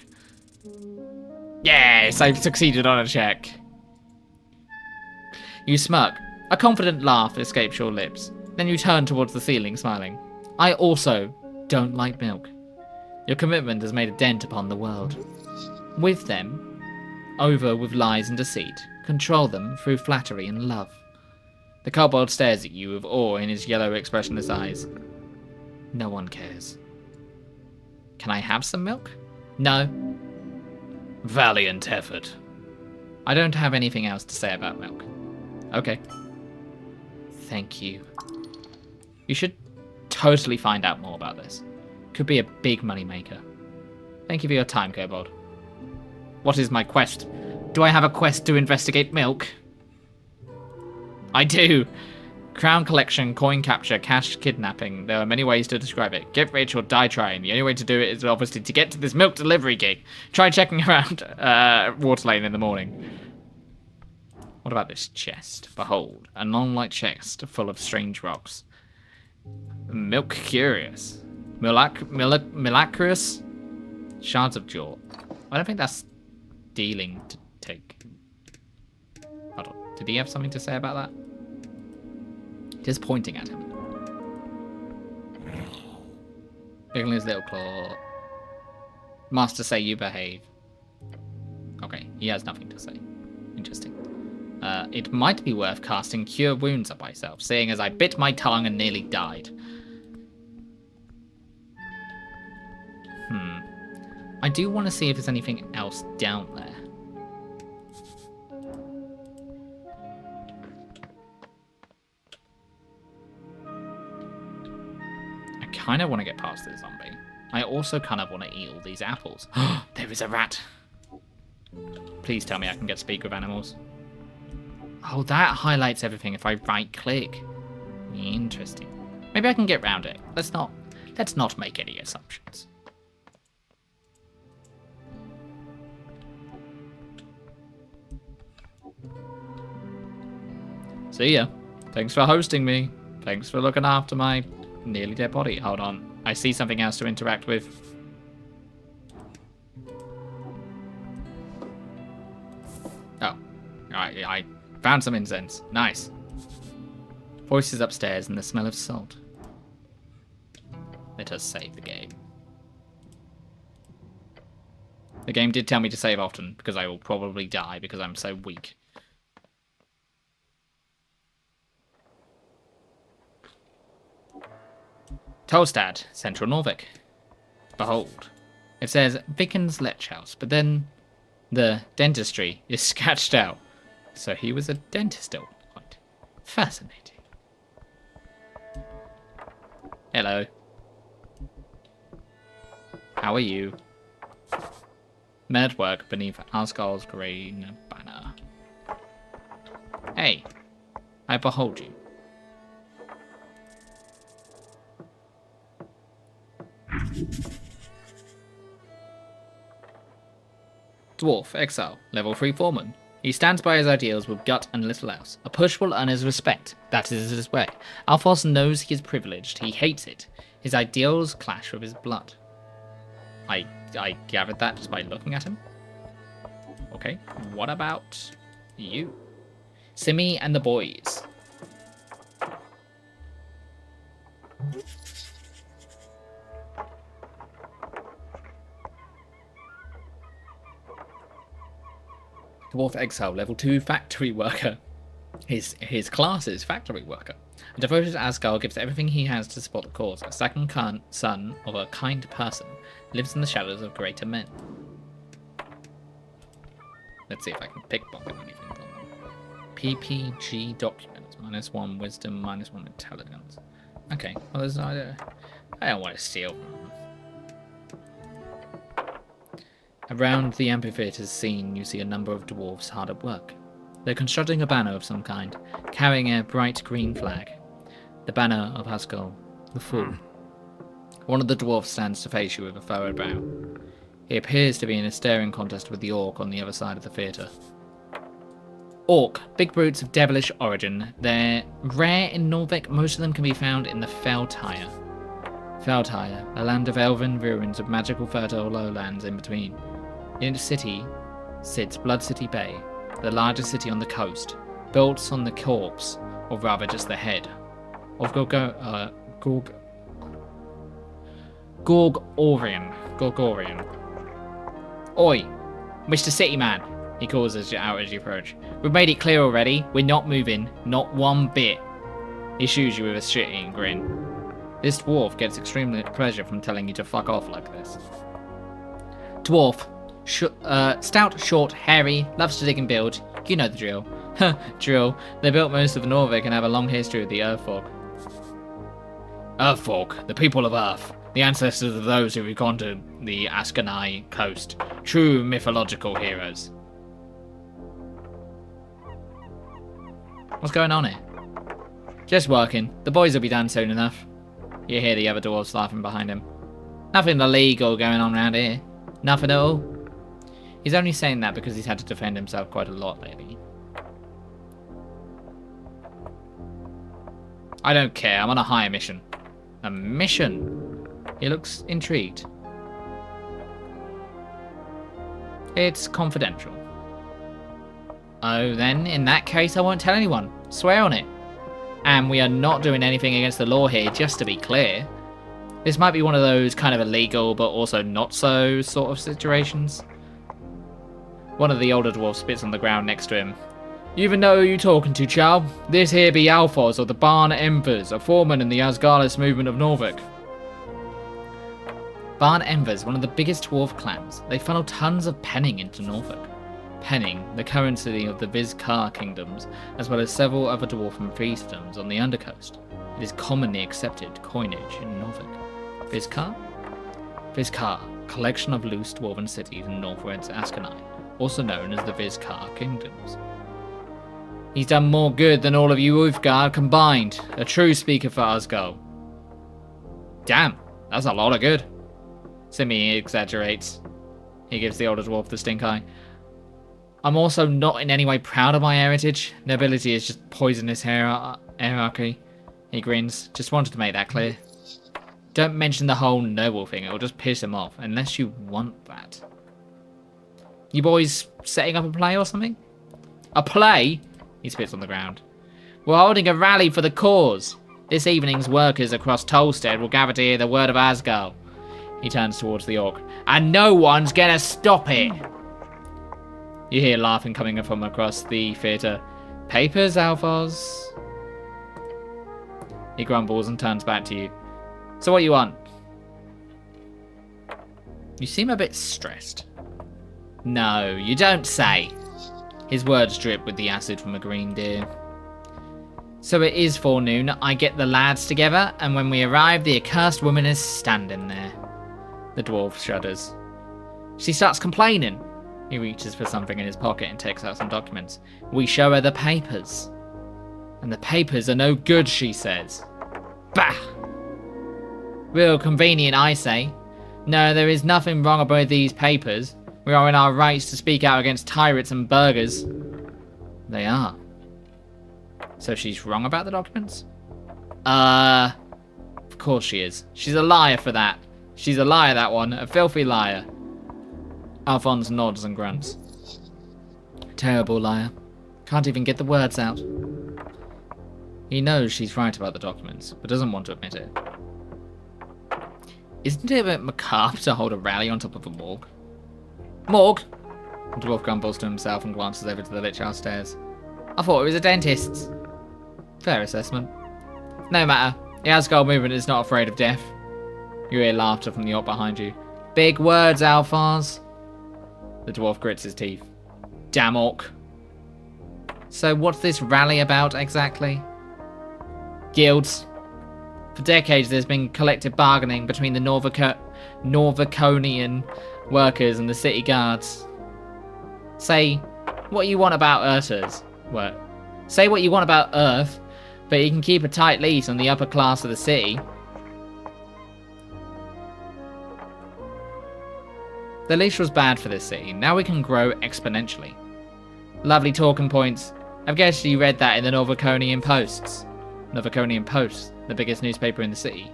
Yes, I've succeeded on a check. You smirk. A confident laugh escapes your lips. Then you turn towards the ceiling, smiling. I also don't like milk. Your commitment has made a dent upon the world. With them, over with lies and deceit. Control them through flattery and love. The kobold stares at you with awe in his yellow, expressionless eyes. No one cares. Can I have some milk? No. Valiant effort. I don't have anything else to say about milk. Okay. Thank you. You should totally find out more about this. Could be a big money maker. Thank you for your time, kobold. What is my quest? Do I have a quest to investigate milk? I do. Crown collection, coin capture, cash kidnapping. There are many ways to describe it. Get rich or die trying. The only way to do it is obviously to get to this milk delivery gig. Try checking around Water Lane in the morning. What about this chest? Behold, a non-light chest full of strange rocks. Milk curious. Milacrous? Shards of jaw. I don't think that's dealing to take. Hold on. Did he have something to say about that? Just pointing at him. Wiggling his little claw. Master say you behave. Okay, he has nothing to say. Interesting. It might be worth casting Cure Wounds on myself, seeing as I bit my tongue and nearly died. I do want to see if there's anything else down there. I kind of want to get past this zombie. I also kind of want to eat all these apples. There is a rat. Please tell me I can get speak with animals. Oh, that highlights everything if I right-click. Interesting. Maybe I can get round it. Let's not make any assumptions. See ya. Thanks for hosting me. Thanks for looking after my nearly dead body. Hold on. I see something else to interact with. Oh. I found some incense. Nice. Voices upstairs and the smell of salt. Let us save the game. The game did tell me to save often, because I will probably die because I'm so weak. Tolstad, Central Norvik. Behold. It says Vickens Lech House, but then the dentistry is sketched out. So he was a dentist at one point. Fascinating. Hello. How are you? Men at work beneath Asgard's green banner. Hey, I behold you. Dwarf, exile, level 3 foreman. He stands by his ideals with gut and little else. A push will earn his respect. That is his way. Alphonse knows he is privileged. He hates it. His ideals clash with his blood. I gathered that just by looking at him. Okay, what about you? Simi and the boys. Dwarf exile, level 2 factory worker. His class is factory worker. A devoted Asgard gives everything he has to support the cause. A second son of a kind person lives in the shadows of greater men. Let's see if I can pickpocket anything. PPG documents. -1 wisdom, -1 intelligence. Okay, well there's I don't want to steal from them. Around the amphitheater's scene, you see a number of dwarves hard at work. They're constructing a banner of some kind, carrying a bright green flag. The banner of Haskell, the Fool. One of the dwarves stands to face you with a furrowed brow. He appears to be in a staring contest with the orc on the other side of the theatre. Orc, big brutes of devilish origin. They're rare in Norvik. Most of them can be found in the Feltire. Feltire, a land of elven ruins with magical fertile lowlands in between. In the city sits Blood City Bay, the largest city on the coast, built on the corpse, or rather just the head, of Gorgorian. Oi, Mr. City Man, he calls out as you approach. We've made it clear already, we're not moving, not one bit. He shoos you with a shitty grin. This dwarf gets extreme pleasure from telling you to fuck off like this. Dwarf. Stout, short, hairy, loves to dig and build. You know the drill. Drill. They built most of Norvik and have a long history with the Earthfolk. Earthfolk, the people of Earth. The ancestors of those who have gone to the Askanai coast. True mythological heroes. What's going on here? Just working. The boys will be done soon enough. You hear the other dwarves laughing behind him. Nothing illegal going on around here. Nothing at all. He's only saying that because he's had to defend himself quite a lot lately. I don't care. I'm on a higher mission. A mission? He looks intrigued. It's confidential. Oh, then, in that case, I won't tell anyone. Swear on it. And we are not doing anything against the law here, just to be clear. This might be one of those kind of illegal, but also not so sort of situations. One of the older dwarfs spits on the ground next to him. You even know who you talking to, Chow? This here be Alphos of the Barn Embers, a foreman in the Asgarlis movement of Norfolk. Barn Embers, one of the biggest dwarf clans. They funnel tons of penning into Norfolk. Penning, the currency of the Vizcar kingdoms, as well as several other dwarven fiefdoms on the undercoast. It is commonly accepted coinage in Norfolk. Vizcar? Vizcar, collection of loose dwarven cities in northwest Ascani, also known as the Vizcar kingdoms. He's done more good than all of you Ulfgard combined. A true speaker for Asgard. Damn, that's a lot of good. Simi exaggerates. He gives the older dwarf the stink eye. I'm also not in any way proud of my heritage. Nobility is just poisonous hierarchy. He grins. Just wanted to make that clear. Don't mention the whole noble thing. It'll just piss him off. Unless you want that. You boys setting up a play or something? A play? He spits on the ground. We're holding a rally for the cause. This evening's workers across Tolstead will gather to hear the word of Asgard. He turns towards the orc. And no one's gonna stop it. You hear laughing coming from across the theatre. Papers, Alphos? He grumbles and turns back to you. So what you want? You seem a bit stressed. No, you don't say. His words drip with the acid from a green deer. So it is forenoon. I get the lads together, and when we arrive, the accursed woman is standing there. The dwarf shudders. She starts complaining. He reaches for something in his pocket and takes out some documents. We show her the papers. And the papers are no good, she says. Bah! Real convenient, I say. No, there is nothing wrong about these papers. We are in our rights to speak out against tyrants and burghers. They are. So she's wrong about the documents? Of course she is. She's a liar for that. She's a liar, that one. A filthy liar. Alphonse nods and grunts. Terrible liar. Can't even get the words out. He knows she's right about the documents, but doesn't want to admit it. Isn't it a bit macabre to hold a rally on top of a morgue? Morgue? The dwarf grumbles to himself and glances over to the Lich House stairs. I thought it was a dentist's. Fair assessment. No matter. The Asgard movement is not afraid of death. You hear laughter from the orc behind you. Big words, Alphonse. The dwarf grits his teeth. Damn orc. So what's this rally about exactly? Guilds. For decades there's been collective bargaining between the Norvaconian workers and the city guards. Say what you want about Earthers. What? Say what you want about Earth, but you can keep a tight leash on the upper class of the city. The leash was bad for this city. Now we can grow exponentially. Lovely talking points. I've guessed you read that in the Norvaconian Posts. Norvaconian Post, the biggest newspaper in the city.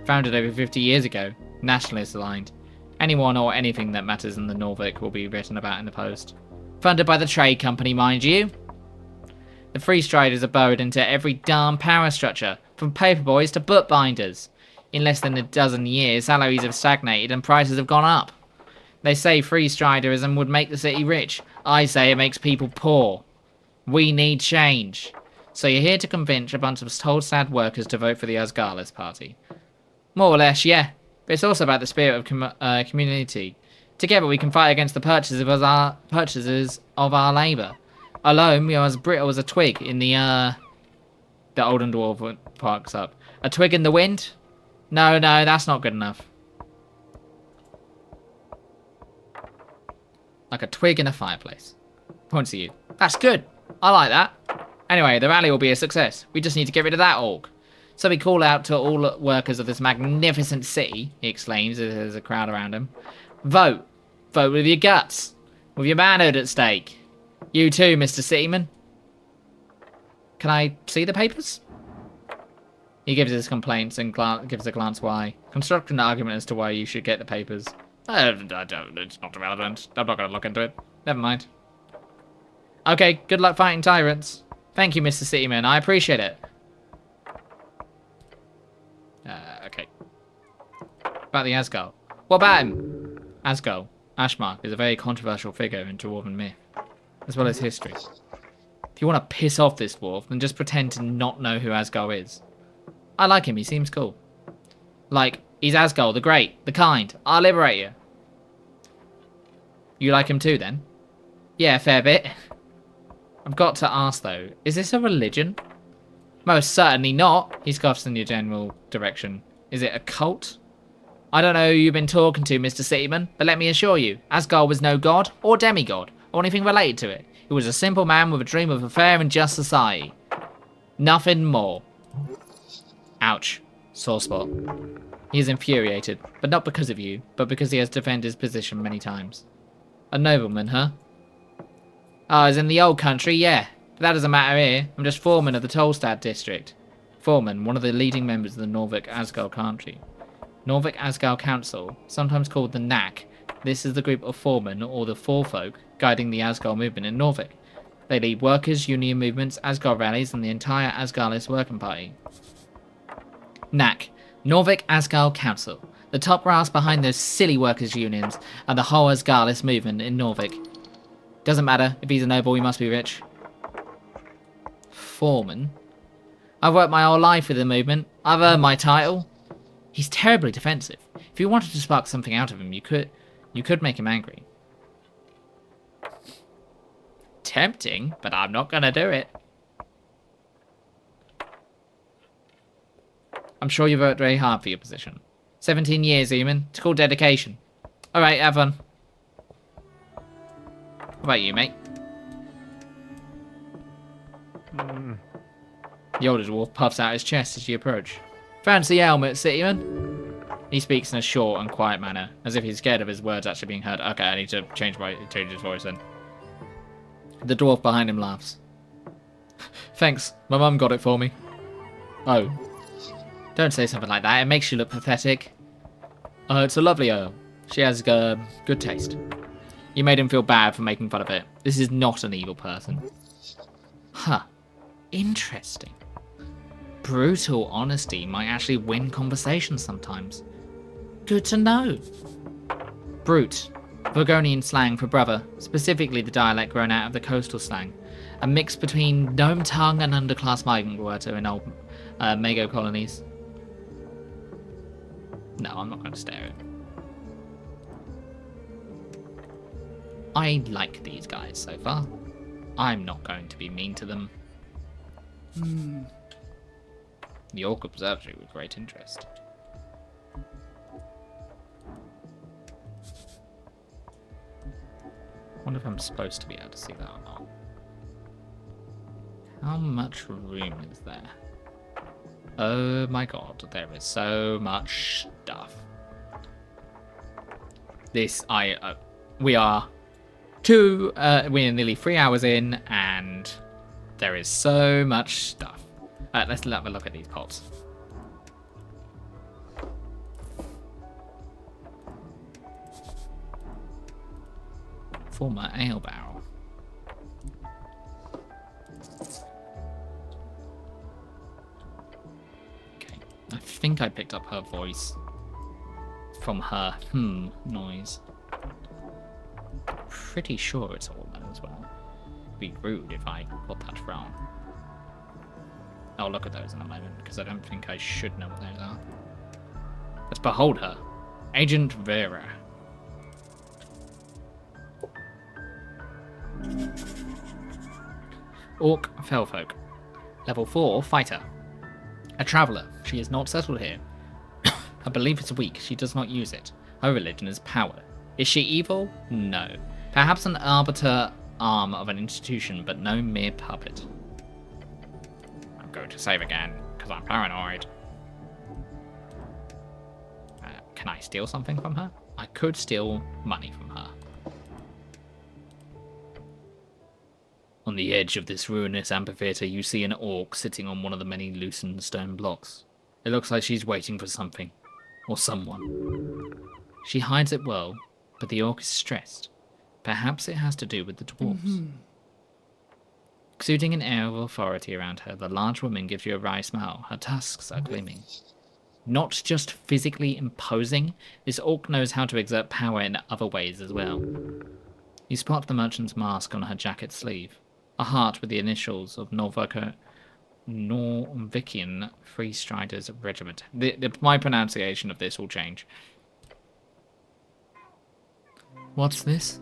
Founded over 50 years ago. Nationalist aligned. Anyone or anything that matters in the Norvik will be written about in the Post. Funded by the trade company, mind you. The free striders are burrowed into every darn power structure, from paperboys to bookbinders. In less than a dozen years, salaries have stagnated and prices have gone up. They say free striderism would make the city rich. I say it makes people poor. We need change. So you're here to convince a bunch of Tolstad workers to vote for the Asgarlis party. More or less, yeah. But it's also about the spirit of community. Together we can fight against the purchasers of our labour. Alone, we are as brittle as a twig in the olden dwarf parks up. A twig in the wind? No, that's not good enough. Like a twig in a fireplace. Points at you. That's good. I like that. Anyway, the rally will be a success. We just need to get rid of that orc. So we call out to all workers of this magnificent city, he exclaims as there's a crowd around him. Vote. Vote with your guts. With your manhood at stake. You too, Mr. Cityman. Can I see the papers? He gives his complaints and gives a glance why. Construct an argument as to why you should get the papers. It's not relevant. I'm not going to look into it. Never mind. Okay, good luck fighting tyrants. Thank you, Mr. Cityman. I appreciate it. About the Asgard. What about him? Asgard, Ashmark, is a very controversial figure in dwarven myth, as well as history. If you want to piss off this dwarf, then just pretend to not know who Asgard is. I like him, he seems cool. Like, he's Asgard, the great, the kind, our liberator. You like him too, then? Yeah, fair bit. I've got to ask, though, is this a religion? Most certainly not. He scoffs in your general direction. Is it a cult? I don't know who you've been talking to, Mr. Cityman, but let me assure you, Asgard was no god, or demigod, or anything related to it. He was a simple man with a dream of a fair and just society. Nothing more. Ouch. Sore spot. He is infuriated, but not because of you, but because he has defended his position many times. A nobleman, huh? Oh, as in the old country, yeah. But that doesn't matter here. I'm just foreman of the Tolstad district. Foreman, one of the leading members of the Norfolk Asgard country. Norfolk Asgard Council, sometimes called the NAC. This is the group of foremen, or the forefolk, guiding the Asgard movement in Norfolk. They lead workers, union movements, Asgard rallies, and the entire Asgardist working party. NAC, Norfolk Asgard Council. The top brass behind those silly workers' unions, and the whole Asgardist movement in Norfolk. Doesn't matter, if he's a noble, he must be rich. Foreman? I've worked my whole life with the movement. I've earned my title. He's terribly defensive. If you wanted to spark something out of him, you could make him angry. Tempting, but I'm not gonna do it. I'm sure you've worked very hard for your position. 17 years, Eamon. It's called dedication. Alright, have fun. What about you, mate? The older dwarf puffs out his chest as you approach. Fancy helmet, Cityman? He speaks in a short and quiet manner, as if he's scared of his words actually being heard. Okay, I need to change his voice then. The dwarf behind him laughs. Thanks, my mum got it for me. Oh. Don't say something like that, it makes you look pathetic. It's a lovely ale. She has good taste. You made him feel bad for making fun of it. This is not an evil person. Huh. Interesting. Brutal honesty might actually win conversations sometimes. Good to know. Brute. Burgonian slang for brother, specifically the dialect grown out of the coastal slang. A mix between gnome tongue and underclass migrant worker in old Mago colonies. No, I'm not going to stare at it. I like these guys so far. I'm not going to be mean to them. The Orc Observatory with great interest. I wonder if I'm supposed to be able to see that or not. How much room is there? Oh my god, there is so much stuff. We're nearly 3 hours in, and there is so much stuff. Let's have a look at these pots. Former ale barrel. Okay, I think I picked up her voice from her noise. Pretty sure it's a woman as well. It'd be rude if I got that wrong. I'll look at those in a moment, because I don't think I should know what those are. Let's behold her. Agent Vera. Orc Fellfolk. Level 4 Fighter. A traveller. She is not settled here. Her belief is weak. She does not use it. Her religion is power. Is she evil? No. Perhaps an arbiter arm of an institution, but no mere puppet. I'm going to save again, because I'm paranoid. Can I steal something from her? I could steal money from her. On the edge of this ruinous amphitheatre, you see an orc sitting on one of the many loosened stone blocks. It looks like she's waiting for something. Or someone. She hides it well, but the orc is stressed. Perhaps it has to do with the dwarves. Exuding an air of authority around her, the large woman gives you a wry smile. Her tusks are gleaming. Not just physically imposing, this orc knows how to exert power in other ways as well. You spot the merchant's mask on her jacket sleeve, a heart with the initials of Norvician Free Striders Regiment. My pronunciation of this will change. What's this?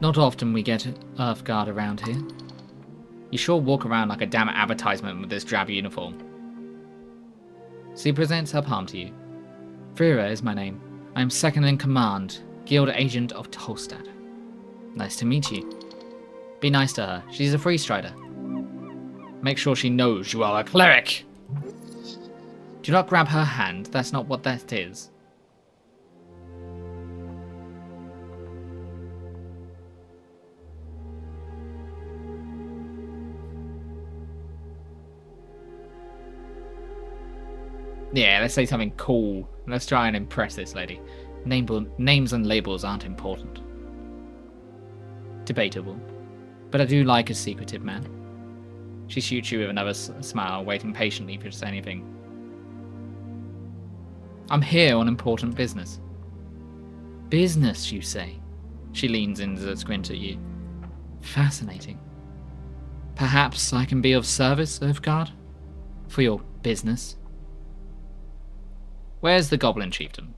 Not often we get Earthguard around here. You sure walk around like a damn advertisement with this drab uniform. She presents her palm to you. Frira is my name. I am second in command, Guild Agent of Tolstad. Nice to meet you. Be nice to her. She's a free strider. Make sure she knows you are a cleric. Do not grab her hand. That's not what that is. Yeah, let's say something cool. Let's try and impress this lady. Names and labels aren't important. Debatable. But I do like a secretive man. She shoots you with another smile, waiting patiently for you to say anything. I'm here on important business. Business, you say? She leans in to squint at you. Fascinating. Perhaps I can be of service, Earthguard? For your business? Where's the Goblin Chieftain?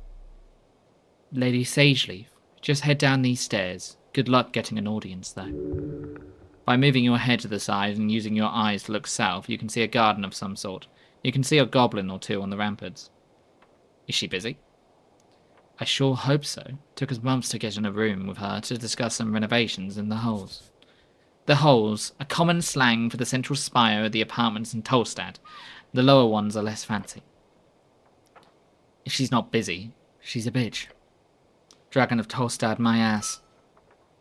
Lady Sageleaf. Just head down these stairs. Good luck getting an audience, though. By moving your head to the side and using your eyes to look south, you can see a garden of some sort. You can see a goblin or two on the ramparts. Is she busy? I sure hope so. Took us months to get in a room with her to discuss some renovations in the holes. The holes, a common slang for the central spire of the apartments in Tolstad. The lower ones are less fancy. If she's not busy, she's a bitch. Dragon of Tolstad, my ass.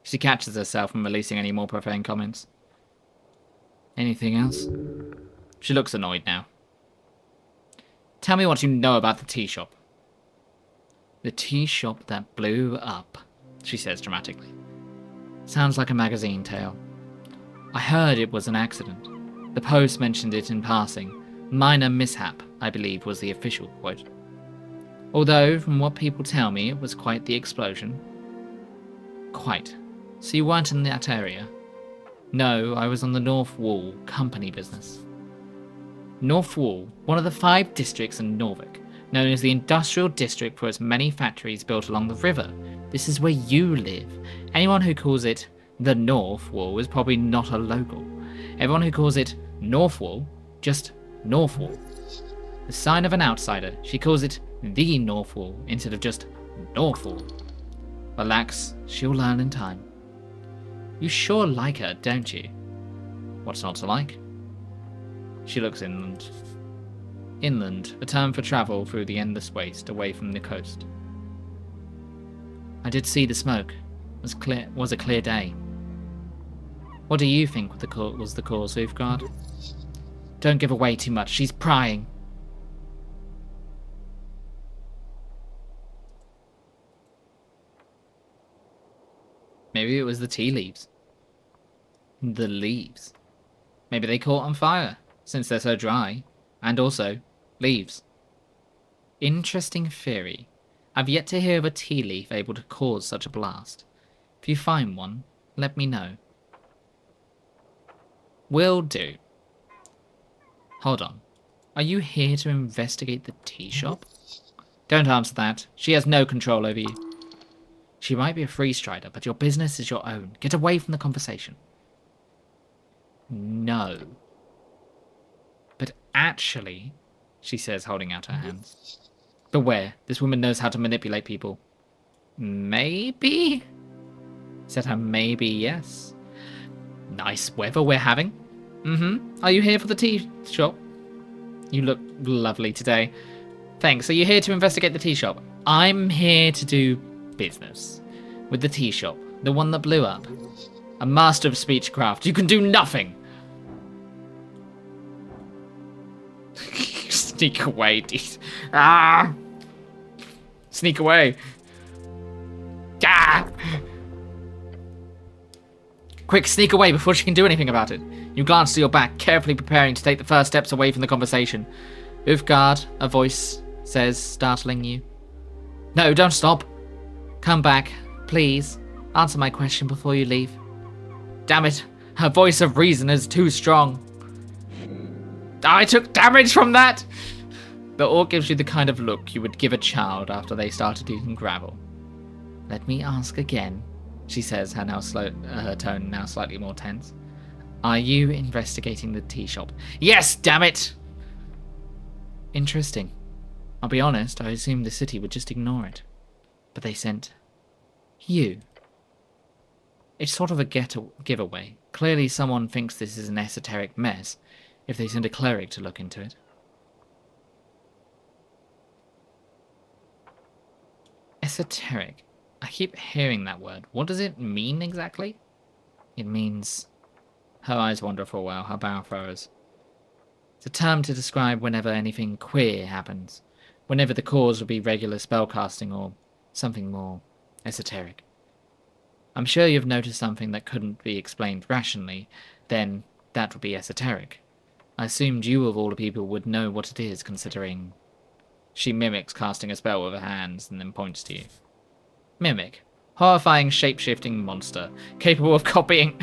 She catches herself from releasing any more profane comments. Anything else? She looks annoyed now. Tell me what you know about the tea shop. The tea shop that blew up, she says dramatically. Sounds like a magazine tale. I heard it was an accident. The Post mentioned it in passing. Minor mishap, I believe, was the official quote. Although, from what people tell me, it was quite the explosion. Quite. So you weren't in that area? No, I was on the North Wall, company business. North Wall, one of the 5 districts in Norvik, known as the Industrial District for its many factories built along the river. This is where you live. Anyone who calls it the North Wall is probably not a local. Everyone who calls it North Wall, just North Wall. The sign of an outsider, she calls it the North Wall instead of just North Wall. Relax, she'll learn in time. You sure like her, don't you? What's not to like? She looks inland. Inland, a term for travel through the endless waste away from the coast. I did see the smoke. It was a clear day. What do you think was the cause, Earthguard? Don't give away too much, she's prying. Maybe it was the tea leaves. The leaves. Maybe they caught on fire, since they're so dry. And also, leaves. Interesting theory. I've yet to hear of a tea leaf able to cause such a blast. If you find one, let me know. Will do. Hold on. Are you here to investigate the tea shop? Don't answer that. She has no control over you. She might be a free strider, but your business is your own. Get away from the conversation. No. But actually, she says, holding out her hands. Beware, this woman knows how to manipulate people. Maybe? Said her maybe yes. Nice weather we're having. Are you here for the tea shop? You look lovely today. Thanks. Are you here to investigate the tea shop? I'm here to do business with the tea shop, the one that blew up. A master of speechcraft. You can do nothing. Sneak away, Dees. Ah! Sneak away. Ah! Quick, sneak away before she can do anything about it. You glance to your back, carefully preparing to take the first steps away from the conversation. Earthguard, a voice says, startling you. No, don't stop. Come back, please. Answer my question before you leave. Damn it, her voice of reason is too strong. I took damage from that! The orc gives you the kind of look you would give a child after they started eating gravel. Let me ask again, she says, her tone now slightly more tense. Are you investigating the tea shop? Yes, damn it! Interesting. I'll be honest, I assumed the city would just ignore it. But they sent you. It's sort of a giveaway. Clearly someone thinks this is an esoteric mess if they send a cleric to look into it. Esoteric. I keep hearing that word. What does it mean exactly? It means... Her eyes wander for a while, her brow furrows. It's a term to describe whenever anything queer happens. Whenever the cause would be regular spellcasting or something more esoteric. I'm sure you've noticed something that couldn't be explained rationally, then that would be esoteric. I assumed you of all the people would know what it is, considering... She mimics casting a spell with her hands and then points to you. Mimic. Horrifying shape-shifting monster, capable of copying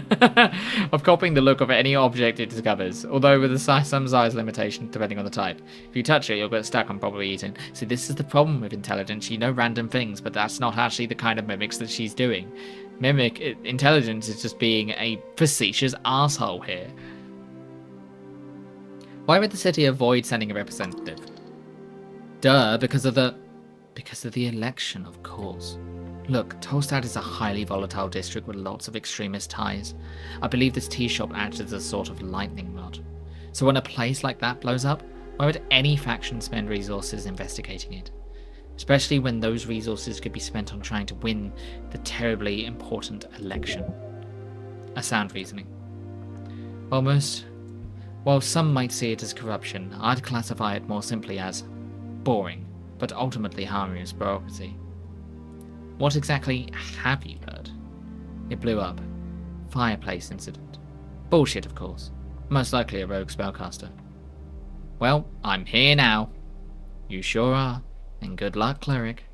the look of any object it discovers, although with some size limitation depending on the type. If you touch it, you'll get stuck and probably eaten. See, this is the problem with intelligence. You know random things, but that's not actually the kind of mimics that she's doing. Intelligence is just being a facetious asshole here. Why would the city avoid sending a representative? Duh, because of the election, of course. Look, Tolstad is a highly volatile district with lots of extremist ties. I believe this tea shop acts as a sort of lightning rod. So when a place like that blows up, why would any faction spend resources investigating it? Especially when those resources could be spent on trying to win the terribly important election. A sound reasoning. While some might see it as corruption, I'd classify it more simply as boring, but ultimately harmless bureaucracy. What exactly have you heard? It blew up. Fireplace incident. Bullshit, of course. Most likely a rogue spellcaster. Well, I'm here now. You sure are. And good luck, cleric.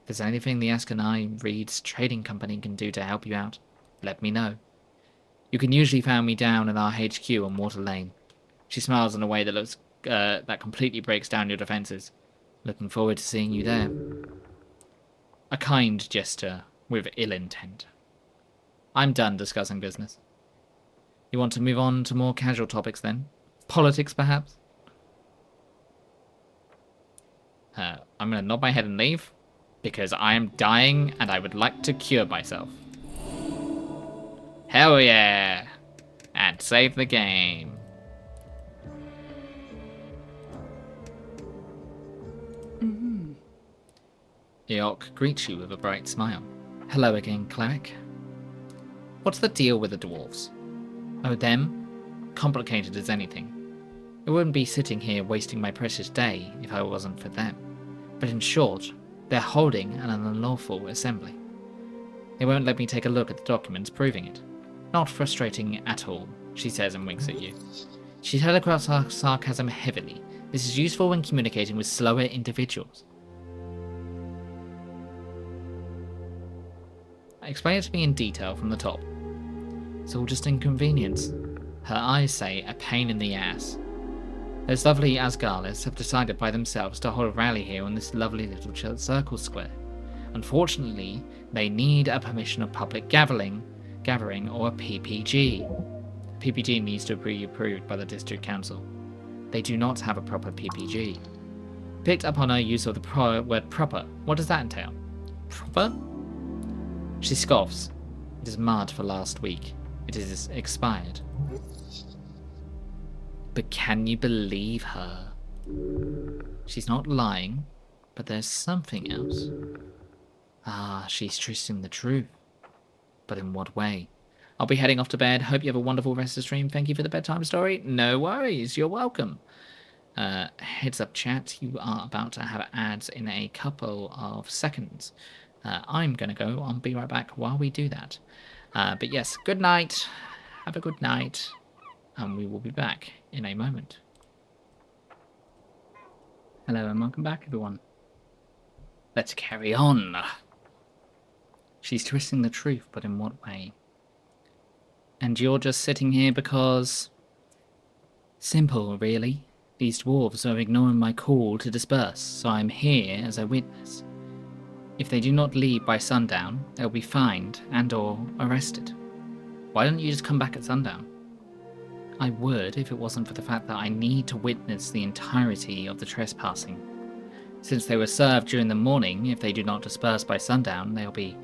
If there's anything the Askanai Reed's trading company can do to help you out, let me know. You can usually find me down at our HQ on Water Lane. She smiles in a way that looks that completely breaks down your defenses. Looking forward to seeing you there. A kind gesture with ill intent. I'm done discussing business. You want to move on to more casual topics then? Politics, perhaps? I'm going to nod my head and leave, because I am dying and I would like to cure myself. Hell yeah! And save the game. Eok greets you with a bright smile. Hello again, cleric. What's the deal with the dwarves? Oh, them? Complicated as anything. I wouldn't be sitting here wasting my precious day if I wasn't for them. But in short, they're holding an unlawful assembly. They won't let me take a look at the documents proving it. Not frustrating at all, she says and winks at you. She telegraphs her sarcasm heavily. This is useful when communicating with slower individuals. Explain it to me in detail from the top. It's all just inconvenience. Her eyes say a pain in the ass. Those lovely Asgardists have decided by themselves to hold a rally here on this lovely little circle square. Unfortunately, they need a permission of public gathering or a PPG. PPG needs to be approved by the district council. They do not have a proper PPG. Picked up on her use of the word proper. What does that entail? Proper? She scoffs. It is marred for last week. It is expired. But can you believe her? She's not lying, but there's something else. Ah, she's twisting the truth. But in what way? I'll be heading off to bed. Hope you have a wonderful rest of the stream. Thank you for the bedtime story. No worries. You're welcome. Heads up, chat. You are about to have ads in a couple of seconds. I'm going to go. I'll be right back while we do that. But yes, good night. Have a good night. And we will be back in a moment. Hello and welcome back, everyone. Let's carry on. She's twisting the truth, but in what way? And you're just sitting here because... Simple, really. These dwarves are ignoring my call to disperse, so I'm here as a witness. If they do not leave by sundown, they'll be fined and or arrested. Why don't you just come back at sundown? I would if it wasn't for the fact that I need to witness the entirety of the trespassing. Since they were served during the morning, if they do not disperse by sundown, they'll be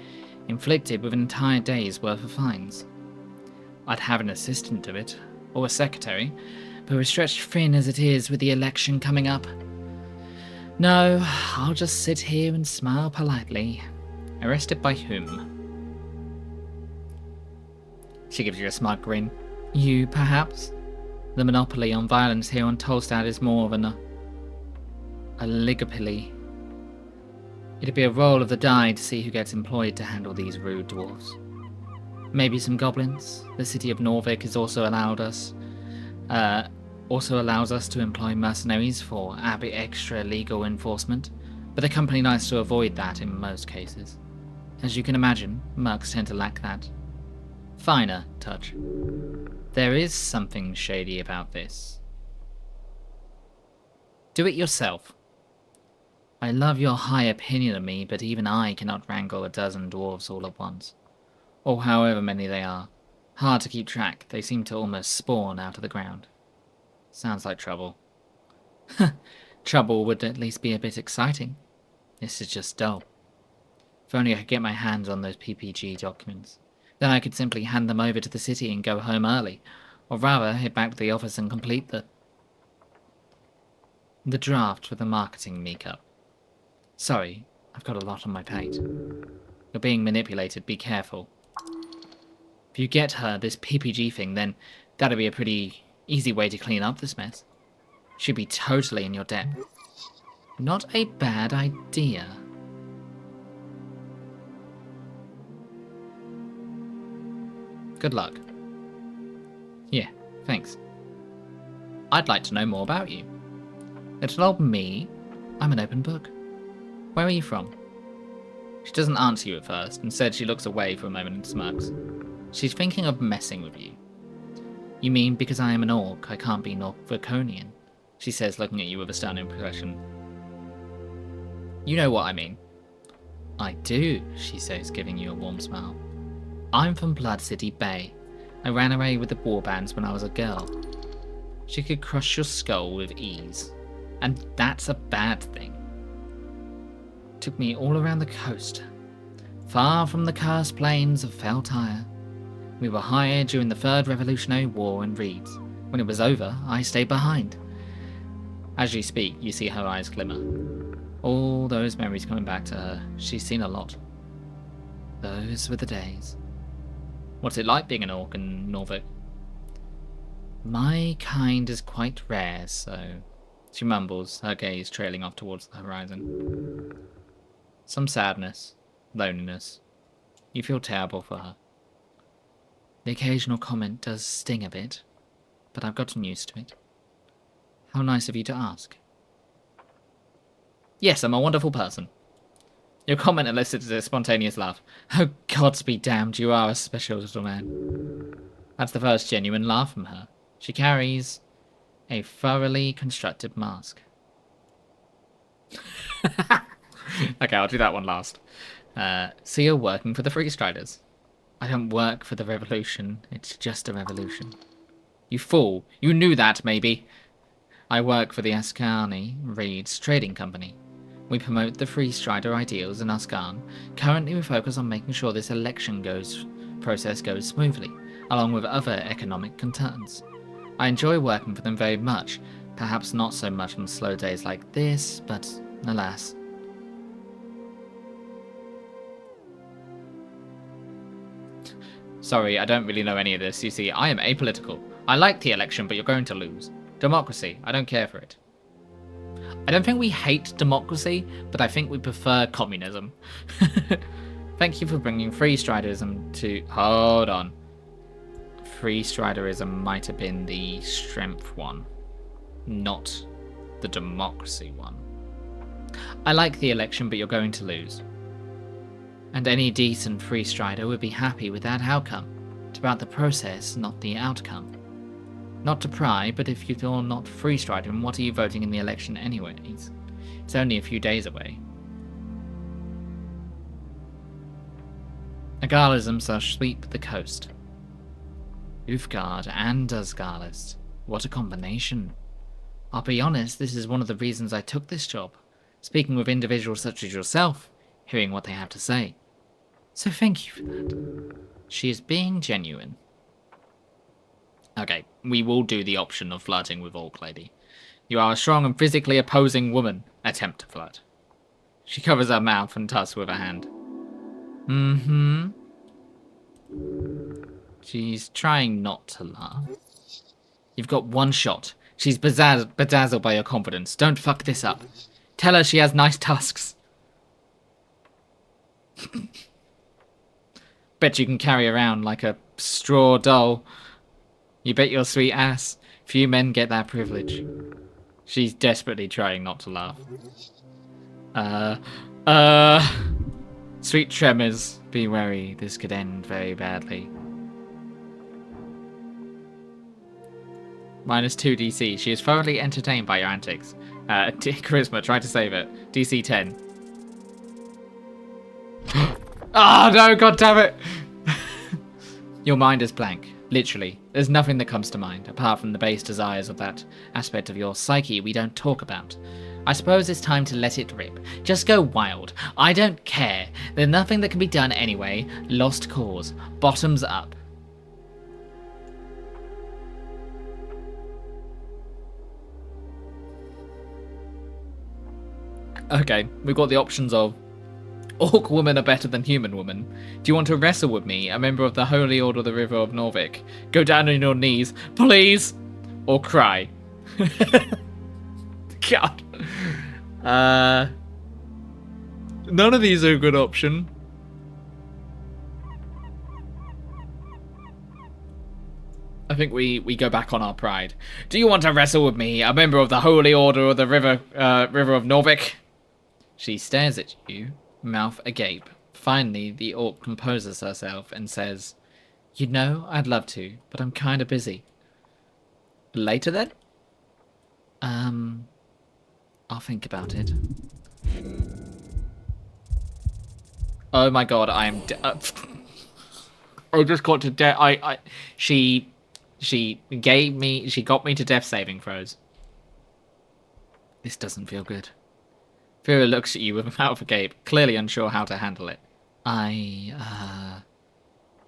inflicted with an entire day's worth of fines. I'd have an assistant do it, or a secretary, but we're stretched thin as it is with the election coming up. No, I'll just sit here and smile politely. Arrested by whom? She gives you a smug grin. You, perhaps? The monopoly on violence here on Tolstad is more of a oligopoly. It'd be a roll of the die to see who gets employed to handle these rude dwarves. Maybe some goblins. The city of Norvik has also allows us to employ mercenaries for extra legal enforcement, but the company likes to avoid that in most cases. As you can imagine, mercs tend to lack that finer touch. There is something shady about this. Do it yourself. I love your high opinion of me, but even I cannot wrangle a dozen dwarves all at once. Or however many they are. Hard to keep track, they seem to almost spawn out of the ground. Sounds like trouble. Trouble would at least be a bit exciting. This is just dull. If only I could get my hands on those PPG documents. Then I could simply hand them over to the city and go home early. Or rather, head back to the office and complete the draft with the marketing meetup. Sorry, I've got a lot on my plate. You're being manipulated, be careful. If you get her this PPG thing, then that'll be a pretty easy way to clean up this mess. She'd be totally in your debt. Not a bad idea. Good luck. Yeah, thanks. I'd like to know more about you. Little old me, I'm an open book. Where are you from? She doesn't answer you at first. Instead, she looks away for a moment and smirks. She's thinking of messing with you. You mean because I am an orc, I can't be Norviconian? She says, looking at you with a stern impression. You know what I mean. I do, she says, giving you a warm smile. I'm from Blood City Bay. I ran away with the warbands when I was a girl. She could crush your skull with ease. And that's a bad thing. Took me all around the coast. Far from the cursed plains of Feltire. We were hired during the Third Revolutionary War in Reeds. When it was over, I stayed behind. As you speak, you see her eyes glimmer. All those memories coming back to her. She's seen a lot. Those were the days. What's it like being an orc in Norvik? My kind is quite rare, so... She mumbles, her gaze trailing off towards the horizon. Some sadness, loneliness. You feel terrible for her. The occasional comment does sting a bit, but I've gotten used to it. How nice of you to ask. Yes, I'm a wonderful person. Your comment elicited a spontaneous laugh. Oh, gods be damned, you are a special little man. That's the first genuine laugh from her. She carries a thoroughly constructed mask. Okay, I'll do that one last. So you're working for the Freestriders. I don't work for the revolution. It's just a revolution. You fool. You knew that, maybe. I work for the Ascani Reeds Trading Company. We promote the Freestrider ideals in Ascan. Currently, we focus on making sure this election process goes smoothly, along with other economic concerns. I enjoy working for them very much. Perhaps not so much on slow days like this, but alas. Sorry, I don't really know any of this. You see, I am apolitical. I like the election, but you're going to lose. Democracy, I don't care for it. I don't think we hate democracy, but I think we prefer communism. Thank you for bringing Freestriderism to... Hold on. Freestriderism might have been the strength one, not the democracy one. I like the election, but you're going to lose. And any decent freestrider would be happy with that outcome. It's about the process, not the outcome. Not to pry, but if you're not freestriding, what are you voting in the election anyways? It's only a few days away. Agalism shall sweep the coast. Ulfgard and Asgarist. What a combination. I'll be honest, this is one of the reasons I took this job. Speaking with individuals such as yourself, hearing what they have to say. So thank you for that. She is being genuine. Okay, we will do the option of flirting with Orc Lady. You are a strong and physically opposing woman. Attempt to flirt. She covers her mouth and tusks with her hand. Mm-hmm. She's trying not to laugh. You've got one shot. She's bedazzled by your confidence. Don't fuck this up. Tell her she has nice tusks. Bet you can carry around like a straw doll. You bet your sweet ass. Few men get that privilege. She's desperately trying not to laugh. Sweet tremors, be wary. This could end very badly. -2 DC. She is thoroughly entertained by your antics. Charisma, try to save it. DC 10. Oh no, god damn it! Your mind is blank. Literally. There's nothing that comes to mind, apart from the base desires of that aspect of your psyche we don't talk about. I suppose it's time to let it rip. Just go wild. I don't care. There's nothing that can be done anyway. Lost cause. Bottoms up. Okay, we've got the options of Orc women are better than human women. Do you want to wrestle with me, a member of the Holy Order of the River of Norvik? Go down on your knees, please! Or cry. God. None of these are a good option. I think we go back on our pride. Do you want to wrestle with me, a member of the Holy Order of the River of Norvik? She stares at you, mouth agape. Finally, the orc composes herself and says, "You know, I'd love to, but I'm kind of busy." Later then? I'll think about it. Oh my god, I am I just got to death. She got me to death saving throws. This doesn't feel good. Vera looks at you with a mouth agape, clearly unsure how to handle it.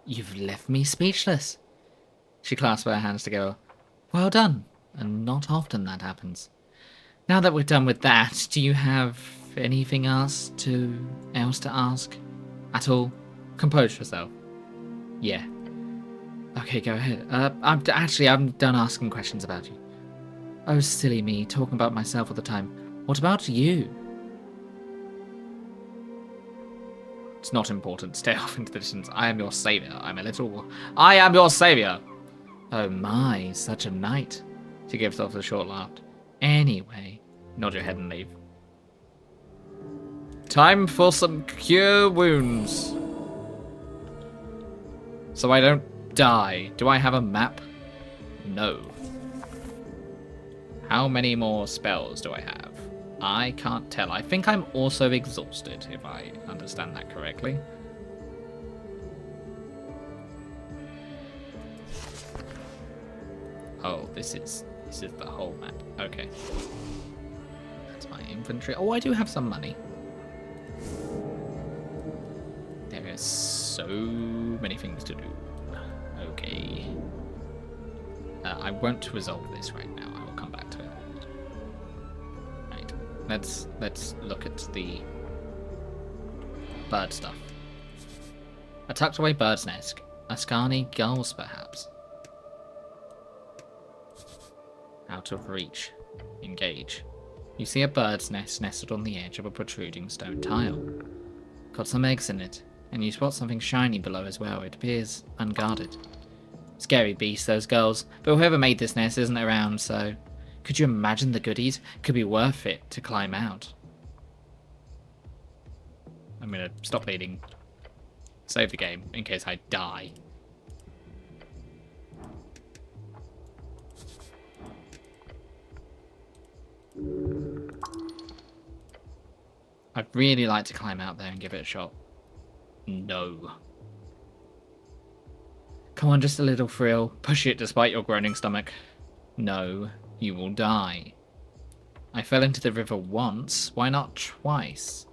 You've left me speechless. She clasps her hands together. Well done, and not often that happens. Now that we're done with that, do you have anything else to ask? At all? Compose yourself. Yeah. Okay, go ahead. I'm done asking questions about you. Oh, silly me, talking about myself all the time. What about you? It's not important. Stay off into the distance. I am your savior. I am your savior! Oh my, such a knight. She gives off a short laugh. Anyway, nod your head and leave. Time for some cure wounds. So I don't die. Do I have a map? No. How many more spells do I have? I can't tell. I think I'm also exhausted, if I understand that correctly. Oh, this is the whole map. Okay. That's my inventory. Oh, I do have some money. There are so many things to do. Okay. I won't resolve this right now. I will come back to it. Right. Let's look at the bird stuff. A tucked away bird's nest. Ascani gulls, perhaps. Out of reach. Engage. You see a bird's nest nestled on the edge of a protruding stone tile. Got some eggs in it, and you spot something shiny below as well. It appears unguarded. Scary beasts, those gulls, but whoever made this nest isn't around, so could you imagine the goodies? Could be worth it to climb out. I'm gonna stop bleeding. Save the game in case I die. I'd really like to climb out there and give it a shot. No. Come on, just a little thrill. Push it despite your groaning stomach. No, you will die. I fell into the river once. Why not twice?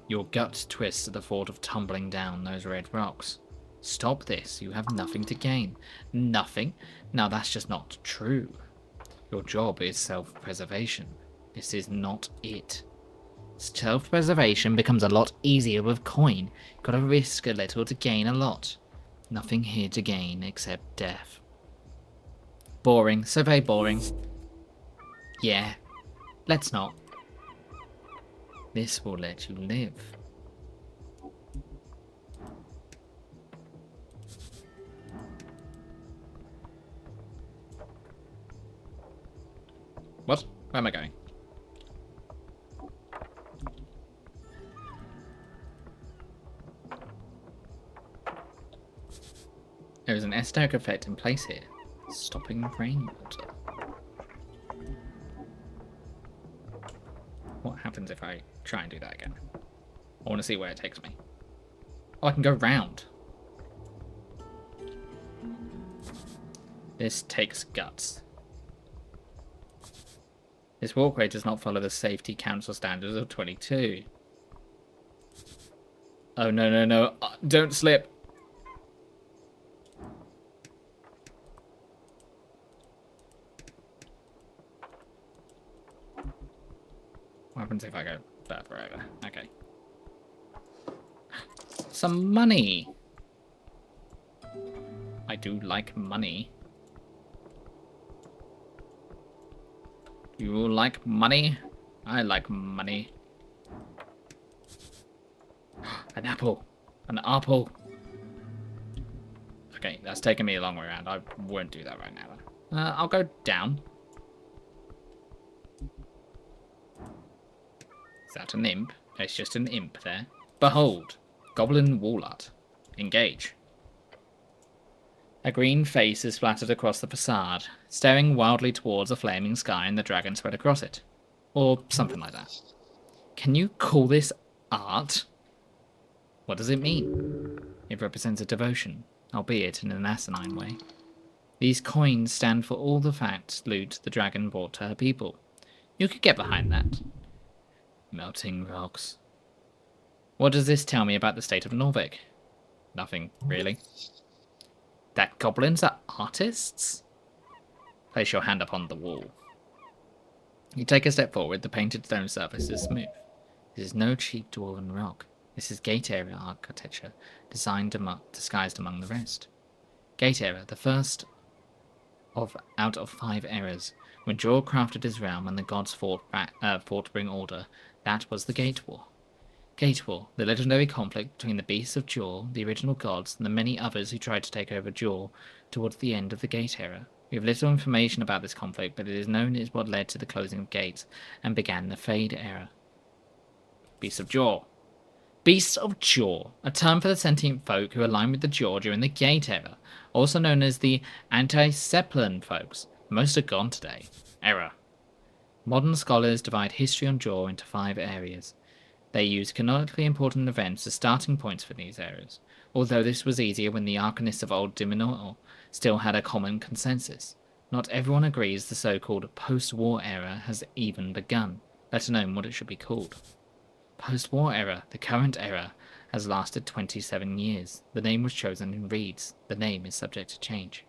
Your gut twists at the thought of tumbling down those red rocks. Stop this. You have nothing to gain. Nothing? Now that's just not true. Your job is self-preservation. This is not it. Self-preservation becomes a lot easier with coin. You've got to risk a little to gain a lot. Nothing here to gain except death. Boring. So very boring. Yeah. Let's not. This will let you live. What? Where am I going? There is an esoteric effect in place here, stopping rainwater. What happens if I try and do that again? I want to see where it takes me. Oh, I can go round. This takes guts. This walkway does not follow the Safety Council standards of 22. Oh, no, no, no. Don't slip. What happens if I go further over? Okay. Some money. I do like money. You like money? I like money. An apple. An apple. Okay, that's taking me a long way around. I won't do that right now. I'll go down. Is that an imp? It's just an imp there. Behold, Goblin Wall Art. Engage. A green face is splattered across the facade, staring wildly towards a flaming sky and the dragon spread across it. Or something like that. Can you call this art? What does it mean? It represents a devotion, albeit in an asinine way. These coins stand for all the facts loot the dragon brought to her people. You could get behind that. Melting rocks. What does this tell me about the state of Norvik? Nothing, really. That goblins are artists? Place your hand upon the wall. You take a step forward, the painted stone surface is smooth. This is no cheap dwarven rock. This is gate area architecture, disguised among the rest. Gate area, the first out of 5 eras. When Jor crafted his realm and the gods fought to bring order, that was the Gate War. Gate War, the legendary conflict between the beasts of Jor, the original gods, and the many others who tried to take over Jor towards the end of the Gate era. We have little information about this conflict, but it is known as what led to the closing of gates and began the Fade era. Beasts of Jor. Beasts of Jor, a term for the sentient folk who align with the Jor during the Gate era, also known as the Anti-Seplan folks. Most are gone today. Era. Modern scholars divide history on Jor into 5 areas. They use canonically important events as starting points for these eras, although this was easier when the arcanists of Old Diminor still had a common consensus. Not everyone agrees the so-called post-war era has even begun, let alone what it should be called. Post-war era, the current era, has lasted 27 years. The name was chosen in reads. The name is subject to change.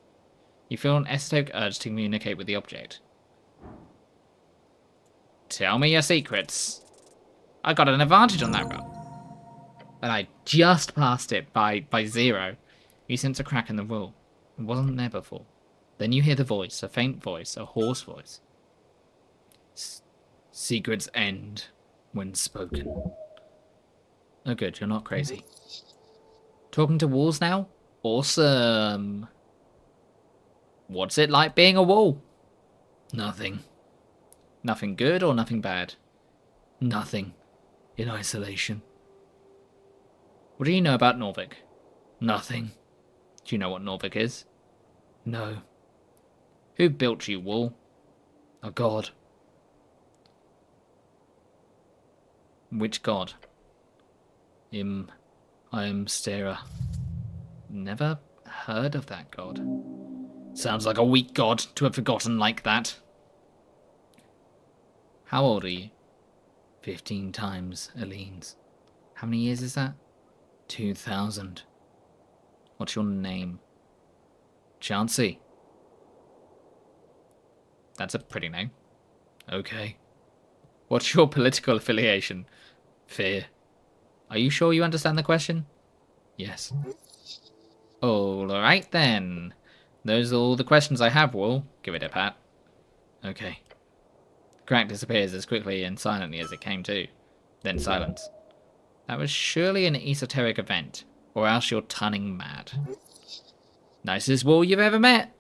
You feel an esoteric urge to communicate with the object. Tell me your secrets. I got an advantage on that run. But I just passed it by 0. You sense a crack in the wall. It wasn't there before. Then you hear the voice, a faint voice, a hoarse voice. Secrets end when spoken. Oh good, you're not crazy. Talking to walls now? Awesome. What's it like being a wall? Nothing. Nothing good or nothing bad? Nothing. In isolation. What do you know about Norvik? Nothing. Do you know what Norvik is? No. Who built you, Wool? A god. Which god? I am Stera. Never heard of that god. Sounds like a weak god to have forgotten like that. How old are you? 15 times Elene's. How many years is that? 2,000. What's your name? Chauncey. That's a pretty name. Okay. What's your political affiliation? Fear. Are you sure you understand the question? Yes. Alright then. Those are all the questions I have, Wool. Give it a pat. Okay. The crack disappears as quickly and silently as it came to. Then silence. That was surely an esoteric event, or else you're turning mad. Nicest Wool you've ever met.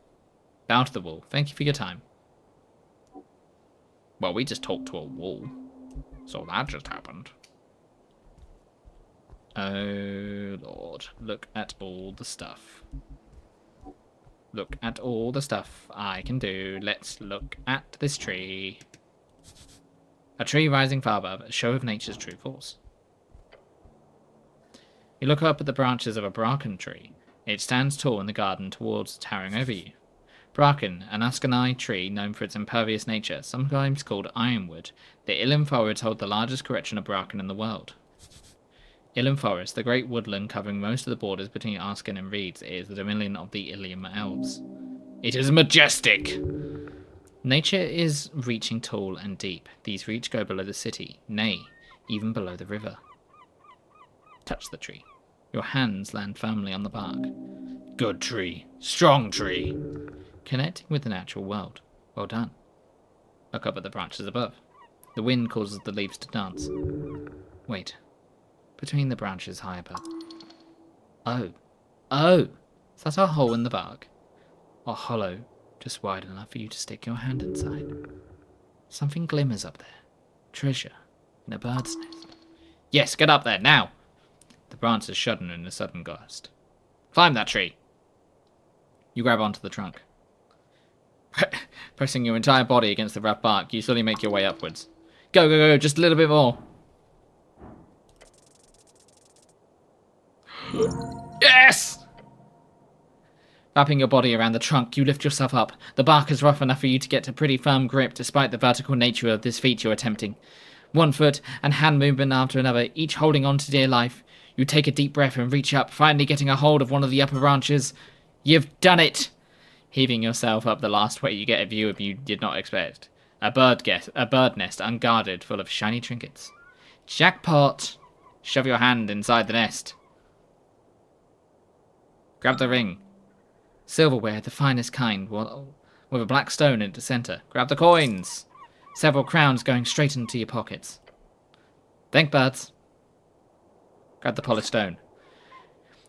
Bow to the Wool. Thank you for your time. Well, we just talked to a wall. So that just happened. Oh, Lord. Look at all the stuff. Look at all the stuff I can do. Let's look at this tree. A tree rising far above, a show of nature's true force. You look up at the branches of a bracken tree. It stands tall in the garden towards towering over you. Bracken, an Ascani tree known for its impervious nature, sometimes called ironwood, the Ilim Forest hold the largest collection of bracken in the world. Ilim Forest, the great woodland covering most of the borders between Ascan and Reeds, is the dominion of the Ilium Elves. It is majestic! Nature is reaching tall and deep. These reach go below the city, nay, even below the river. Touch the tree. Your hands land firmly on the bark. Good tree. Strong tree. Connecting with the natural world. Well done. Look up at the branches above. The wind causes the leaves to dance. Wait. Between the branches high above. Oh. Oh! Is that a hole in the bark? A hollow, just wide enough for you to stick your hand inside. Something glimmers up there. Treasure. In a bird's nest. Yes, get up there, now! The branches shudder in a sudden gust. Climb that tree! You grab onto the trunk. Pressing your entire body against the rough bark, you slowly make your way upwards. Go, go, go, just a little bit more. Yes! Wrapping your body around the trunk, you lift yourself up. The bark is rough enough for you to get a pretty firm grip despite the vertical nature of this feat you're attempting. One foot and hand movement after another, each holding on to dear life. You take a deep breath and reach up, finally getting a hold of one of the upper branches. You've done it! Heaving yourself up the last way, you get a view of you did not expect. A bird nest unguarded, full of shiny trinkets. Jackpot! Shove your hand inside the nest. Grab the ring. Silverware, the finest kind, with a black stone in the center. Grab the coins. Several crowns going straight into your pockets. Thank birds. Grab the polished stone.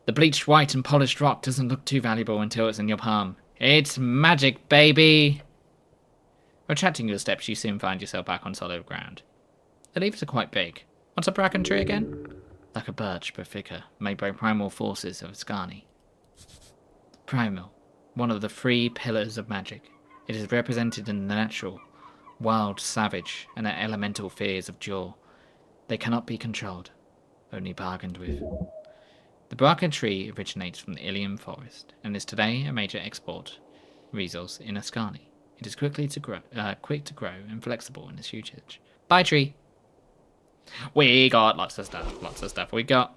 The bleached white and polished rock doesn't look too valuable until it's in your palm. It's magic, baby! Retracting your steps, you soon find yourself back on solid ground. The leaves are quite big. What's a bracken tree again? Like a birch, but thicker, made by primal forces of Ascani. Primal, one of the 3 pillars of magic. It is represented in the natural, wild, savage, and the elemental fears of Jaw. They cannot be controlled, only bargained with. The bracken tree originates from the Ilium Forest, and is today a major export resource in Ascani. It is quick to grow and flexible in its usage. Bye, tree! We got lots of stuff. We got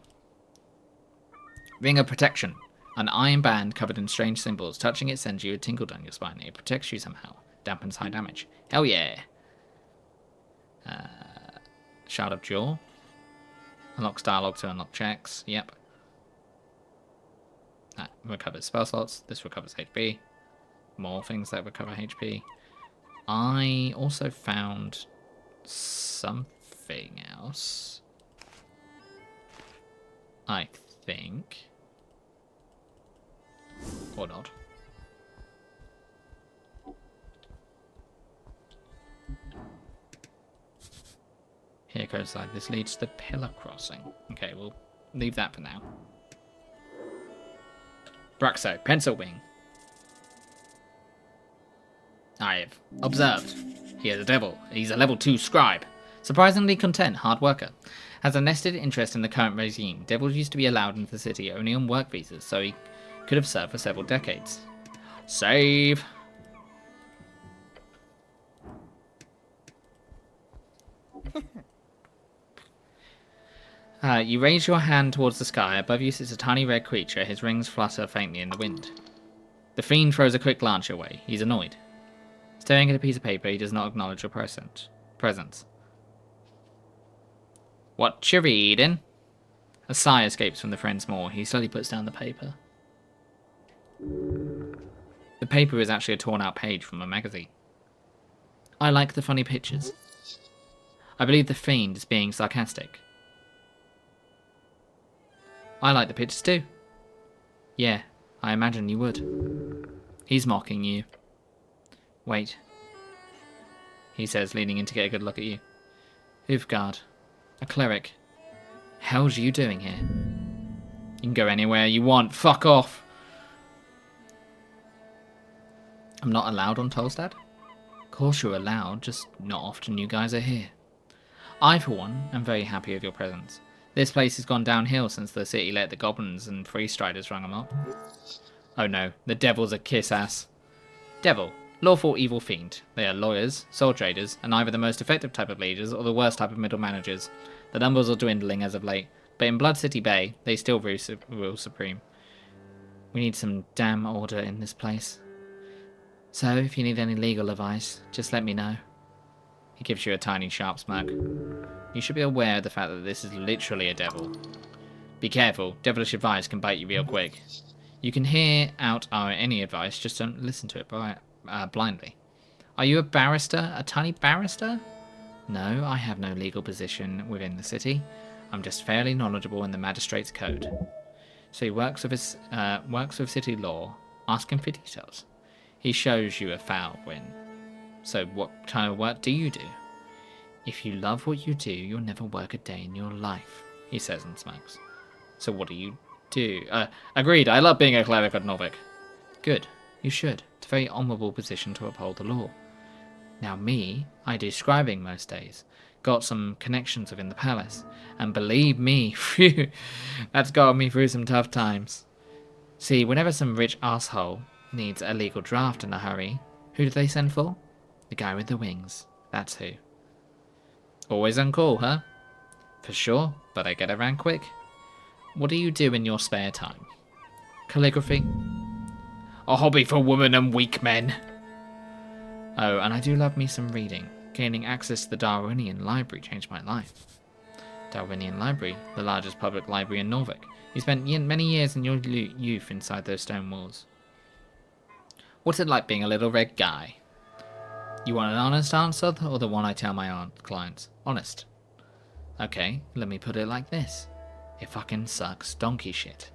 Ring of Protection. An iron band covered in strange symbols. Touching it sends you a tingle down your spine. It protects you somehow. Dampens high damage. Hell yeah! Shard of Jaw. Unlocks dialogue to unlock checks. Yep. That recovers spell slots. This recovers HP. More things that recover HP. I also found something else. I think. Or not. Here goes like this leads to the pillar crossing. Okay, well, leave that for now. Bruxo, pencil wing. I've observed. He is a devil. He's a level 2 scribe. Surprisingly content, hard worker. Has a nested interest in the current regime. Devils used to be allowed into the city only on work visas, so he could have served for several decades. Save. You raise your hand towards the sky. Above you sits a tiny red creature. His rings flutter faintly in the wind. The fiend throws a quick glance your way. He's annoyed. Staring at a piece of paper, he does not acknowledge your presence. What you reading? A sigh escapes from the friend's maw. He slowly puts down the paper. The paper is actually a torn-out page from a magazine. I like the funny pictures. I believe the fiend is being sarcastic. I like the pictures too. Yeah, I imagine you would. He's mocking you. Wait. He says, leaning in to get a good look at you. Ulfgard. A cleric. Hell's you doing here? You can go anywhere you want. Fuck off. I'm not allowed on Tolstad? Of course you're allowed, just not often you guys are here. I, for one, am very happy with your presence. This place has gone downhill since the city let the goblins and freestriders rung them up. Oh no, the devil's a kiss-ass. Devil. Lawful evil fiend. They are lawyers, soul traders, and either the most effective type of leaders or the worst type of middle managers. The numbers are dwindling as of late, but in Blood City Bay, they still rule supreme. We need some damn order in this place. So, if you need any legal advice, just let me know. He gives you a tiny sharp smirk. You should be aware of the fact that this is literally a devil. Be careful, devilish advice can bite you real quick. You can hear out any advice, just don't listen to it blindly. Are you a barrister? A tiny barrister? No, I have no legal position within the city. I'm just fairly knowledgeable in the magistrate's code. So he works with city law. Ask him for details. He shows you a foul win. So what kind of work do you do? If you love what you do, you'll never work a day in your life, he says and smokes. So what do you do? Agreed, I love being a cleric at Norvik. Good, you should. It's a very honourable position to uphold the law. Now me, I do scribing most days. Got some connections within the palace. And believe me, phew, that's got me through some tough times. See, whenever some rich asshole needs a legal draft in a hurry, who do they send for? The guy with the wings. That's who. Always on call, huh? For sure, but I get around quick. What do you do in your spare time? Calligraphy? A hobby for women and weak men. Oh, and I do love me some reading. Gaining access to the Darwinian Library changed my life. Darwinian Library, the largest public library in Norvik. You spent many years in your youth inside those stone walls. What's it like being a little red guy? You want an honest answer, or the one I tell my clients? Honest. Okay, let me put it like this. It fucking sucks donkey shit.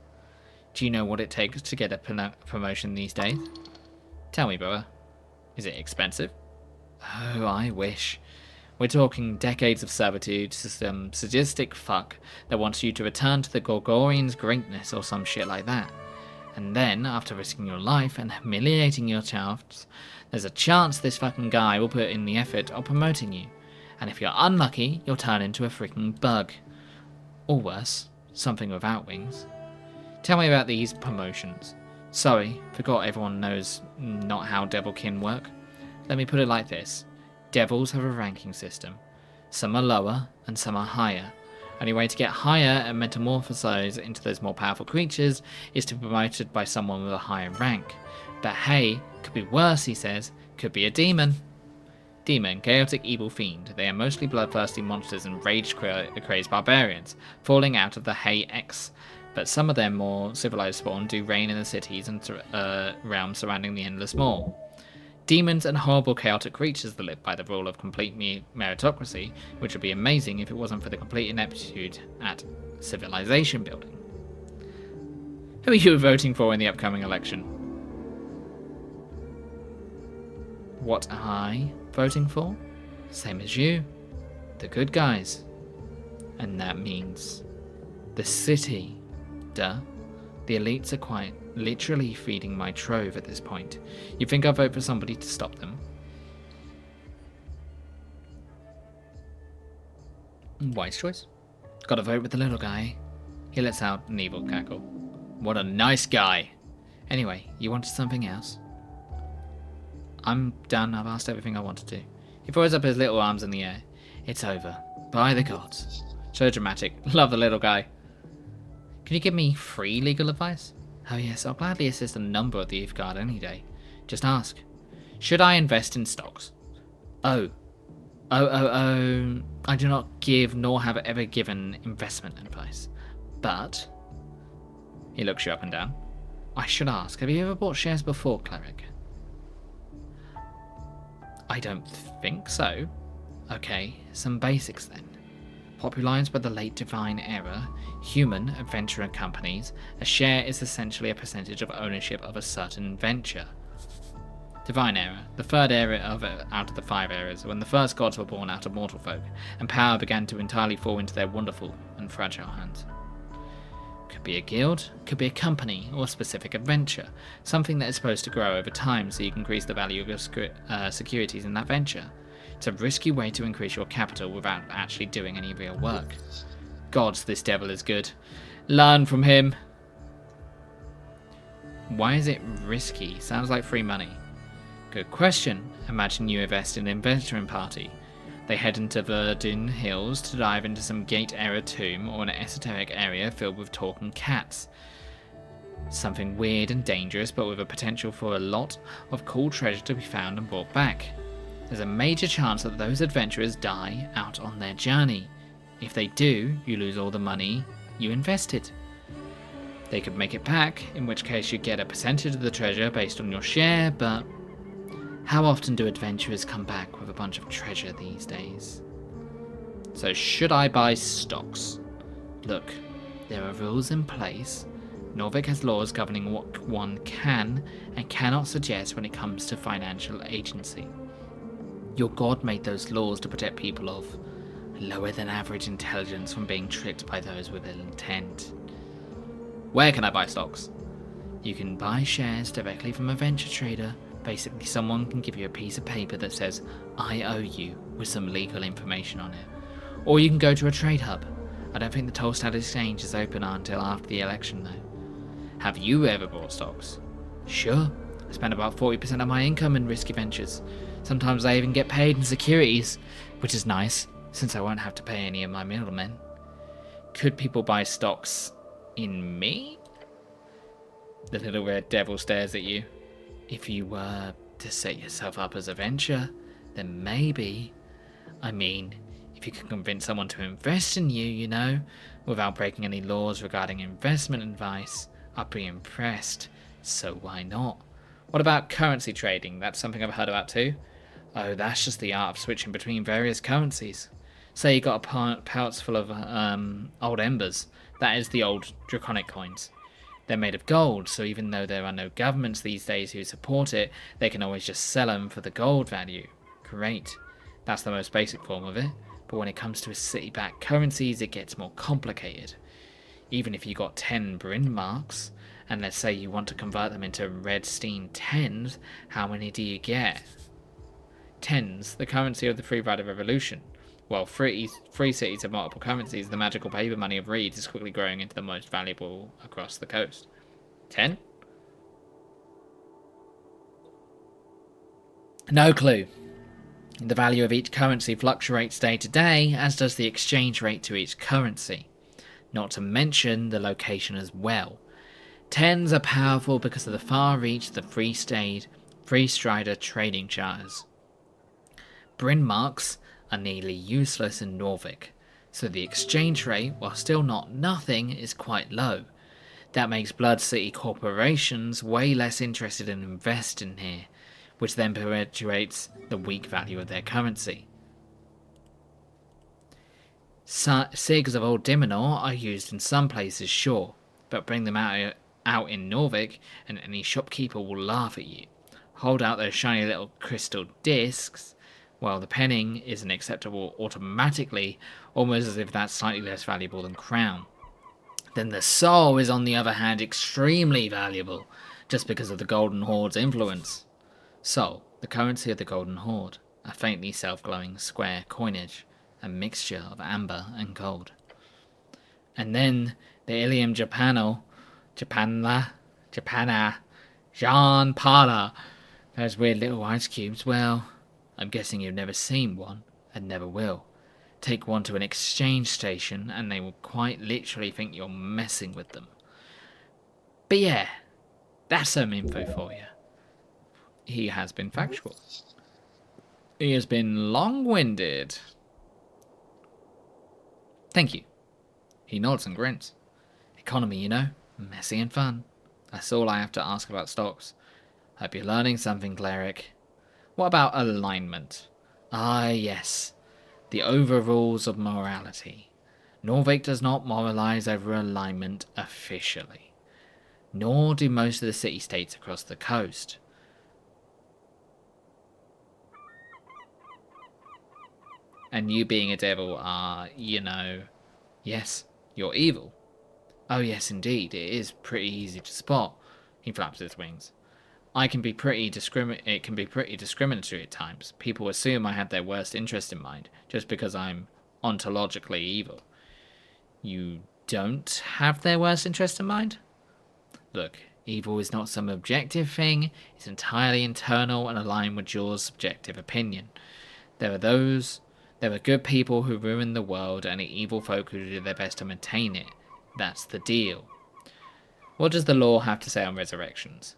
Do you know what it takes to get a promotion these days? Tell me, brother. Is it expensive? Oh, I wish. We're talking decades of servitude to some sadistic fuck that wants you to return to the Gorgorian's greatness or some shit like that. And then, after risking your life and humiliating your chafts, there's a chance this fucking guy will put in the effort of promoting you. And if you're unlucky, you'll turn into a freaking bug. Or worse, something without wings. Tell me about these promotions. Sorry, forgot everyone knows not how devilkin work. Let me put it like this. Devils have a ranking system. Some are lower, and some are higher. Only way to get higher and metamorphosize into those more powerful creatures is to be promoted by someone with a higher rank. But hey, could be worse, he says. Could be a demon. Demon, chaotic evil fiend. They are mostly bloodthirsty monsters and rage-crazed barbarians, falling out of the Hay X. But some of their more civilized spawn do reign in the cities and realms surrounding the Endless Maw. Demons and horrible chaotic creatures that live by the rule of complete meritocracy, which would be amazing if it wasn't for the complete ineptitude at civilization building. Who are you voting for in the upcoming election? What am I voting for? Same as you. The good guys. And that means The city. Duh. The elites are quite literally feeding my trove at this point. You think I'll vote for somebody to stop them? Wise choice. Gotta vote with the little guy. He lets out an evil cackle. What a nice guy. Anyway, you wanted something else? I'm done. I've asked everything I wanted to. He throws up his little arms in the air. It's over. By the gods. So dramatic. Love the little guy. Can you give me free legal advice? Oh yes, I'll gladly assist a number of the Youth Guard any day. Just ask. Should I invest in stocks? Oh. I do not give nor have ever given investment advice. But... He looks you up and down. I should ask, have you ever bought shares before, cleric? I don't think so. Okay, some basics then. Popularized by the late Divine Era, human adventurer companies, a share is essentially a percentage of ownership of a certain venture. Divine Era, the third era out of the 5 eras, when the first gods were born out of mortal folk, and power began to entirely fall into their wonderful and fragile hands. Could be a guild, could be a company, or a specific adventure, something that is supposed to grow over time so you can increase the value of your securities in that venture. It's a risky way to increase your capital without actually doing any real work. Gods, this devil is good. Learn from him. Why is it risky? Sounds like free money. Good question. Imagine you invest in an adventuring party. They head into Verdun Hills to dive into some Gate-era tomb or an esoteric area filled with talking cats. Something weird and dangerous, but with a potential for a lot of cool treasure to be found and brought back. There's a major chance that those adventurers die out on their journey. If they do, you lose all the money you invested. They could make it back, in which case you get a percentage of the treasure based on your share, but how often do adventurers come back with a bunch of treasure these days? So should I buy stocks? Look, there are rules in place. Norvik has laws governing what one can and cannot suggest when it comes to financial agency. Your god made those laws to protect people of lower than average intelligence from being tricked by those with ill intent. Where can I buy stocks? You can buy shares directly from a venture trader. Basically, someone can give you a piece of paper that says, I owe you, with some legal information on it. Or you can go to a trade hub. I don't think the Tolstad Exchange is open until after the election, though. Have you ever bought stocks? Sure. I spend about 40% of my income in risky ventures. Sometimes I even get paid in securities, which is nice, since I won't have to pay any of my middlemen. Could people buy stocks in me? The little red devil stares at you. If you were to set yourself up as a venture, then maybe. I mean, if you can convince someone to invest in you, you know, without breaking any laws regarding investment advice, I'd be impressed. So why not? What about currency trading? That's something I've heard about too. Oh, that's just the art of switching between various currencies. Say you got a pouch full of old embers. That is the old draconic coins. They're made of gold, so even though there are no governments these days who support it, they can always just sell them for the gold value. Great. That's the most basic form of it. But when it comes to city-backed currencies, it gets more complicated. Even if you got 10 Bryn marks, and let's say you want to convert them into Redstein 10s, how many do you get? 10s, the currency of the Free Rider Revolution. While free cities have multiple currencies, the magical paper money of Reeds is quickly growing into the most valuable across the coast. 10? No clue. The value of each currency fluctuates day to day, as does the exchange rate to each currency. Not to mention the location as well. 10s are powerful because of the far reach of the Free Strider trading charters. Bryn marks are nearly useless in Norvik, so the exchange rate, while still not nothing, is quite low. That makes Blood City corporations way less interested in investing here, which then perpetuates the weak value of their currency. Sigs of Old Diminor are used in some places, sure, but bring them out in Norvik and any shopkeeper will laugh at you. Hold out those shiny little crystal discs. Well, the penning isn't acceptable automatically, almost as if that's slightly less valuable than crown. Then the soul is, on the other hand, extremely valuable, just because of the Golden Horde's influence. Soul, the currency of the Golden Horde, a faintly self-glowing square coinage, a mixture of amber and gold. And then the Ilium Japana, Jean Parla, those weird little ice cubes. Well, I'm guessing you've never seen one, and never will. Take one to an exchange station, and they will quite literally think you're messing with them. But yeah, that's some info for you. He has been factual. He has been long-winded. Thank you. He nods and grins. Economy, you know, messy and fun. That's all I have to ask about stocks. Hope you're learning something, cleric. What about alignment? Ah, yes. The overrules of morality. Norvik does not moralize over alignment officially. Nor do most of the city-states across the coast. And you being a devil are, you know, yes, you're evil. Oh yes, indeed, it is pretty easy to spot. He flaps his wings. It can be pretty discriminatory at times. People assume I had their worst interest in mind, just because I'm ontologically evil. You don't have their worst interest in mind? Look, evil is not some objective thing, it's entirely internal and aligned with your subjective opinion. There are good people who ruin the world and evil folk who do their best to maintain it. That's the deal. What does the law have to say on resurrections?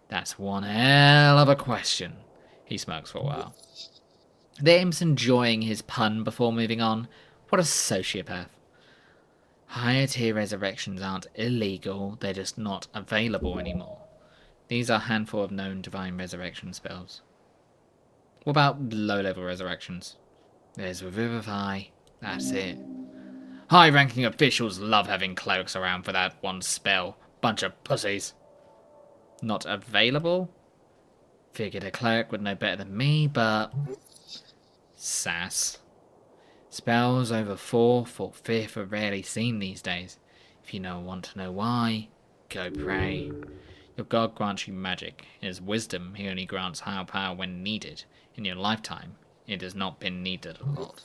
That's one hell of a question. He smirks for a while. Dame's enjoying his pun before moving on. What a sociopath. Higher tier resurrections aren't illegal, they're just not available anymore. These are a handful of known divine resurrection spells. What about low-level resurrections? There's Revivify, that's it. High-ranking officials love having clerics around for that one spell. Bunch of pussies. Not available? Figured a cleric would know better than me, but... Sass. Spells over 4th or 5th are rarely seen these days. If you want to know why, go pray. Your god grants you magic. In his wisdom, he only grants higher power when needed. In your lifetime, it has not been needed a lot.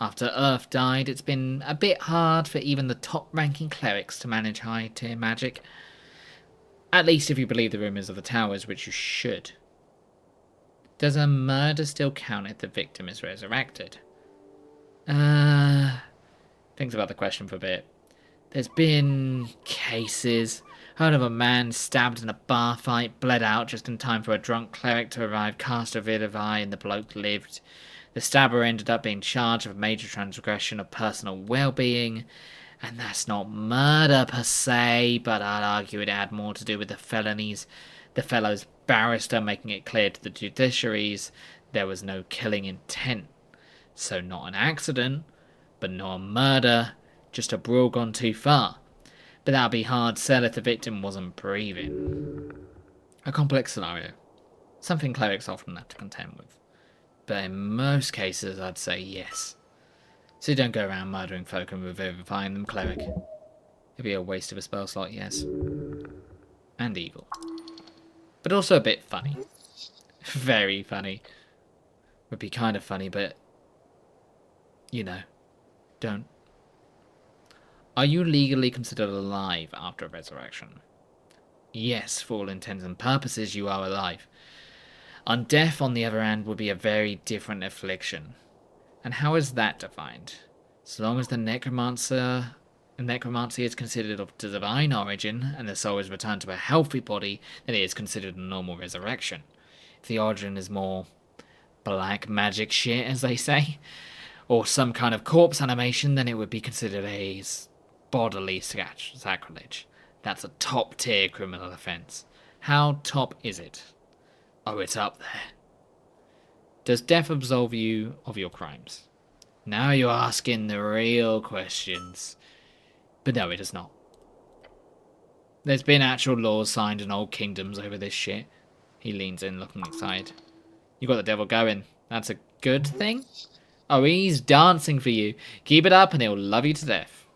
After Earth died, it's been a bit hard for even the top-ranking clerics to manage high-tier magic. At least if you believe the rumours of the towers, which you should. Does a murder still count if the victim is resurrected? Thinks about the question for a bit. There's been cases. Heard of a man stabbed in a bar fight, bled out just in time for a drunk cleric to arrive, cast a Revivify, and the bloke lived. The stabber ended up being charged with major transgression of personal well-being, and that's not murder per se, but I'd argue it had more to do with the felonies. The fellow's barrister making it clear to the judiciaries there was no killing intent. So not an accident, but not a murder, just a brawl gone too far. But that'd be hard sell if the victim wasn't breathing. A complex scenario. Something clerics often have to contend with. But in most cases, I'd say yes. So you don't go around murdering folk and revivifying them, cleric. It'd be a waste of a spell slot, yes. And evil. But also a bit funny. Very funny. Would be kind of funny, but... don't. Are you legally considered alive after a resurrection? Yes, for all intents and purposes, you are alive. Undeath, on the other hand, would be a very different affliction. And how is that defined? So long as the necromancy is considered of divine origin, and the soul is returned to a healthy body, then it is considered a normal resurrection. If the origin is more black magic shit, as they say, or some kind of corpse animation, then it would be considered a bodily sacrilege. That's a top-tier criminal offence. How top is it? Oh, it's up there. Does death absolve you of your crimes? Now you're asking the real questions. But no, it does not. There's been actual laws signed in old kingdoms over this shit. He leans in, looking excited. You got the devil going. That's a good thing? Oh, he's dancing for you. Keep it up and he'll love you to death.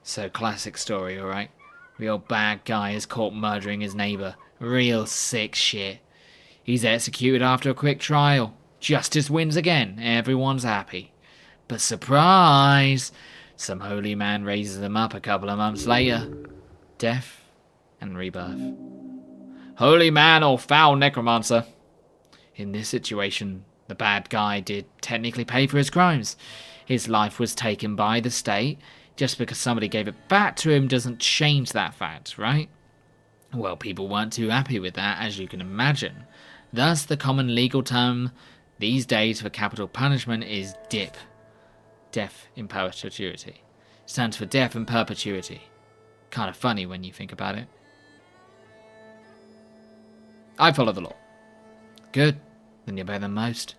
So classic story, alright? Real bad guy is caught murdering his neighbour. Real sick shit. He's executed after a quick trial. Justice wins again. Everyone's happy. But surprise! Some holy man raises them up a couple of months later. Death and rebirth. Holy man or foul necromancer. In this situation, the bad guy did technically pay for his crimes. His life was taken by the state. Just because somebody gave it back to him doesn't change that fact, right? Well, people weren't too happy with that, as you can imagine. Thus, the common legal term these days for capital punishment is DIP. Death in perpetuity. Stands for death in perpetuity. Kind of funny when you think about it. I follow the law. Good. Then you're better than most.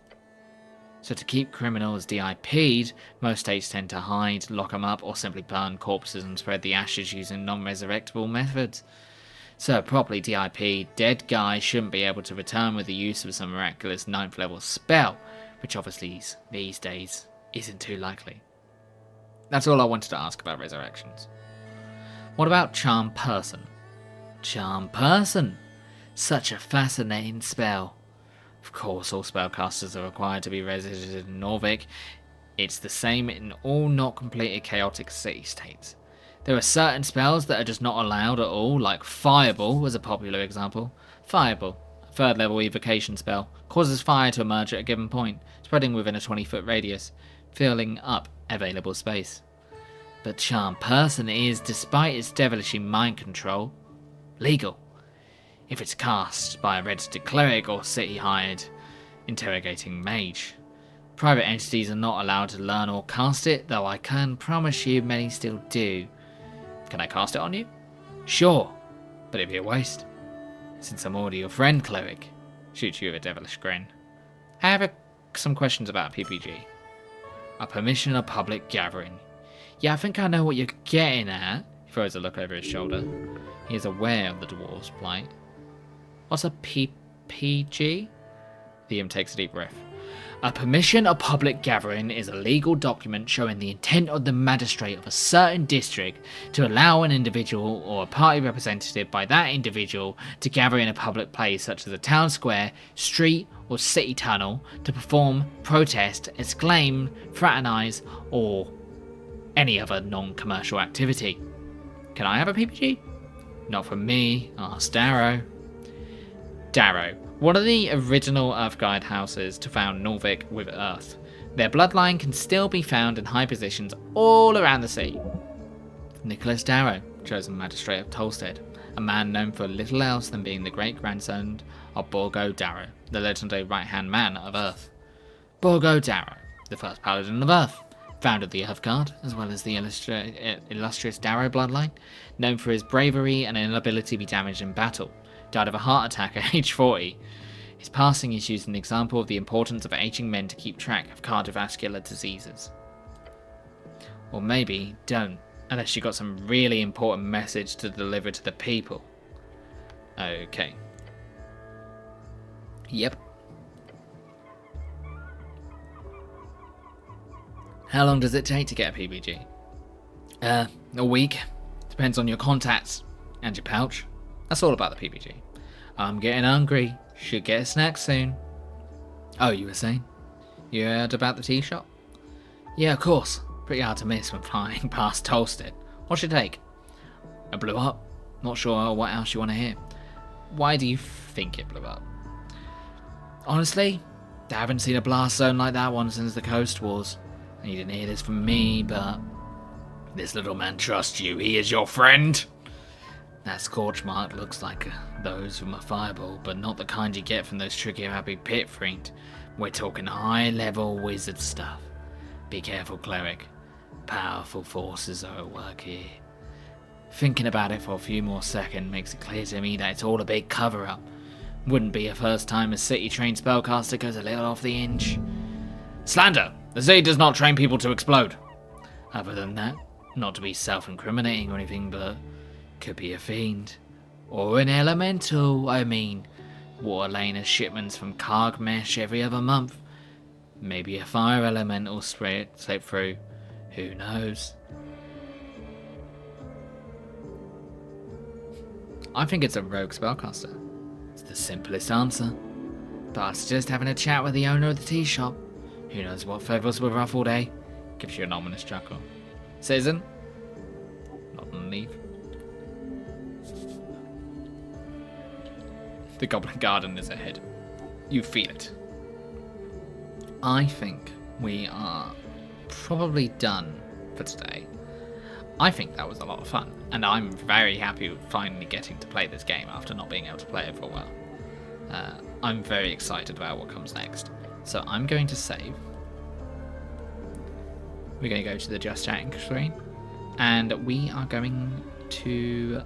So to keep criminals DIP'd, most states tend to hide, lock them up, or simply burn corpses and spread the ashes using non-resurrectable methods. So a properly DIP'd dead guy shouldn't be able to return with the use of some miraculous 9th level spell, which obviously these days isn't too likely. That's all I wanted to ask about resurrections. What about Charm Person? Charm Person! Such a fascinating spell. Of course, all spellcasters are required to be resident in Norvik. It's the same in all not completely chaotic city-states. There are certain spells that are just not allowed at all, like Fireball was a popular example. Fireball, a 3rd level evocation spell, causes fire to emerge at a given point, spreading within a 20-foot radius, filling up available space. But Charm Person is, despite its devilish mind control, legal. If it's cast by a registered cleric or city-hired interrogating mage. Private entities are not allowed to learn or cast it, though I can promise you many still do. Can I cast it on you? Sure, but it'd be a waste. Since I'm already your friend, cleric. Shoots you with a devilish grin. I have some questions about PPG. A permission of public gathering. Yeah, I think I know what you're getting at. He throws a look over his shoulder. He is aware of the dwarf's plight. What's a PPG? Liam takes a deep breath. A permission of public gathering is a legal document showing the intent of the magistrate of a certain district to allow an individual or a party representative by that individual to gather in a public place such as a town square, street or city tunnel to perform, protest, exclaim, fraternise or any other non-commercial activity. Can I have a PPG? Not from me, asked Darrow. Darrow, one of the original Earth Guide houses to found Norvik with Earth. Their bloodline can still be found in high positions all around the sea. Nicholas Darrow, chosen magistrate of Tolstead, a man known for little else than being the great-grandson of Morgause Darrow, the legendary right-hand man of Earth. Morgause Darrow, the first paladin of Earth, founded the Earth Guard, as well as the illustrious Darrow bloodline, known for his bravery and inability to be damaged in battle. Died of a heart attack at age 40. His passing is used as an example of the importance of aging men to keep track of cardiovascular diseases. Or maybe don't, unless you got some really important message to deliver to the people. Okay. Yep. How long does it take to get a PPG? A week. Depends on your contacts and your pouch. That's all about the PPG. I'm getting hungry. Should get a snack soon. Oh, you were saying? You heard about the tea shop? Yeah, of course. Pretty hard to miss when flying past Tolstead. What's your take? It blew up. Not sure what else you want to hear. Why do you think it blew up? Honestly, I haven't seen a blast zone like that one since the Coast Wars. And you didn't hear this from me, but this little man trusts you. He is your friend. That scorch mark looks like those from a fireball, but not the kind you get from those tricky happy pit fiend. We're talking high-level wizard stuff. Be careful, cleric. Powerful forces are at work here. Thinking about it for a few more seconds makes it clear to me that it's all a big cover-up. Wouldn't be a first time a city-trained spellcaster goes a little off the inch. Slander! The city does not train people to explode. Other than that, not to be self-incriminating or anything, but could be a fiend. Or an elemental, I mean. Water lane as shipments from Kargmesh every other month. Maybe a fire elemental slip through. Who knows? I think it's a rogue spellcaster. It's the simplest answer. But I suggest having a chat with the owner of the tea shop. Who knows what feathers were ruffled, eh? Gives you an ominous chuckle. Citizen? Not on leave. The Goblin Garden is ahead. You feel it. I think we are probably done for today. I think that was a lot of fun, and I'm very happy with finally getting to play this game after not being able to play it for a while. I'm very excited about what comes next. So I'm going to save. We're going to go to the Just Chatting screen, and we are going to